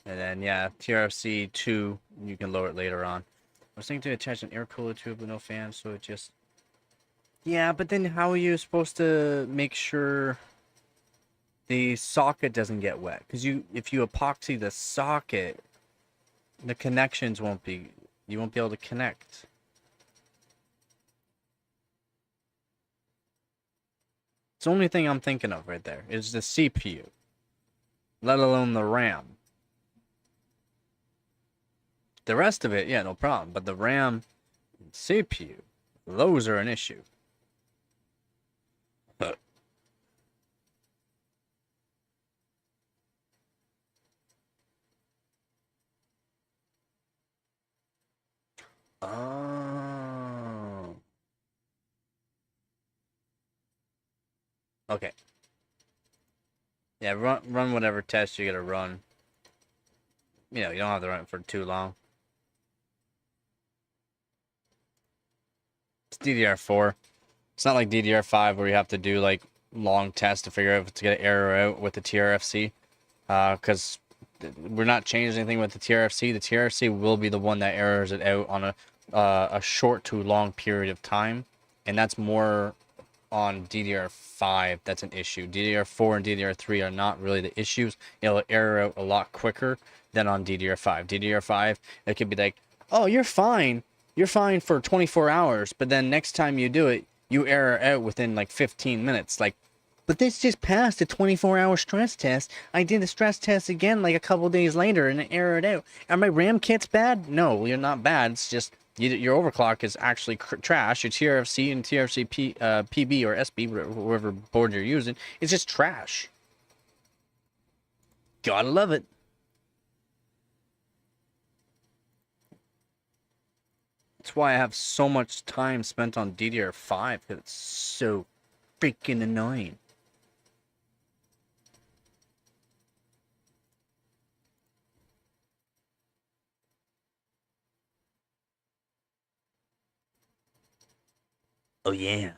And then, yeah, TRFC 2, you can lower it later on. I was thinking to attach an air cooler to it, but no fan, so it just... Yeah, but then how are you supposed to make sure the socket doesn't get wet? Because if you epoxy the socket, the connections won't be... You won't be able to connect. It's the only thing I'm thinking of right there is the CPU, let alone the RAM. The rest of it, yeah, no problem. But the RAM and CPU, those are an issue. Oh. Okay. Yeah, run whatever test you gotta run. You know, you don't have to run it for too long. It's DDR4. It's not like DDR5 where you have to do like long tests to figure out if it's gonna error out with the TRFC. Because we're not changing anything with the TRFC. The TRFC will be the one that errors it out on a short to long period of time, and that's more on DDR5. That's an issue. DDR4 and DDR3 are not really the issues. It'll error out a lot quicker than on DDR5. DDR5, it could be like, oh, you're fine for 24 hours, but then next time you do it, you error out within like 15 minutes. Like, but this just passed a 24-hour stress test. I did the stress test again like a couple days later and it errored out. Are my RAM kits bad? No, you're not bad. It's just your overclock is actually trash. Your TRFC and TRFC PB or SB, whatever board you're using, it's just trash. Gotta love it. That's why I have so much time spent on DDR5, because it's so freaking annoying. Oh yeah.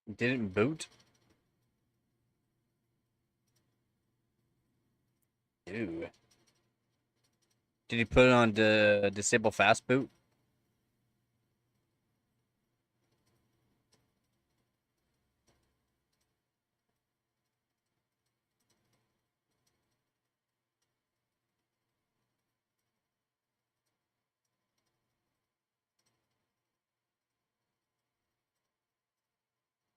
Didn't boot? Ew. Did you put it on disable fast boot?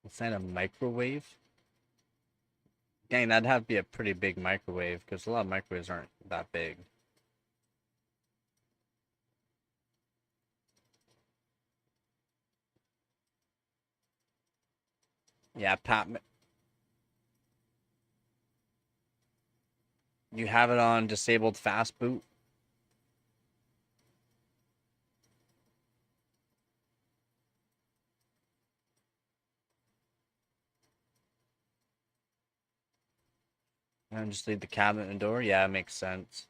Is that a microwave? Dang, that'd have to be a pretty big microwave because a lot of microwaves aren't that big. Yeah, Pat, you have it on disabled fast boot? And just leave the cabinet and door? Yeah, it makes sense.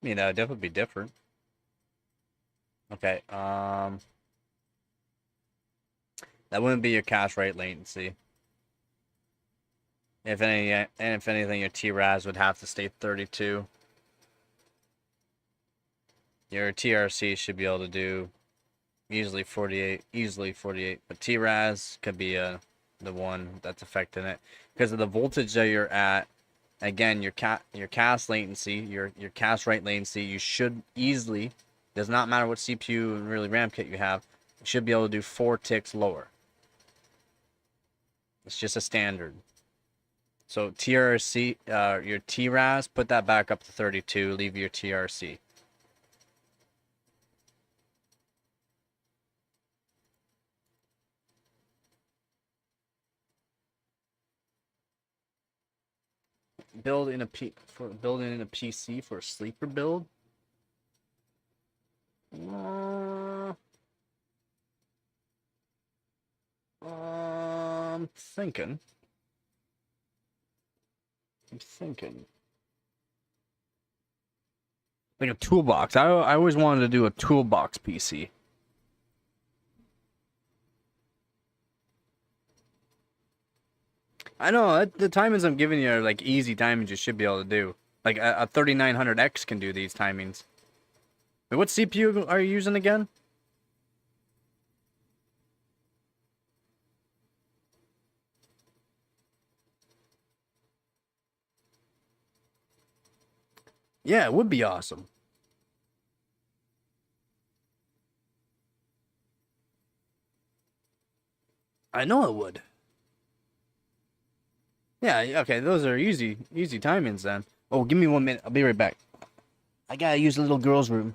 I mean, that would definitely be different. Okay, that wouldn't be your cache write latency. If anything, your TRAS would have to stay 32. Your TRC should be able to do easily 48, but TRAS could be the one that's affecting it because of the voltage that you're at. Again, your cache latency, your cache write latency, you should easily, does not matter what CPU and really RAM kit you have, you should be able to do 4 ticks lower. It's just a standard. So TRC, your TRAS, put that back up to 32. Leave your TRC. Building in a PC for a sleeper build. I'm thinking. Like a toolbox. I always wanted to do a toolbox PC. I know the timings I'm giving you are like easy timings you should be able to do. Like a 3900X can do these timings. Wait, what CPU are you using again? Yeah, it would be awesome. I know it would. Yeah, okay, those are easy timings then. Oh, give me 1 minute. I'll be right back. I gotta use the little girl's room.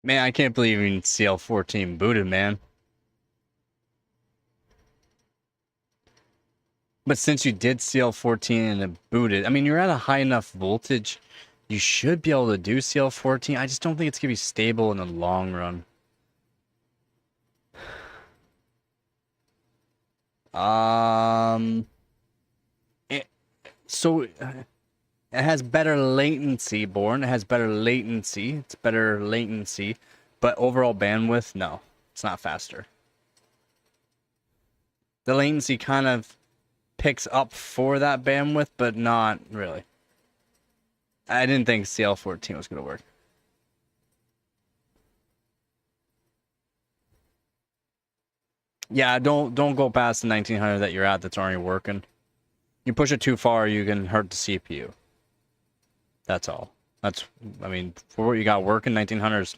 Man, I can't believe even CL14 booted, man. But since you did CL14 and it booted, I mean, you're at a high enough voltage, you should be able to do CL14. I just don't think it's going to be stable in the long run. It, so it has better latency, Born. It has better latency. It's better latency, but overall bandwidth, no, it's not faster. The latency kind of picks up for that bandwidth, but not really. I didn't think CL14 was going to work. Yeah, don't go past the 1900 that you're at that's already working. You push it too far, you can hurt the CPU. That's all. That's, I mean, for what you got working, 1900,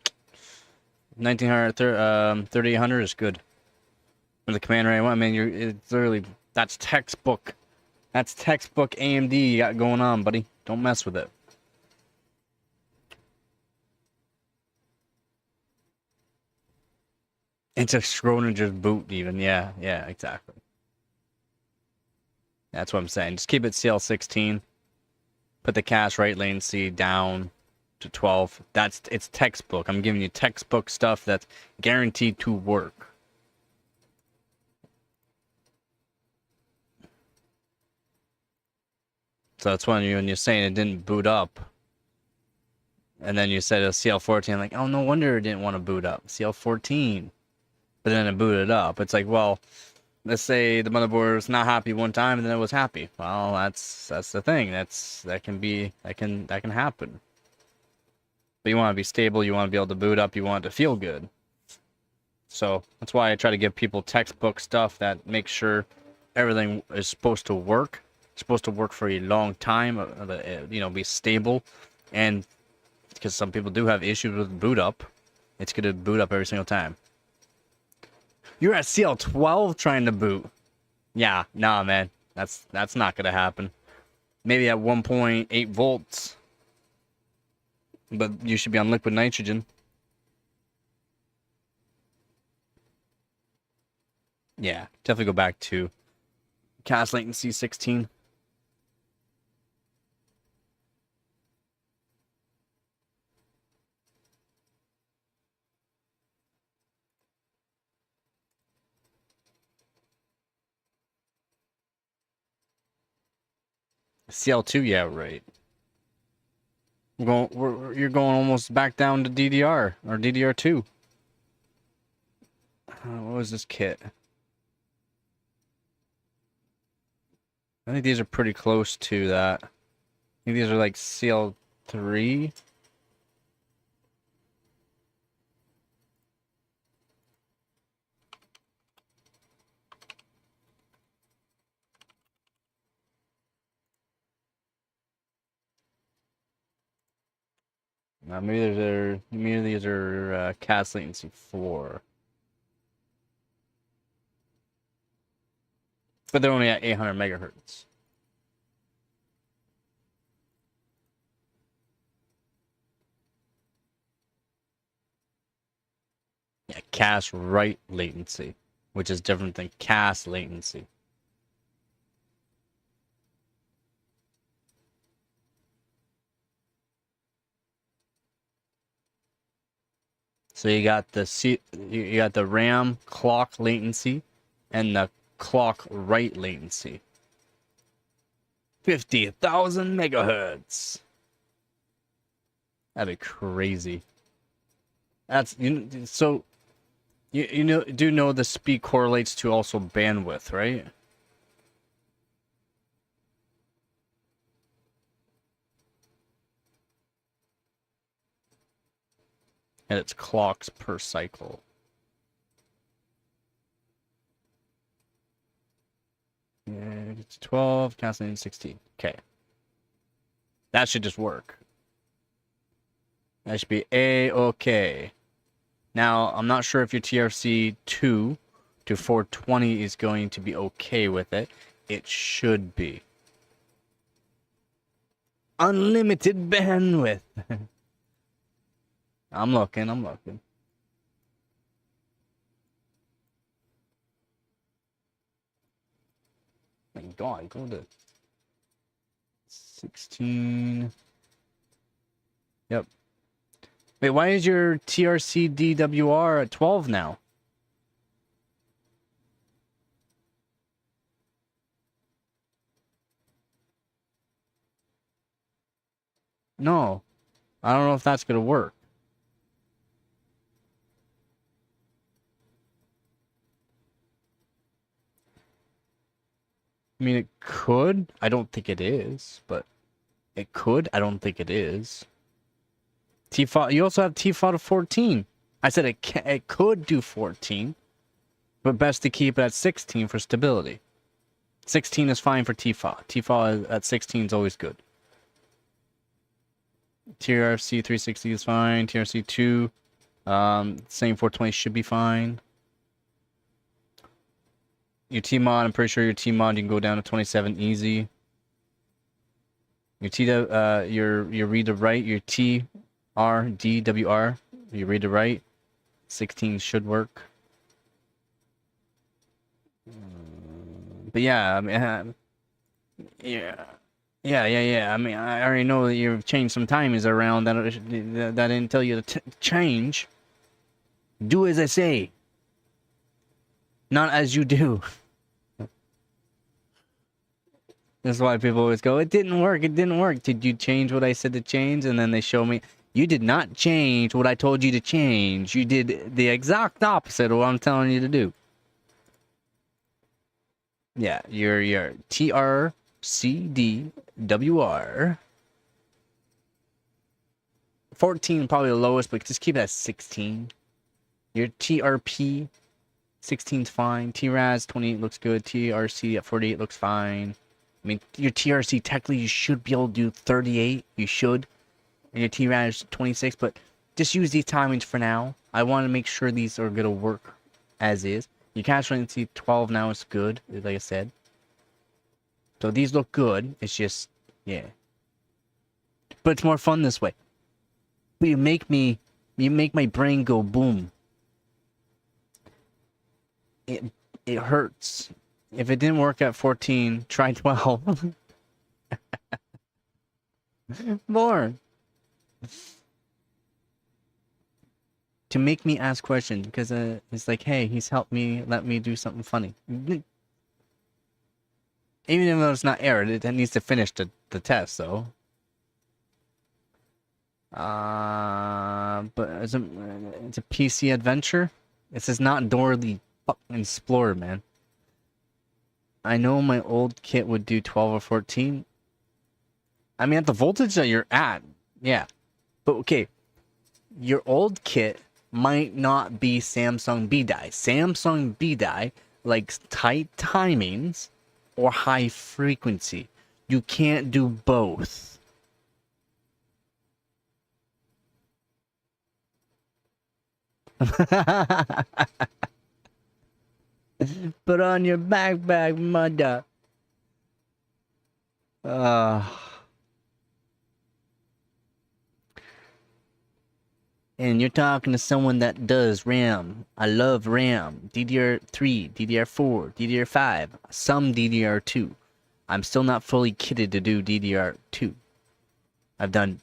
3800 is good. With the command rate, I mean, it's literally, that's textbook. That's textbook AMD you got going on, buddy. Don't mess with it. It's a Schrodinger's boot, even. Yeah, exactly. That's what I'm saying. Just keep it CL16. Put the cache write latency down to 12. It's textbook. I'm giving you textbook stuff that's guaranteed to work. So that's when you're saying it didn't boot up. And then you said a CL14, like, oh, no wonder it didn't want to boot up. CL14. But then it booted up. It's like, well, let's say the motherboard was not happy one time and then it was happy. Well, that's the thing. That can happen. But you want to be stable, you want to be able to boot up, you want it to feel good. So that's why I try to give people textbook stuff that makes sure everything is supposed to work. It's supposed to work for a long time, you know, be stable. And because some people do have issues with boot up, it's going to boot up every single time. You're at CL12 trying to boot. Yeah, nah, man. That's not going to happen. Maybe at 1.8 volts. But you should be on liquid nitrogen. Yeah, definitely go back to cache latency 16. CL2, yeah, right. You're going almost back down to DDR or DDR2. What was this kit? I think these are pretty close to that. I think these are like CL3. Maybe these are cache latency 4. But they're only at 800 megahertz. Yeah, cache write latency, which is different than cache latency. So you got the RAM clock latency and the clock write latency. 50,000 megahertz. That'd be crazy. That's so you know the speed correlates to also bandwidth, right? And it's clocks per cycle. Yeah, it's 12, canceling 16. Okay. That should just work. That should be A-okay. Now, I'm not sure if your TRC 2 to 420 is going to be okay with it. It should be. Unlimited bandwidth. I'm looking. I'm looking. My God, go to 16. Yep. Wait, why is your TRC DWR at 12 now? No. I don't know if that's going to work. I mean, it could. I don't think it is, but it could. I don't think it is. TFOT. You also have TFOT of 14. I said it could do 14, but best to keep it at 16 for stability. 16 is fine for TFOT. TFOT at 16 is always good. TRC 360 is fine. TRC 2, same 420 should be fine. Your T-mod, I'm pretty sure your T-mod you can go down to 27 easy. Your your read to write, your TRDWR, your read to write, 16 should work. But yeah, I mean, yeah. I mean, I already know that you've changed some timings around that I didn't tell you to change. Do as I say, not as you do. That's why people always go, it didn't work, it didn't work. Did you change what I said to change? And then they show me, you did not change what I told you to change. You did the exact opposite of what I'm telling you to do. Yeah, your TRCDWR. 14 probably the lowest, but just keep it at 16. Your TRP, 16's fine. TRAS, 28 looks good. TRC at 48 looks fine. I mean, your TRC, technically, you should be able to do 38. You should. And your TRAS, 26. But just use these timings for now. I want to make sure these are going to work as is. Your cache latency, 12 now is good, like I said. So these look good. It's just, yeah. But it's more fun this way. But you make my brain go boom. It hurts. If it didn't work at 14, try 12. More. To make me ask questions, because it's like, hey, he's helped me, let me do something funny. Even though it's not aired, it needs to finish the test, though. But it's a PC adventure. This is not Dora the fucking Explorer, man. I know my old kit would do 12 or 14. I mean, at the voltage that you're at, yeah. But okay, your old kit might not be Samsung B-Die. Samsung B-Die likes tight timings or high frequency. You can't do both. Put on your backpack, mother. And you're talking to someone that does RAM. I love RAM. DDR3, DDR4, DDR5, some DDR2. I'm still not fully kitted to do DDR2. I've done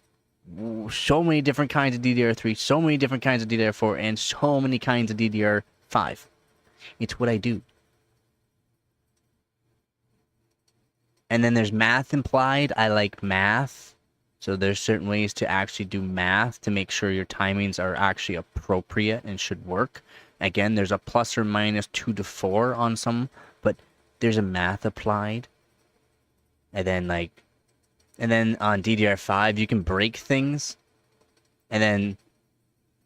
so many different kinds of DDR3, so many different kinds of DDR4, and so many kinds of DDR5. It's what I do. And then there's math implied. I like math. So there's certain ways to actually do math to make sure your timings are actually appropriate and should work. Again, there's a plus or minus 2 to 4 on some, but there's a math applied. And then on DDR5 you can break things. And then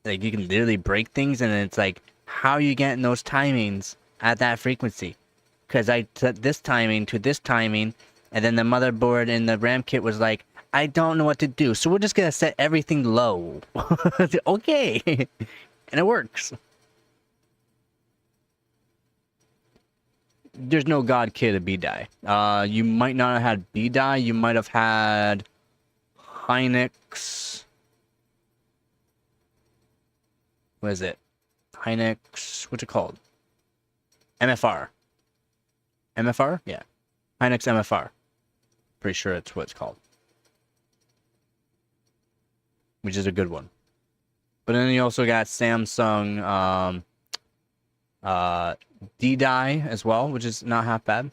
like you can literally break things, and then it's like, how are you getting those timings at that frequency? Because I set this timing to this timing, and then the motherboard and the RAM kit was like, I don't know what to do, so we're just gonna set everything low. Okay. And it works. There's no God kit of B-Die. You might not have had B-Die, you might have had Hynix. What is it? Hynix, what's it called? MFR. MFR? Yeah. Hynix MFR. Pretty sure that's what it's called. Which is a good one. But then you also got Samsung D-Die as well, which is not half bad.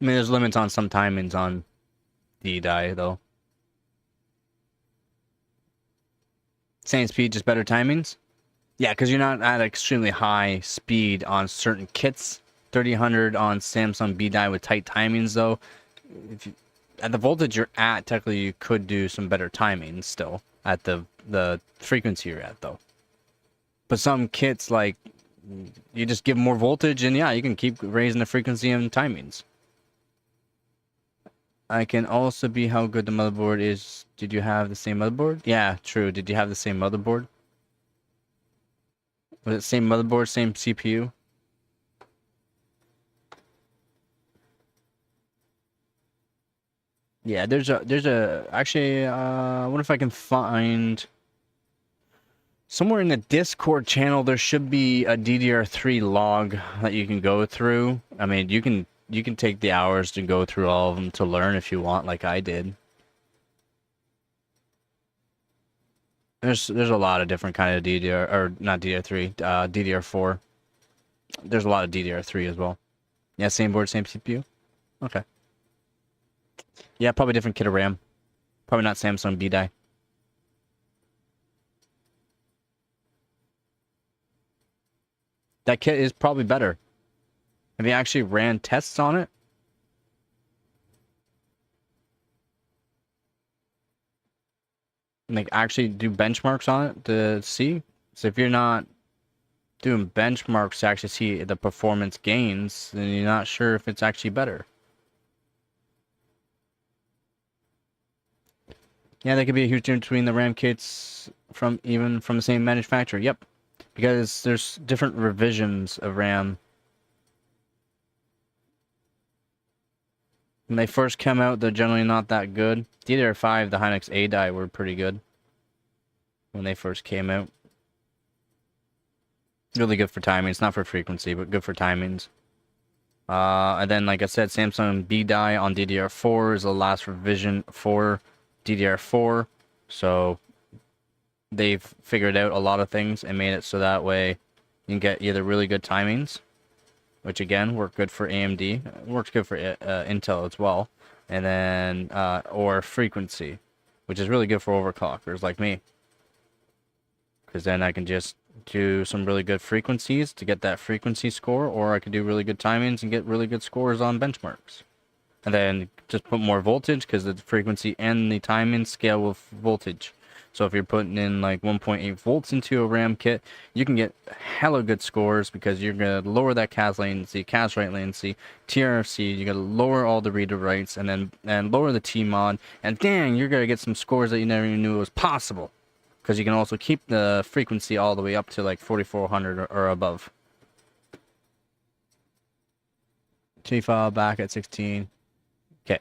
I mean, there's limits on some timings on D-Die, though. Same speed, just better timings? Yeah, because you're not at extremely high speed on certain kits. 3000 on Samsung B-Die with tight timings, though. If you, at the voltage you're at, technically you could do some better timings still at the frequency you're at, though. But some kits, like, you just give more voltage, and yeah, you can keep raising the frequency and timings. I can also be how good the motherboard is. Did you have the same motherboard? Yeah, true. Did you have the same motherboard? Was it same motherboard, same CPU? Yeah, there's a actually I wonder if I can find somewhere in the Discord channel. There should be a DDR3 log that you can go through. I mean, you can take the hours to go through all of them to learn if you want, like I did. There's a lot of different kind of DDR, or not DDR3, DDR4. There's a lot of DDR3 as well. Yeah, same board, same CPU. Okay. Yeah, probably different kit of RAM. Probably not Samsung B-Die. That kit is probably better. Have you actually ran tests on it? Like, actually do benchmarks on it to see? So if you're not doing benchmarks to actually see the performance gains, then you're not sure if it's actually better. Yeah, there could be a huge difference between the RAM kits from the same manufacturer. Yep. Because there's different revisions of RAM. When they first come out, they're generally not that good. DDR5, the Hynix A-Die were pretty good when they first came out. Really good for timing. It's not for frequency, but good for timings. And then, like I said, Samsung B-Die on DDR4 is the last revision for DDR4. So they've figured out a lot of things and made it so that way you can get either really good timings, which again work good for AMD, works good for Intel as well, and then or frequency, which is really good for overclockers like me, because then I can just do some really good frequencies to get that frequency score, or I could do really good timings and get really good scores on benchmarks, and then just put more voltage because the frequency and the timing scale with voltage. So if you're putting in like 1.8 volts into a RAM kit, you can get hella good scores because you're going to lower that CAS latency, CAS write latency, TRFC, you're going to lower all the reader writes, and then lower the Tmod, and dang, you're going to get some scores that you never even knew was possible. Because you can also keep the frequency all the way up to like 4400 or above. T-file back at 16. Okay.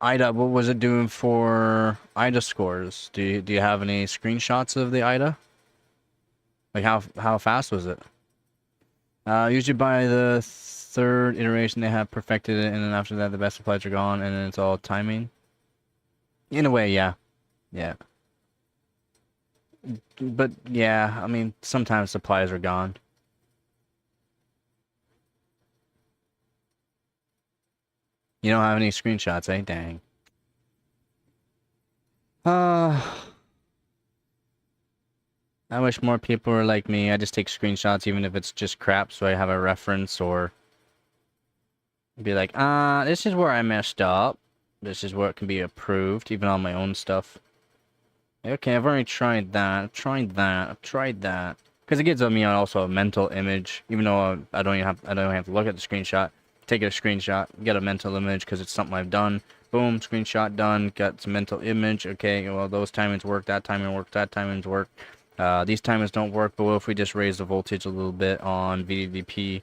IDA, what was it doing for IDA scores? Do you have any screenshots of the IDA? Like how fast was it? Usually by the third iteration they have perfected it, and then after that the best supplies are gone, and then it's all timing. In a way, yeah. Yeah. But yeah, I mean, sometimes supplies are gone. You don't have any screenshots, eh? Dang. I wish more people were like me. I just take screenshots even if it's just crap so I have a reference, or be like, this is where I messed up. This is where it can be approved, even on my own stuff. Okay, I've already tried that. I've tried that. I've tried that. Because it gives me also a mental image, even though I don't have to look at the screenshot. Take a screenshot, get a mental image because it's something I've done. Boom, screenshot done. Got some mental image. Okay, well those timings work. That timing worked. That timings work. These timers don't work, but what if we just raise the voltage a little bit on VDDP,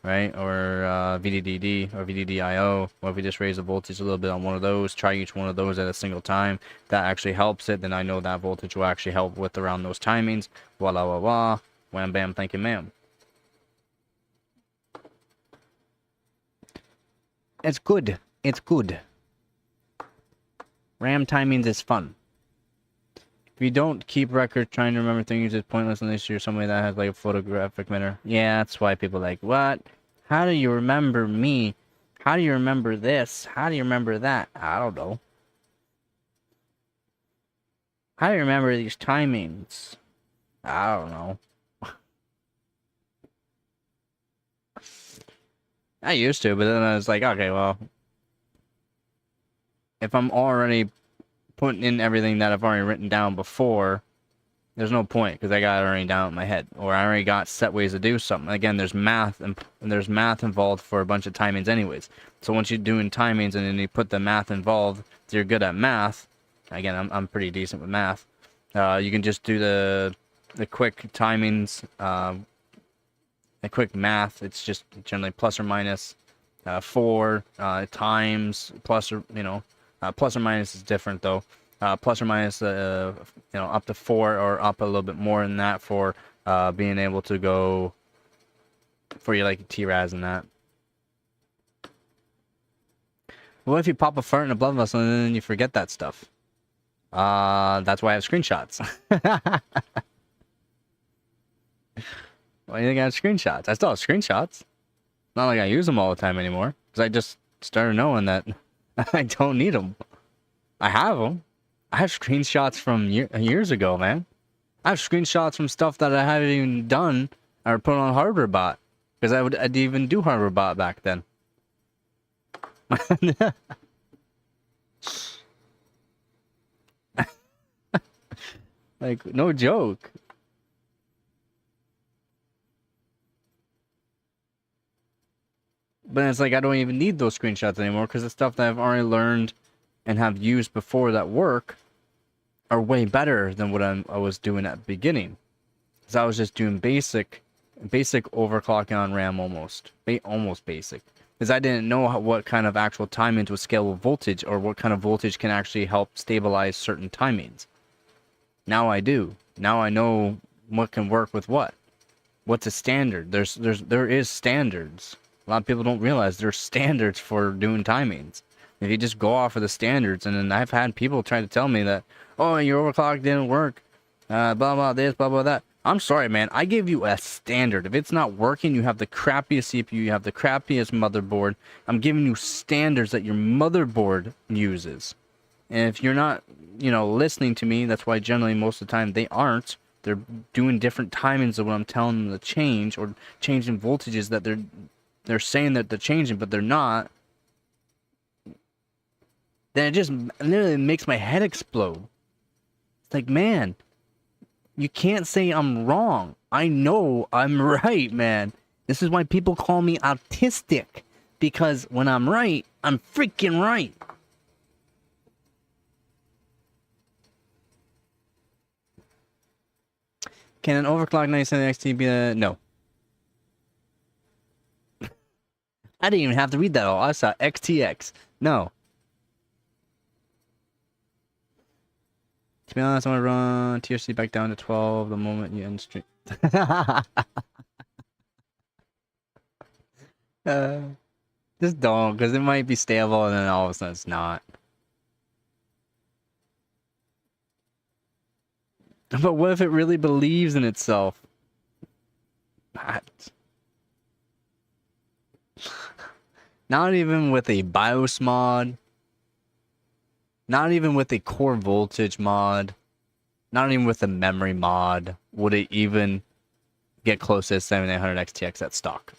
right? Or VDDD or VDDIO. What if we just raise the voltage a little bit on one of those, try each one of those at a single time? That actually helps it. Then I know that voltage will actually help with around those timings. Voila, wah, wah. Wham, bam, thank you, ma'am. It's good. It's good. RAM timings is fun. If you don't keep records, trying to remember things is pointless unless you're somebody that has like a photographic memory. Yeah, that's why people are like, what? How do you remember me? How do you remember this? How do you remember that? I don't know. How do you remember these timings? I don't know. I used to, but then I was like, okay, well, if I'm already putting in everything that I've already written down before, there's no point because I got it already down in my head, or I already got set ways to do something. Again, there's math and there's math involved for a bunch of timings anyways. So once you're doing timings and then you put the math involved, so you're good at math. Again, I'm pretty decent with math. You can just do the quick timings, the quick math. It's just generally plus or minus 4 times plus or plus or minus is different though. Plus or minus, up to 4 or up a little bit more than that for being able to go for your like TRAS and that. What if you pop a fart in a blood vessel and then you forget that stuff? That's why I have screenshots. Why do you think I have screenshots? I still have screenshots. Not like I use them all the time anymore, because I just started knowing that I don't need them. I have them. I have screenshots from years ago, man. I have screenshots from stuff that I haven't even done or put on hardware bot, because I'd even do hardware bot back then. Like, no joke. But it's like I don't even need those screenshots anymore because the stuff that I've already learned and have used before that work are way better than what I was doing at the beginning. Because I was just doing basic overclocking on RAM almost basic. Because I didn't know what kind of actual timings would scale with voltage or what kind of voltage can actually help stabilize certain timings. Now I do. Now I know what can work with what. What's a standard? There is standards. A lot of people don't realize there's standards for doing timings. If you just go off of the standards, and then I've had people try to tell me that, oh, your overclock didn't work, blah, blah, this, blah, blah, that. I'm sorry, man. I give you a standard. If it's not working, you have the crappiest CPU, you have the crappiest motherboard. I'm giving you standards that your motherboard uses. And if you're not, listening to me, that's why generally most of the time they aren't. They're doing different timings of what I'm telling them to change, or changing voltages that they're saying that they're changing, but they're not. Then it just literally makes my head explode. It's like, man, you can't say I'm wrong. I know I'm right, man. This is why people call me autistic. Because when I'm right, I'm freaking right. Can an overclock 97 XT be a... No. I didn't even have to read that all. I saw XTX. No. To be honest, I want to run TRC back down to 12 the moment you end stream. Just don't, because it might be stable and then all of a sudden it's not. But what if it really believes in itself? Not even with a BIOS mod. Not even with a core voltage mod. Not even with a memory mod would it even get close to 7800 XTX at stock.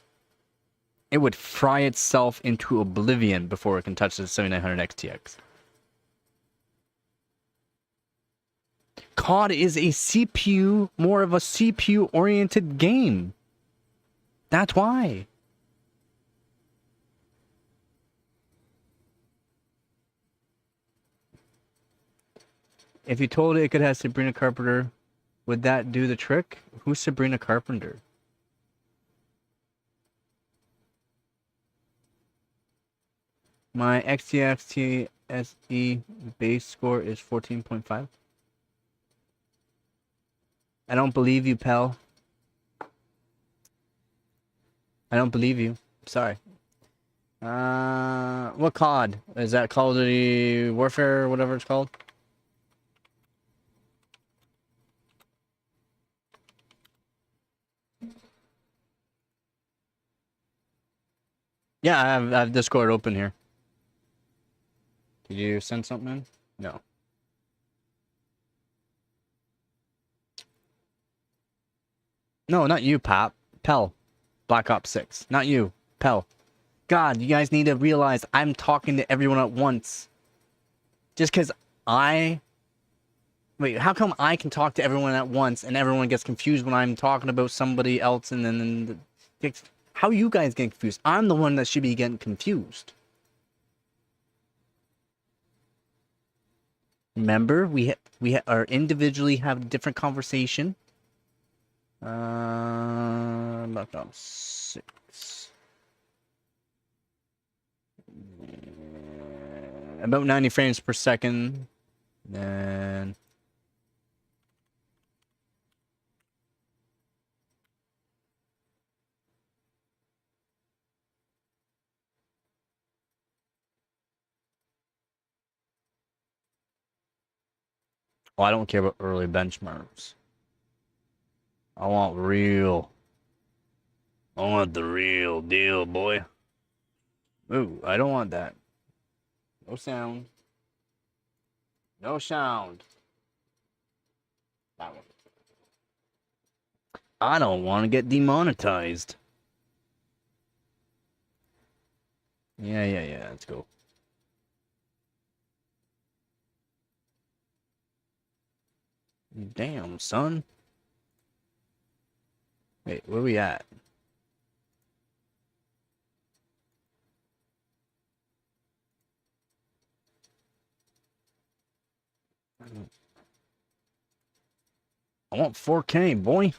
It would fry itself into oblivion before it can touch the 7900 XTX. COD is a CPU, more of a CPU-oriented game. That's why. If you told it could have Sabrina Carpenter Would that do the trick? Who's Sabrina Carpenter? My XTXT SE base score is 14.5. I don't believe you, pal. I don't believe you. Sorry. What COD? Is that Call of Duty Warfare or whatever it's called? Yeah, I have Discord open here. Did you send something in? No. No, not you, Pop. Pell. Black Ops 6. Not you. Pell. God, you guys need to realize I'm talking to everyone at once. Just because I... Wait, how come I can talk to everyone at once and everyone gets confused when I'm talking about somebody else and then... How you guys get confused? I'm the one that should be getting confused. Remember, we are individually have a different conversation. Black Ops 6. About 90 frames per second. And... Oh, I don't care about early benchmarks. I want real. I want the real deal, boy. Ooh, I don't want that. No sound. No sound. That one. I don't want to get demonetized. Yeah. Let's go. Damn, son. Wait, where we at? I want 4K, boy.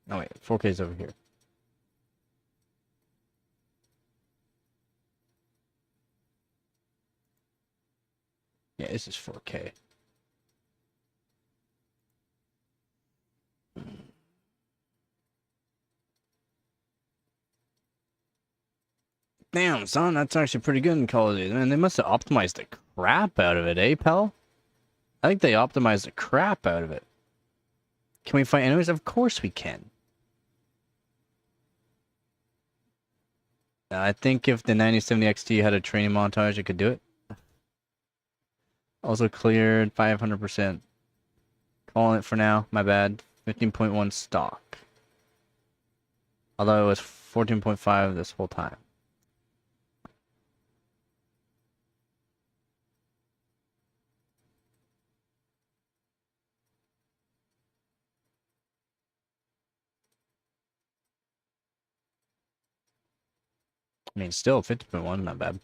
No, wait. 4K's over here. Yeah, this is 4K. Damn, son, that's actually pretty good in Call of Duty. Man, they must have optimized the crap out of it, eh, pal? I think they optimized the crap out of it. Can we fight enemies? Of course we can. I think if the 9070 XT had a training montage, it could do it. Also cleared 500%. Calling it for now. My bad. 15.1 stock. Although it was 14.5 this whole time. I mean, still 50.1, not bad.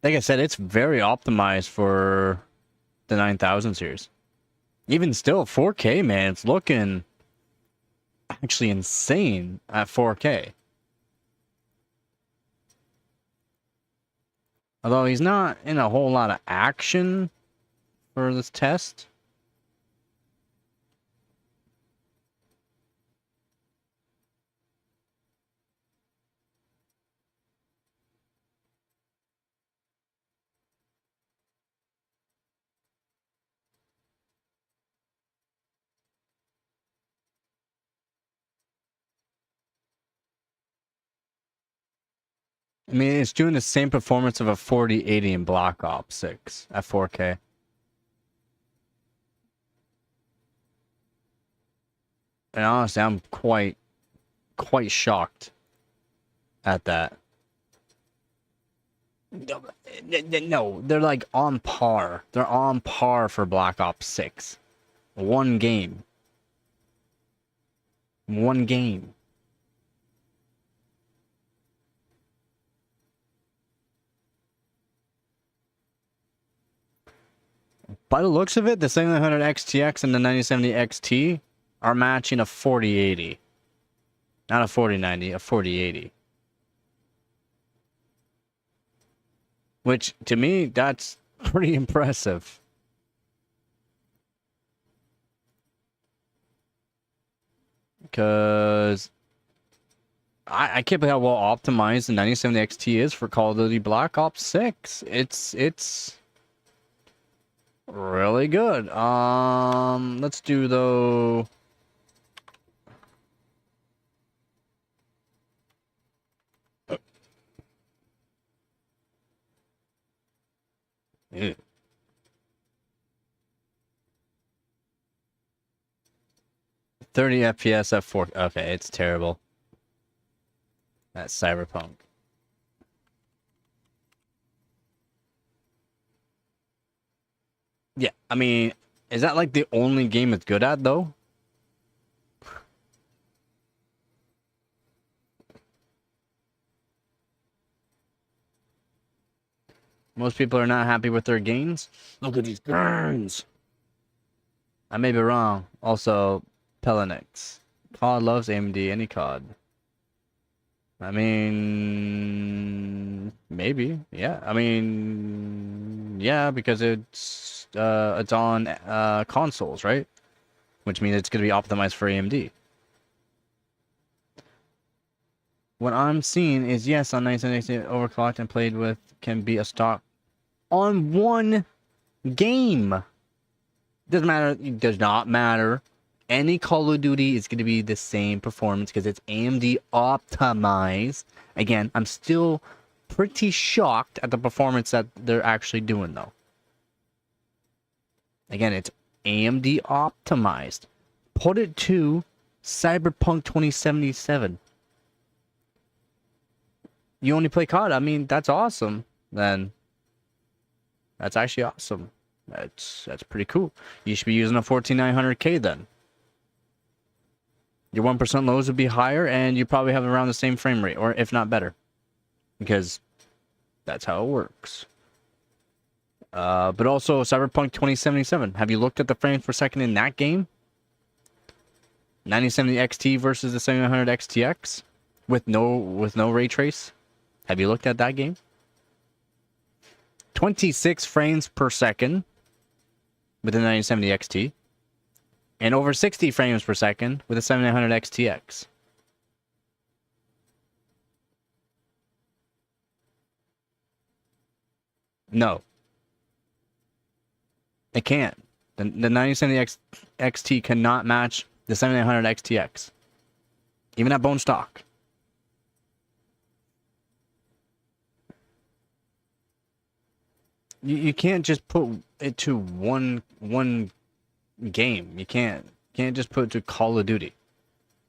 Like I said, it's very optimized for the 9000 series. Even still, 4K, man, it's looking actually insane at 4K. Although he's not in a whole lot of action for this test. I mean, it's doing the same performance of a 4080 in Black Ops 6 at 4K. And honestly, I'm quite shocked at that. No, they're like on par. They're on par for Black Ops 6. One game. One game. By the looks of it, the 7900 XTX and the 9070 XT are matching a 4080. Not a 4090, a 4080. Which, to me, that's pretty impressive. Because I can't believe how well optimized the 9070 XT is for Call of Duty Black Ops 6. It's really good. Let's do though. Ew. 30 FPS at 4. Okay, it's terrible. That's Cyberpunk. Yeah, I mean, is that like the only game it's good at though? Most people are not happy with their gains. Look at these burns. I may be wrong. Also, Pelinix. COD loves AMD. Any COD. I mean, maybe. Yeah. I mean, yeah, because it's on consoles, right? Which means it's going to be optimized for AMD. What I'm seeing is, yes, on 1980 overclocked and played with can be a stock on one game. Doesn't matter. It does not matter. Any Call of Duty is going to be the same performance because it's AMD optimized. Again, I'm still pretty shocked at the performance that they're actually doing, though. Again, it's AMD optimized. Put it to Cyberpunk 2077. You only play COD. I mean, that's awesome. Then that's actually awesome. That's pretty cool. You should be using a 14900K then. Your 1% lows would be higher, and you probably have around the same frame rate, or if not better. Because that's how it works. But also, Cyberpunk 2077. Have you looked at the frames per second in that game? 9070 XT versus the 7900 XTX? With no ray trace? Have you looked at that game? 26 frames per second with the 9070 XT. And over 60 frames per second with a 7900 XTX. No. It can't. The 9070 XT cannot match the 7900 XTX. Even at bone stock. You can't just put it to one game. You can't just put it to Call of Duty.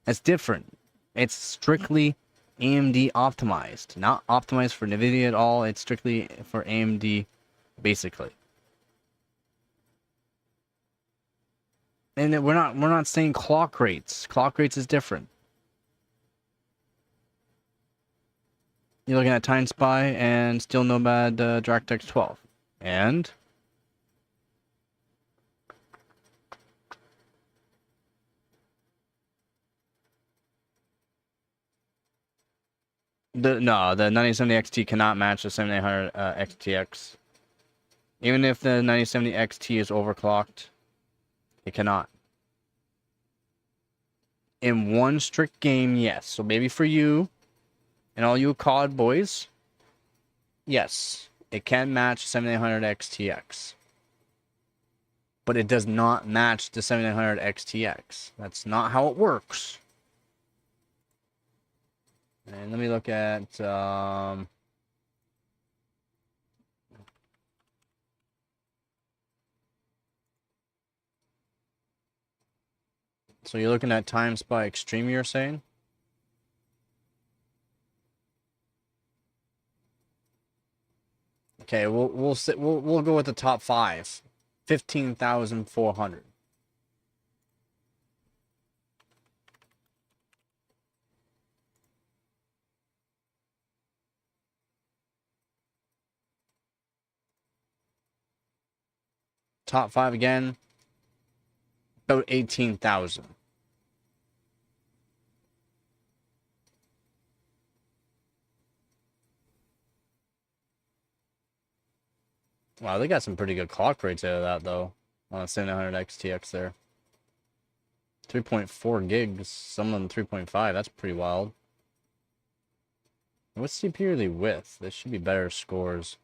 That's different. It's strictly AMD optimized, not optimized for NVIDIA at all. It's strictly for AMD, basically. And we're not saying clock rates. Clock rates is different. You're looking at Time Spy and Still Nomad DirectX 12. And the 9070 XT cannot match the 7800 XTX. Even if the 9070 XT is overclocked, it cannot. In one strict game, yes. So maybe for you and all you COD boys, yes, it can match 7800 XTX. But it does not match the 7900 XTX. That's not how it works. And let me look at so you're looking at Time Spy Extreme, you're saying? Okay, we'll go with the top 5. 15,400. top 5 again, about 18,000. Wow, they got some pretty good clock rates out of that, though, on a 7900 XTX there. 3.4 gigs, some of them 3.5, that's pretty wild. What CPU are they with? This should be better scores.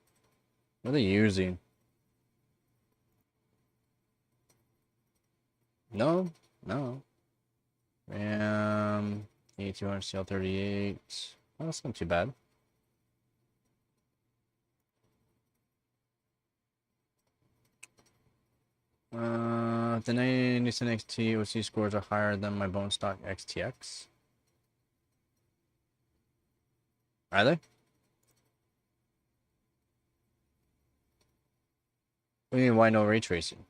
What are they using? No, no. RAM, 8200 CL38. Oh, that's not too bad. The 9097 XT OC scores are higher than my bone stock XTX. Are they? What do you mean, why no ray tracing?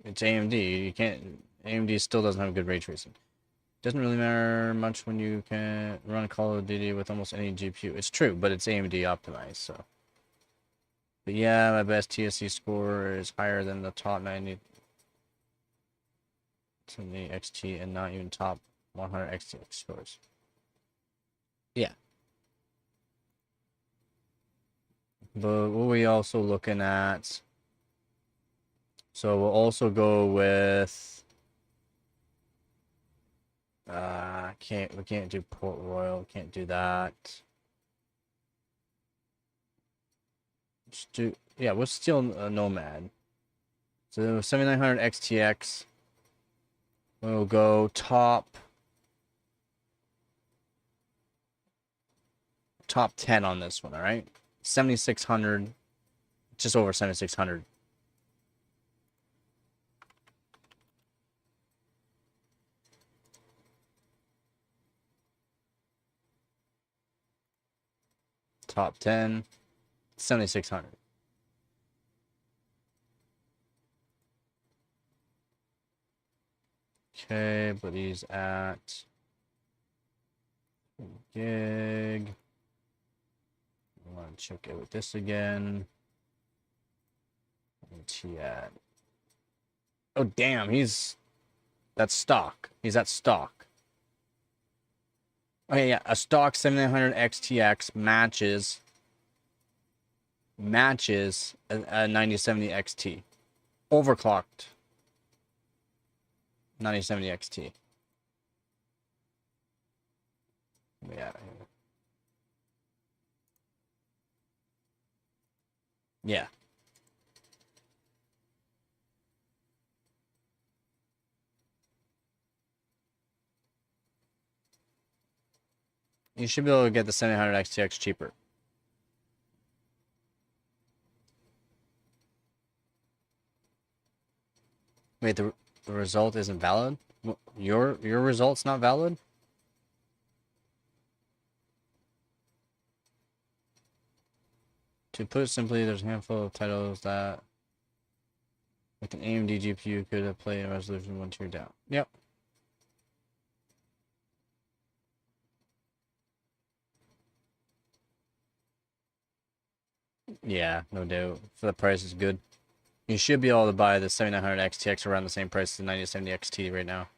It's AMD. You can't. AMD still doesn't have good ray tracing. Doesn't really matter much when you can run Call of Duty with almost any GPU. It's true, but it's AMD optimized, so. But yeah, my best TSC score is higher than the top 90 to the XT and not even top 100 XTX scores. Yeah. But what are we also looking at? So we'll also go with we can't do Port Royal, can't do that. Just do, yeah, we'll steal a Nomad. So 7900 XTX. We'll go top 10 on this one, all right? 7600, just over 7600. Top 10, 7600. Okay, but he's at gig. I want to check it with this again. What's he at? Oh, damn, that's stock. He's at stock. Okay, yeah, a stock 7900 XTX matches a 9070 XT. Overclocked 9070 XT. Yeah. Yeah. You should be able to get the 700 XTX cheaper. Wait, the result isn't valid? Your result's not valid? To put it simply, there's a handful of titles that with an AMD GPU could have played a resolution 1 tier down. Yep. Yeah, no doubt. For the price is good. You should be able to buy the 7900 XTX around the same price as the 9070 XT right now.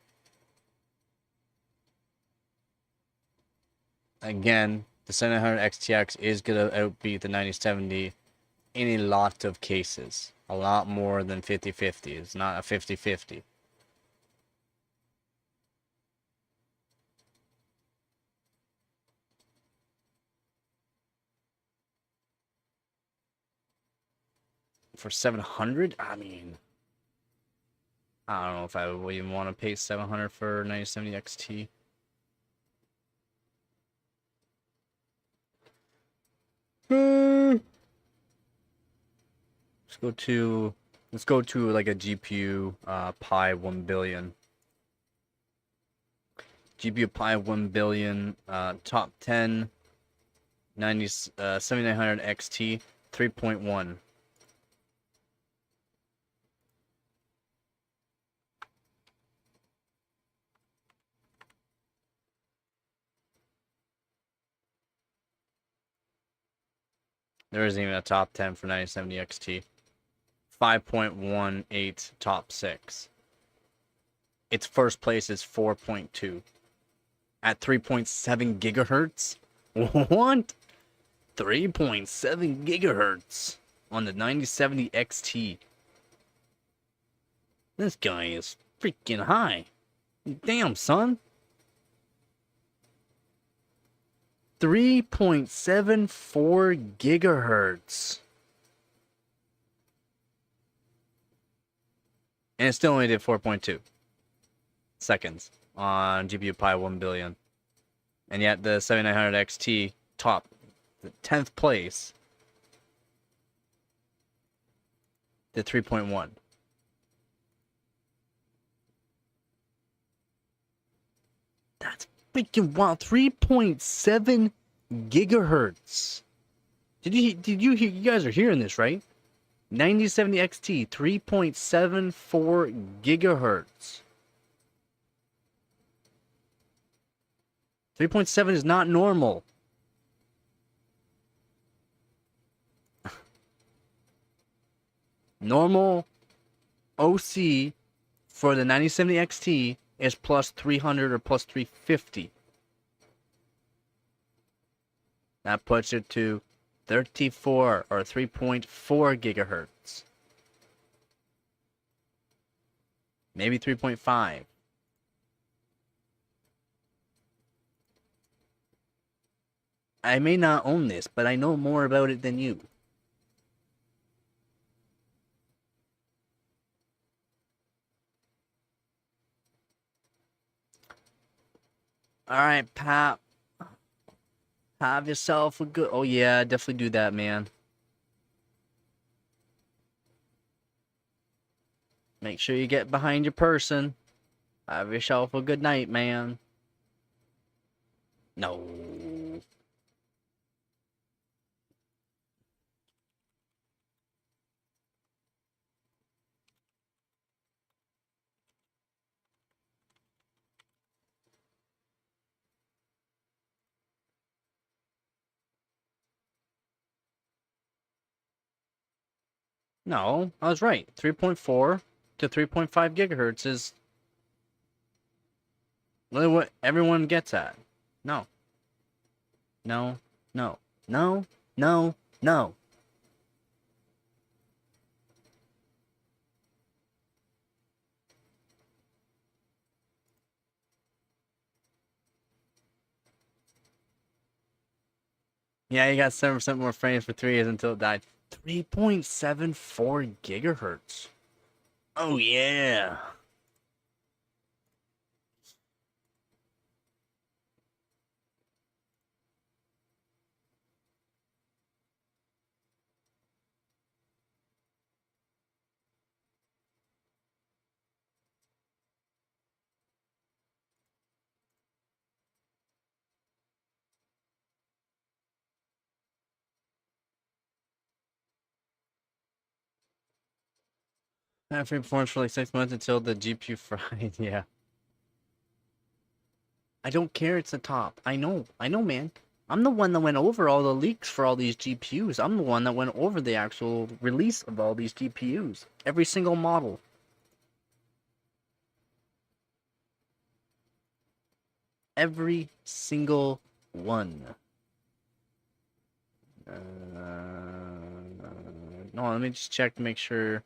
Again, the 7900 XTX is going to outbeat the 9070 in a lot of cases. A lot more than 50-50. It's not a 50-50. For 700, I mean, I don't know if I would even want to pay 700 for 9070 XT. Let's go to like a GPU Pi 1 billion. GPU Pi 1 billion, top 10, 7900 XT, 3.1. There isn't even a top 10 for 9070 XT. 5.18 top 6. Its first place is 4.2 at 3.7 gigahertz. What? 3.7 gigahertz on the 9070 XT. This guy is freaking high. Damn, son. 3.74 gigahertz. And it still only did 4.2 seconds on GPU Pi 1 billion. And yet the 7900 XT top, the 10th place, did 3.1. That's freaking wild. 3.7 gigahertz. Did you hear? You guys are hearing this, right? 9070 XT, 3.74 gigahertz. 3.7 is not normal. Normal OC for the 9070 XT is plus 300 or plus 350. That puts it to 34 or 3.4 gigahertz. Maybe 3.5. I may not own this, but I know more about it than you. Alright, Pap. Have yourself a good... Oh yeah, definitely do that, man. Make sure you get behind your person. Have yourself a good night, man. No. No, I was right. 3.4 to 3.5 gigahertz is literally what everyone gets at. No. No. No. No. No. No. Yeah, you got 7% more frames for 3 years until it died. 3.74 gigahertz. Oh, yeah. After performance for like 6 months until the GPU fried, yeah. I don't care, it's the top. I know, man. I'm the one that went over all the leaks for all these GPUs. I'm the one that went over the actual release of all these GPUs. Every single model. Every single one. No, let me just check to make sure.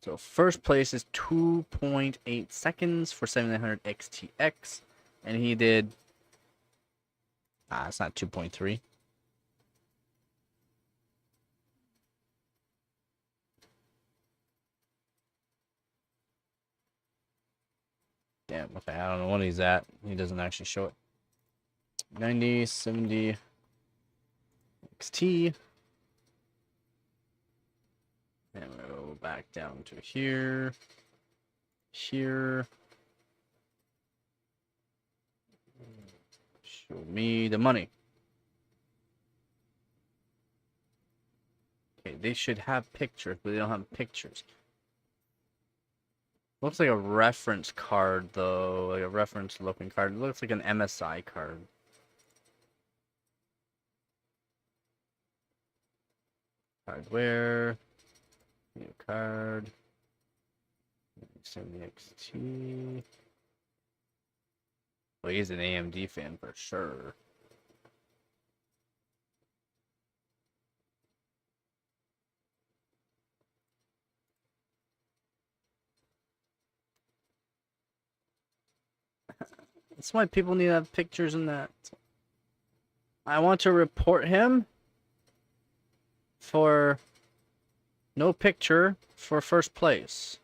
So first place is 2.8 seconds for 7900 XTX, and he did. It's not 2.3. Damn. Okay, I don't know what he's at. He doesn't actually show it. 9070 XT. And we'll go back down to here. Here. Show me the money. Okay, they should have pictures, but they don't have pictures. Looks like a reference card, though. Like a reference looking card. It looks like an MSI card. Hardware. New card. 70 XT. Well, he's an AMD fan for sure. That's why people need to have pictures in that. I want to report him for no picture for first place.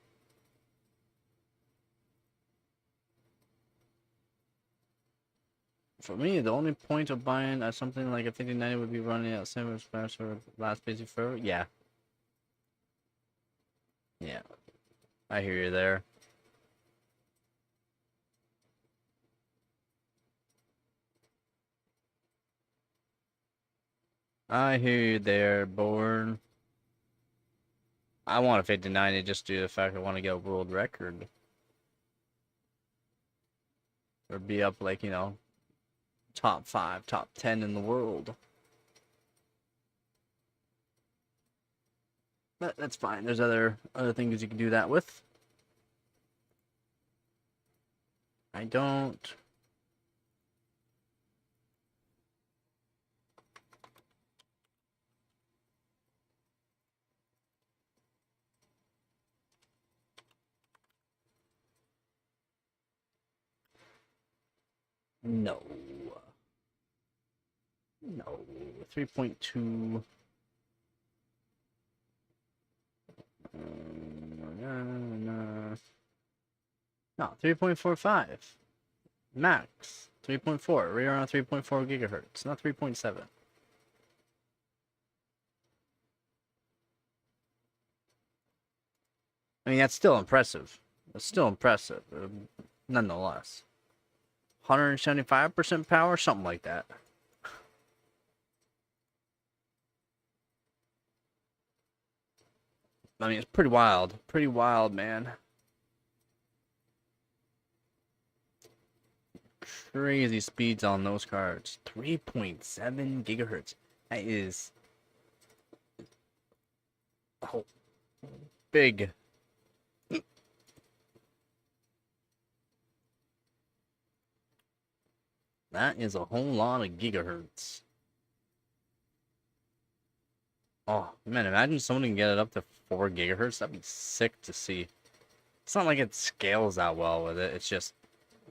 For me, the only point of buying something like a 5090 would be running at same as for last basic forever. Yeah. Yeah. I hear you there. I hear you there, Born. I want a 5090 just due to the fact I want to get a world record. Or be up like, you know, top 5, top 10 in the world. But that's fine. There's other things you can do that with. I don't. No. No. 3.2. No, 3.45. Max. 3.4. Right around 3.4 gigahertz, not 3.7. I mean, that's still impressive. It's still impressive, nonetheless. 175% power, something like that. I mean, it's pretty wild. Pretty wild, man. Crazy speeds on those cards. 3.7 gigahertz. That is... oh, big. That is a whole lot of gigahertz. Oh, man, imagine someone can get it up to 4 gigahertz. That'd be sick to see. It's not like it scales that well with it. It's just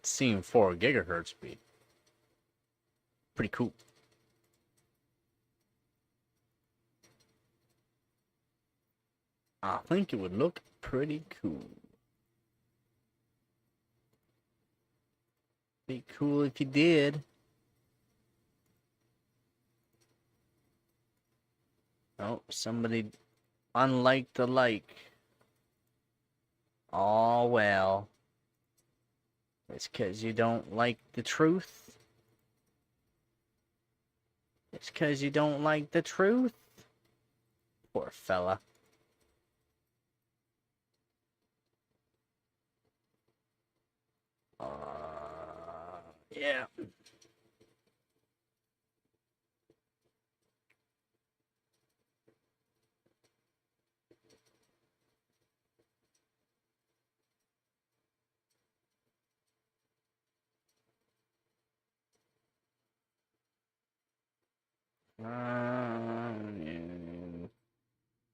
seeing 4 gigahertz speed. Pretty cool. I think it would look pretty cool. Be cool if you did. Oh, somebody unliked the like. Oh, well. It's because you don't like the truth? It's because you don't like the truth? Poor fella. Yeah. Yeah.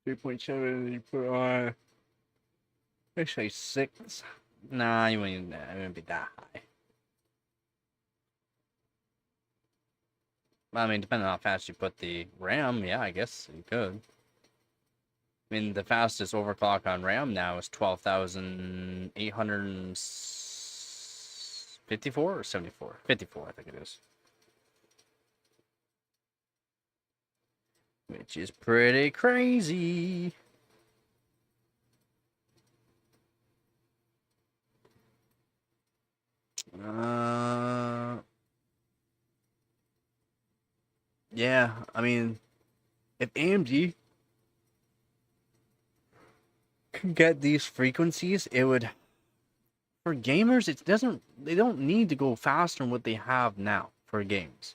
3.7 you put on. Actually 6. Nah, you wouldn't be that high. I mean, depending on how fast you put the RAM, yeah, I guess you could. I mean, the fastest overclock on RAM now is 12,854 or 74? 54, I think it is. Which is pretty crazy. Yeah, I mean, if AMD can get these frequencies, it would, for gamers, they don't need to go faster than what they have now for games.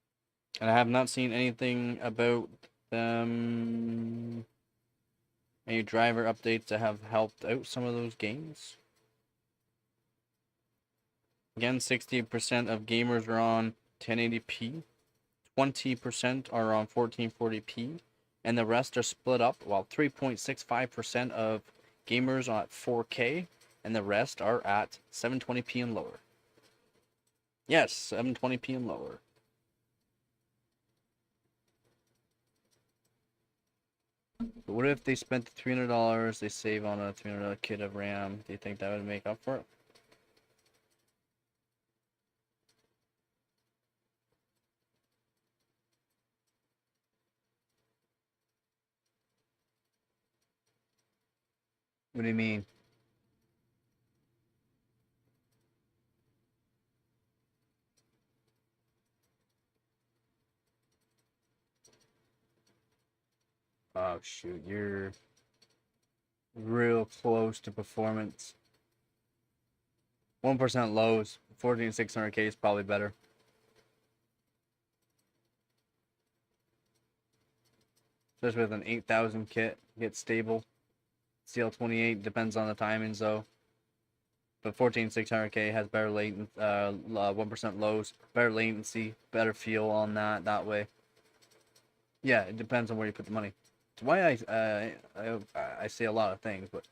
And I have not seen anything about them, any driver updates that have helped out some of those games. Again, 60% of gamers are on 1080p, 20% are on 1440p, and the rest are split up, while 3.65% of gamers are at 4K, and the rest are at 720p and lower. Yes, 720p and lower. But what if they spent the $300, they save on a $300 kit of RAM? Do you think that would make up for it? What do you mean? Oh shoot, you're real close to performance. 1% lows, 14600K is probably better. Especially with an 8000 kit, get stable. CL28 depends on the timings though. But 14600K has better latency, 1% lows, better latency, better feel on that way. Yeah, it depends on where you put the money. It's why I say a lot of things, but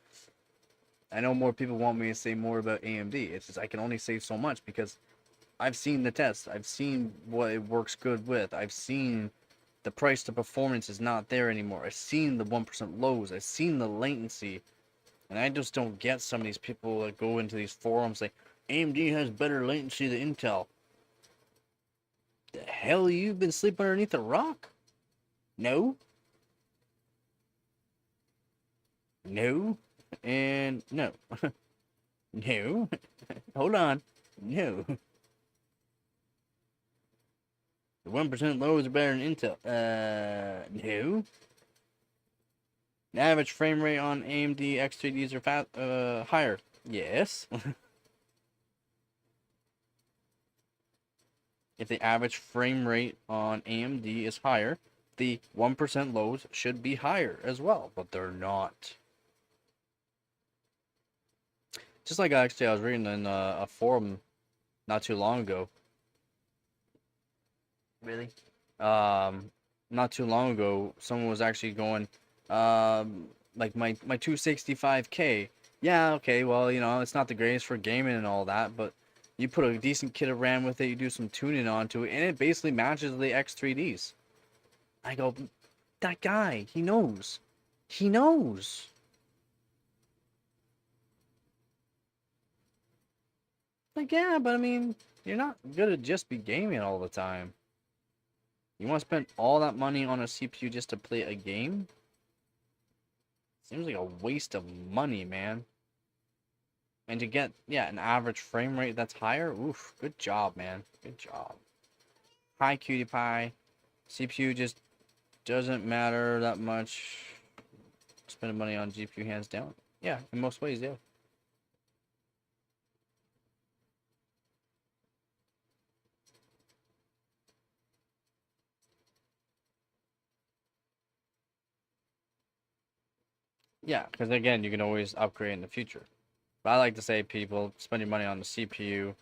I know more people want me to say more about AMD. It's just I can only say so much because I've seen the tests. I've seen what it works good with. I've seen the price to performance is not there anymore. I've seen the 1% lows. I've seen the latency. And I just don't get some of these people that go into these forums like, AMD has better latency than Intel. The hell, you've been sleeping underneath a rock? No. No. And no. No. Hold on. No. The 1% lows are better than Intel. No. The average frame rate on AMD X3Ds are higher. Yes. If the average frame rate on AMD is higher, the 1% lows should be higher as well, but they're not. Just like actually I was reading in a forum not too long ago. Really? Not too long ago, someone was actually going, like my 265K. Yeah, okay, well, you know, it's not the greatest for gaming and all that, but you put a decent kit of RAM with it, you do some tuning onto it, and it basically matches the X3Ds. I go, that guy, he knows. He knows. Like, yeah, but I mean, you're not gonna just be gaming all the time. You want to spend all that money on a CPU just to play a game? Seems like a waste of money, man. And to get, yeah, an average frame rate that's higher, oof, good job, man. Good job. Hi, cutie pie. CPU just doesn't matter that much. Spending money on GPU hands down. Yeah, in most ways, yeah. Yeah, because again, you can always upgrade in the future. But I like to say, people, spend your money on the CPU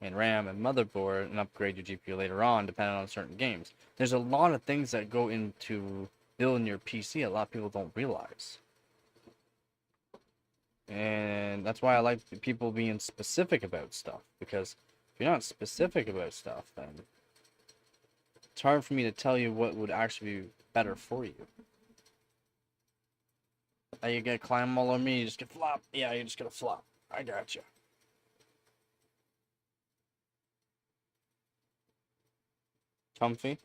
and RAM and motherboard and upgrade your GPU later on, depending on certain games. There's a lot of things that go into building your PC a lot of people don't realize. And that's why I like people being specific about stuff. Because if you're not specific about stuff, then it's hard for me to tell you what would actually be better for you. You gotta climb all over me, you just get flop. Yeah, you just gotta flop. I gotcha. Comfy.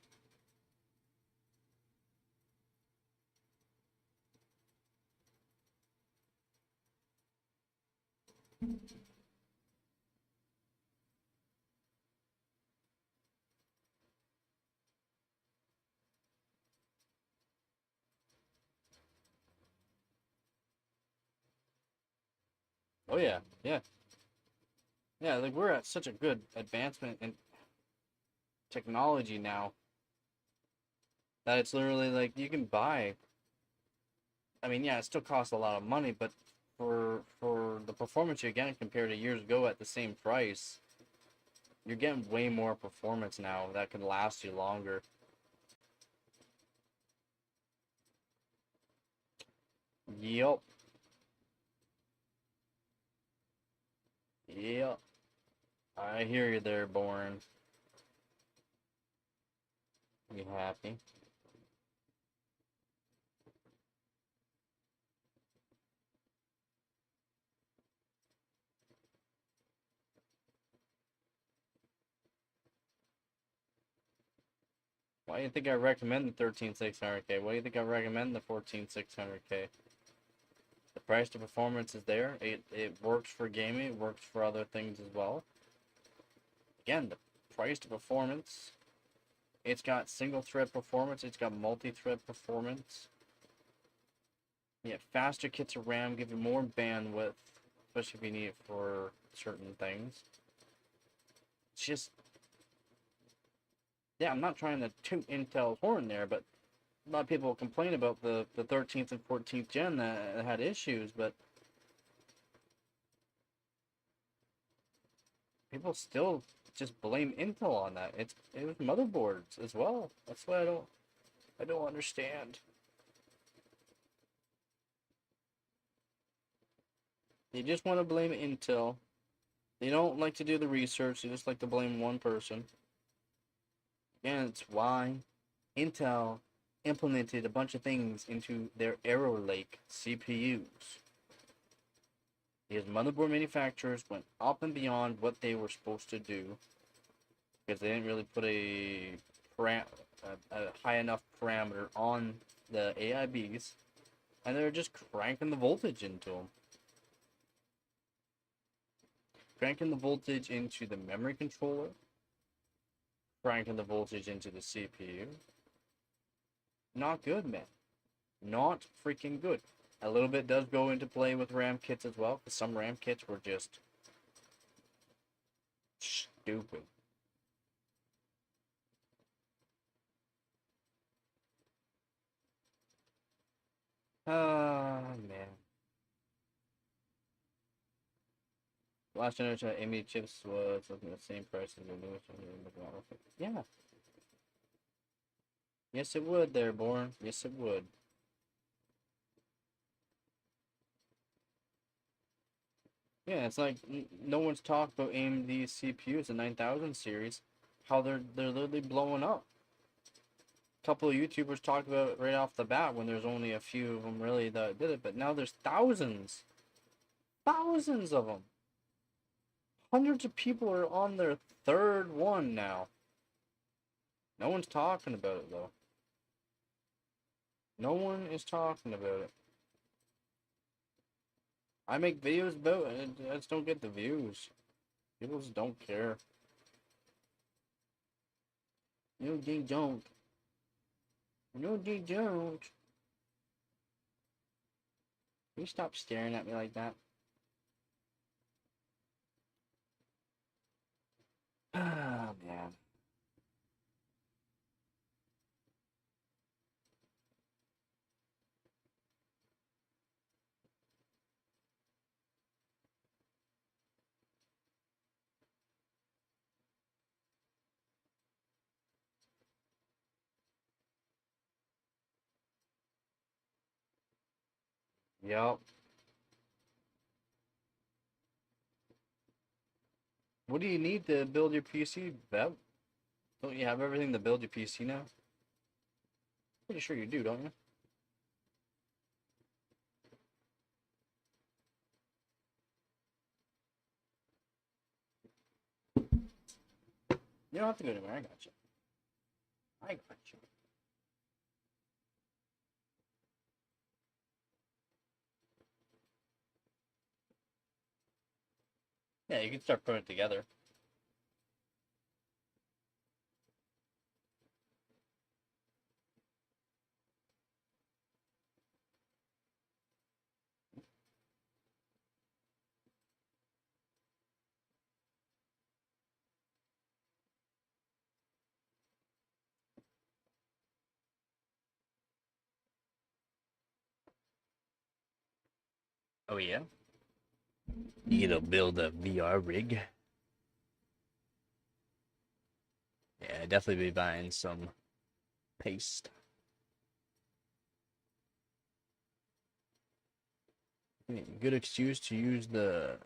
Oh yeah, yeah. Yeah, like we're at such a good advancement in technology now That it's literally like you can buy. I mean, yeah, it still costs a lot of money, but for the performance you're getting compared to years ago at the same price, you're getting way more performance now that could last you longer. Yep. Yep. I hear you there, Born. You happy? Why do you think I recommend the 13600K? Why do you think I recommend the 14600K? The price to performance is there. It works for gaming. It works for other things as well. Again, the price to performance. It's got single thread performance. It's got multi-thread performance. Yeah, faster kits of RAM give you more bandwidth, especially if you need it for certain things. It's just, yeah, I'm not trying to toot Intel's horn there, but a lot of people complain about the 13th and 14th gen that had issues, but people still just blame Intel on that. It was motherboards as well. That's why I don't understand. They just want to blame Intel. They don't like to do the research. They just like to blame one person. And it's why Intel implemented a bunch of things into their Arrow Lake CPUs. Because motherboard manufacturers went up and beyond what they were supposed to do because they didn't really put a high enough parameter on the AIBs, and they were just cranking the voltage into them. Cranking the voltage into the memory controller, cranking the voltage into the CPU. Not good, man. Not freaking good. A little bit does go into play with RAM kits as well, because some RAM kits were just stupid. Ah, man. Last generation AMD chips was looking at the same price as the newest one. Yeah. Yes, it would there, Born. Yes, it would. Yeah, it's like no one's talked about AMD CPUs, the 9000 series, how they're literally blowing up. A couple of YouTubers talked about it right off the bat when there's only a few of them really that did it, but now there's thousands. Thousands of them. Hundreds of people are on their third one now. No one's talking about it though. No one is talking about it. I make videos about it, I just don't get the views. People just don't care. No, they don't. No, they don't. Can you stop staring at me like that? Ah, man. Yep. What do you need to build your PC, Bev? Don't you have everything to build your PC now? Pretty sure you do, don't you? You don't have to go anywhere. I got you. I got you. Yeah, you can start putting it together. Oh yeah? You gonna build a VR rig? Yeah, definitely be buying some paste. Good excuse to use the...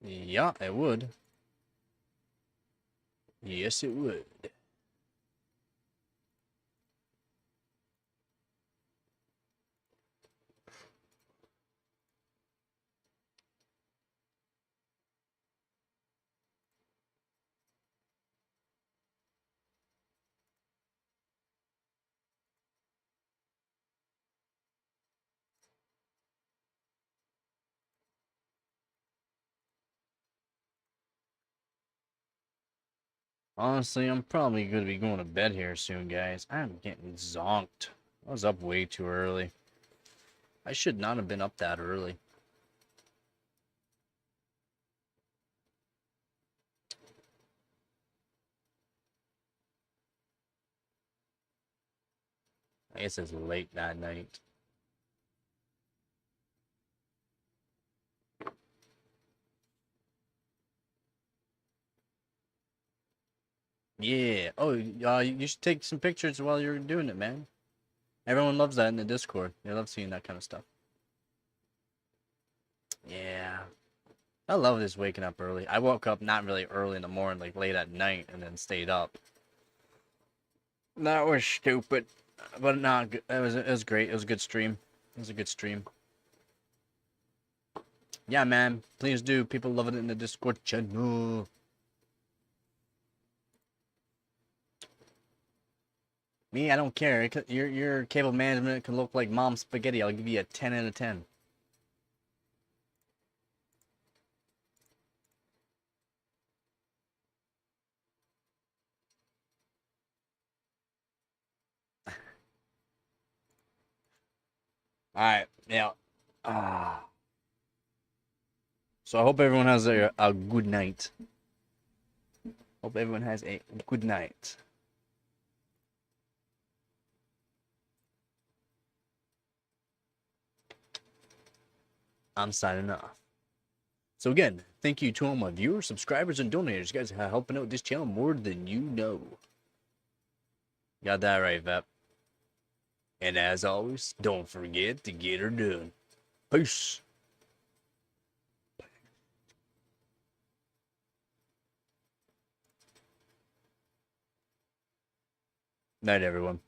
Yeah, it would. Yes, it would. Honestly, I'm probably going to be going to bed here soon, guys. I'm getting zonked. I was up way too early. I should not have been up that early. I guess it's late that night. Yeah. Oh, you should take some pictures while you're doing it, man. Everyone loves that in the Discord. They love seeing that kind of stuff. Yeah. I love this waking up early. I woke up not really early in the morning, like late at night, and then stayed up. That was stupid, but not good. It was great. It was a good stream. It was a good stream. Yeah, man. Please do. People love it in the Discord channel. Me, I don't care. Your cable management can look like mom's spaghetti. I'll give you a 10 out of 10. All right. Yeah. Ah. So I hope everyone has a good night. Hope everyone has a good night. I'm signing off. So again, thank you to all my viewers, subscribers, and donators. You guys are helping out this channel more than you know. Got that right, Vep. And as always, don't forget to get her done. Peace. Night, everyone.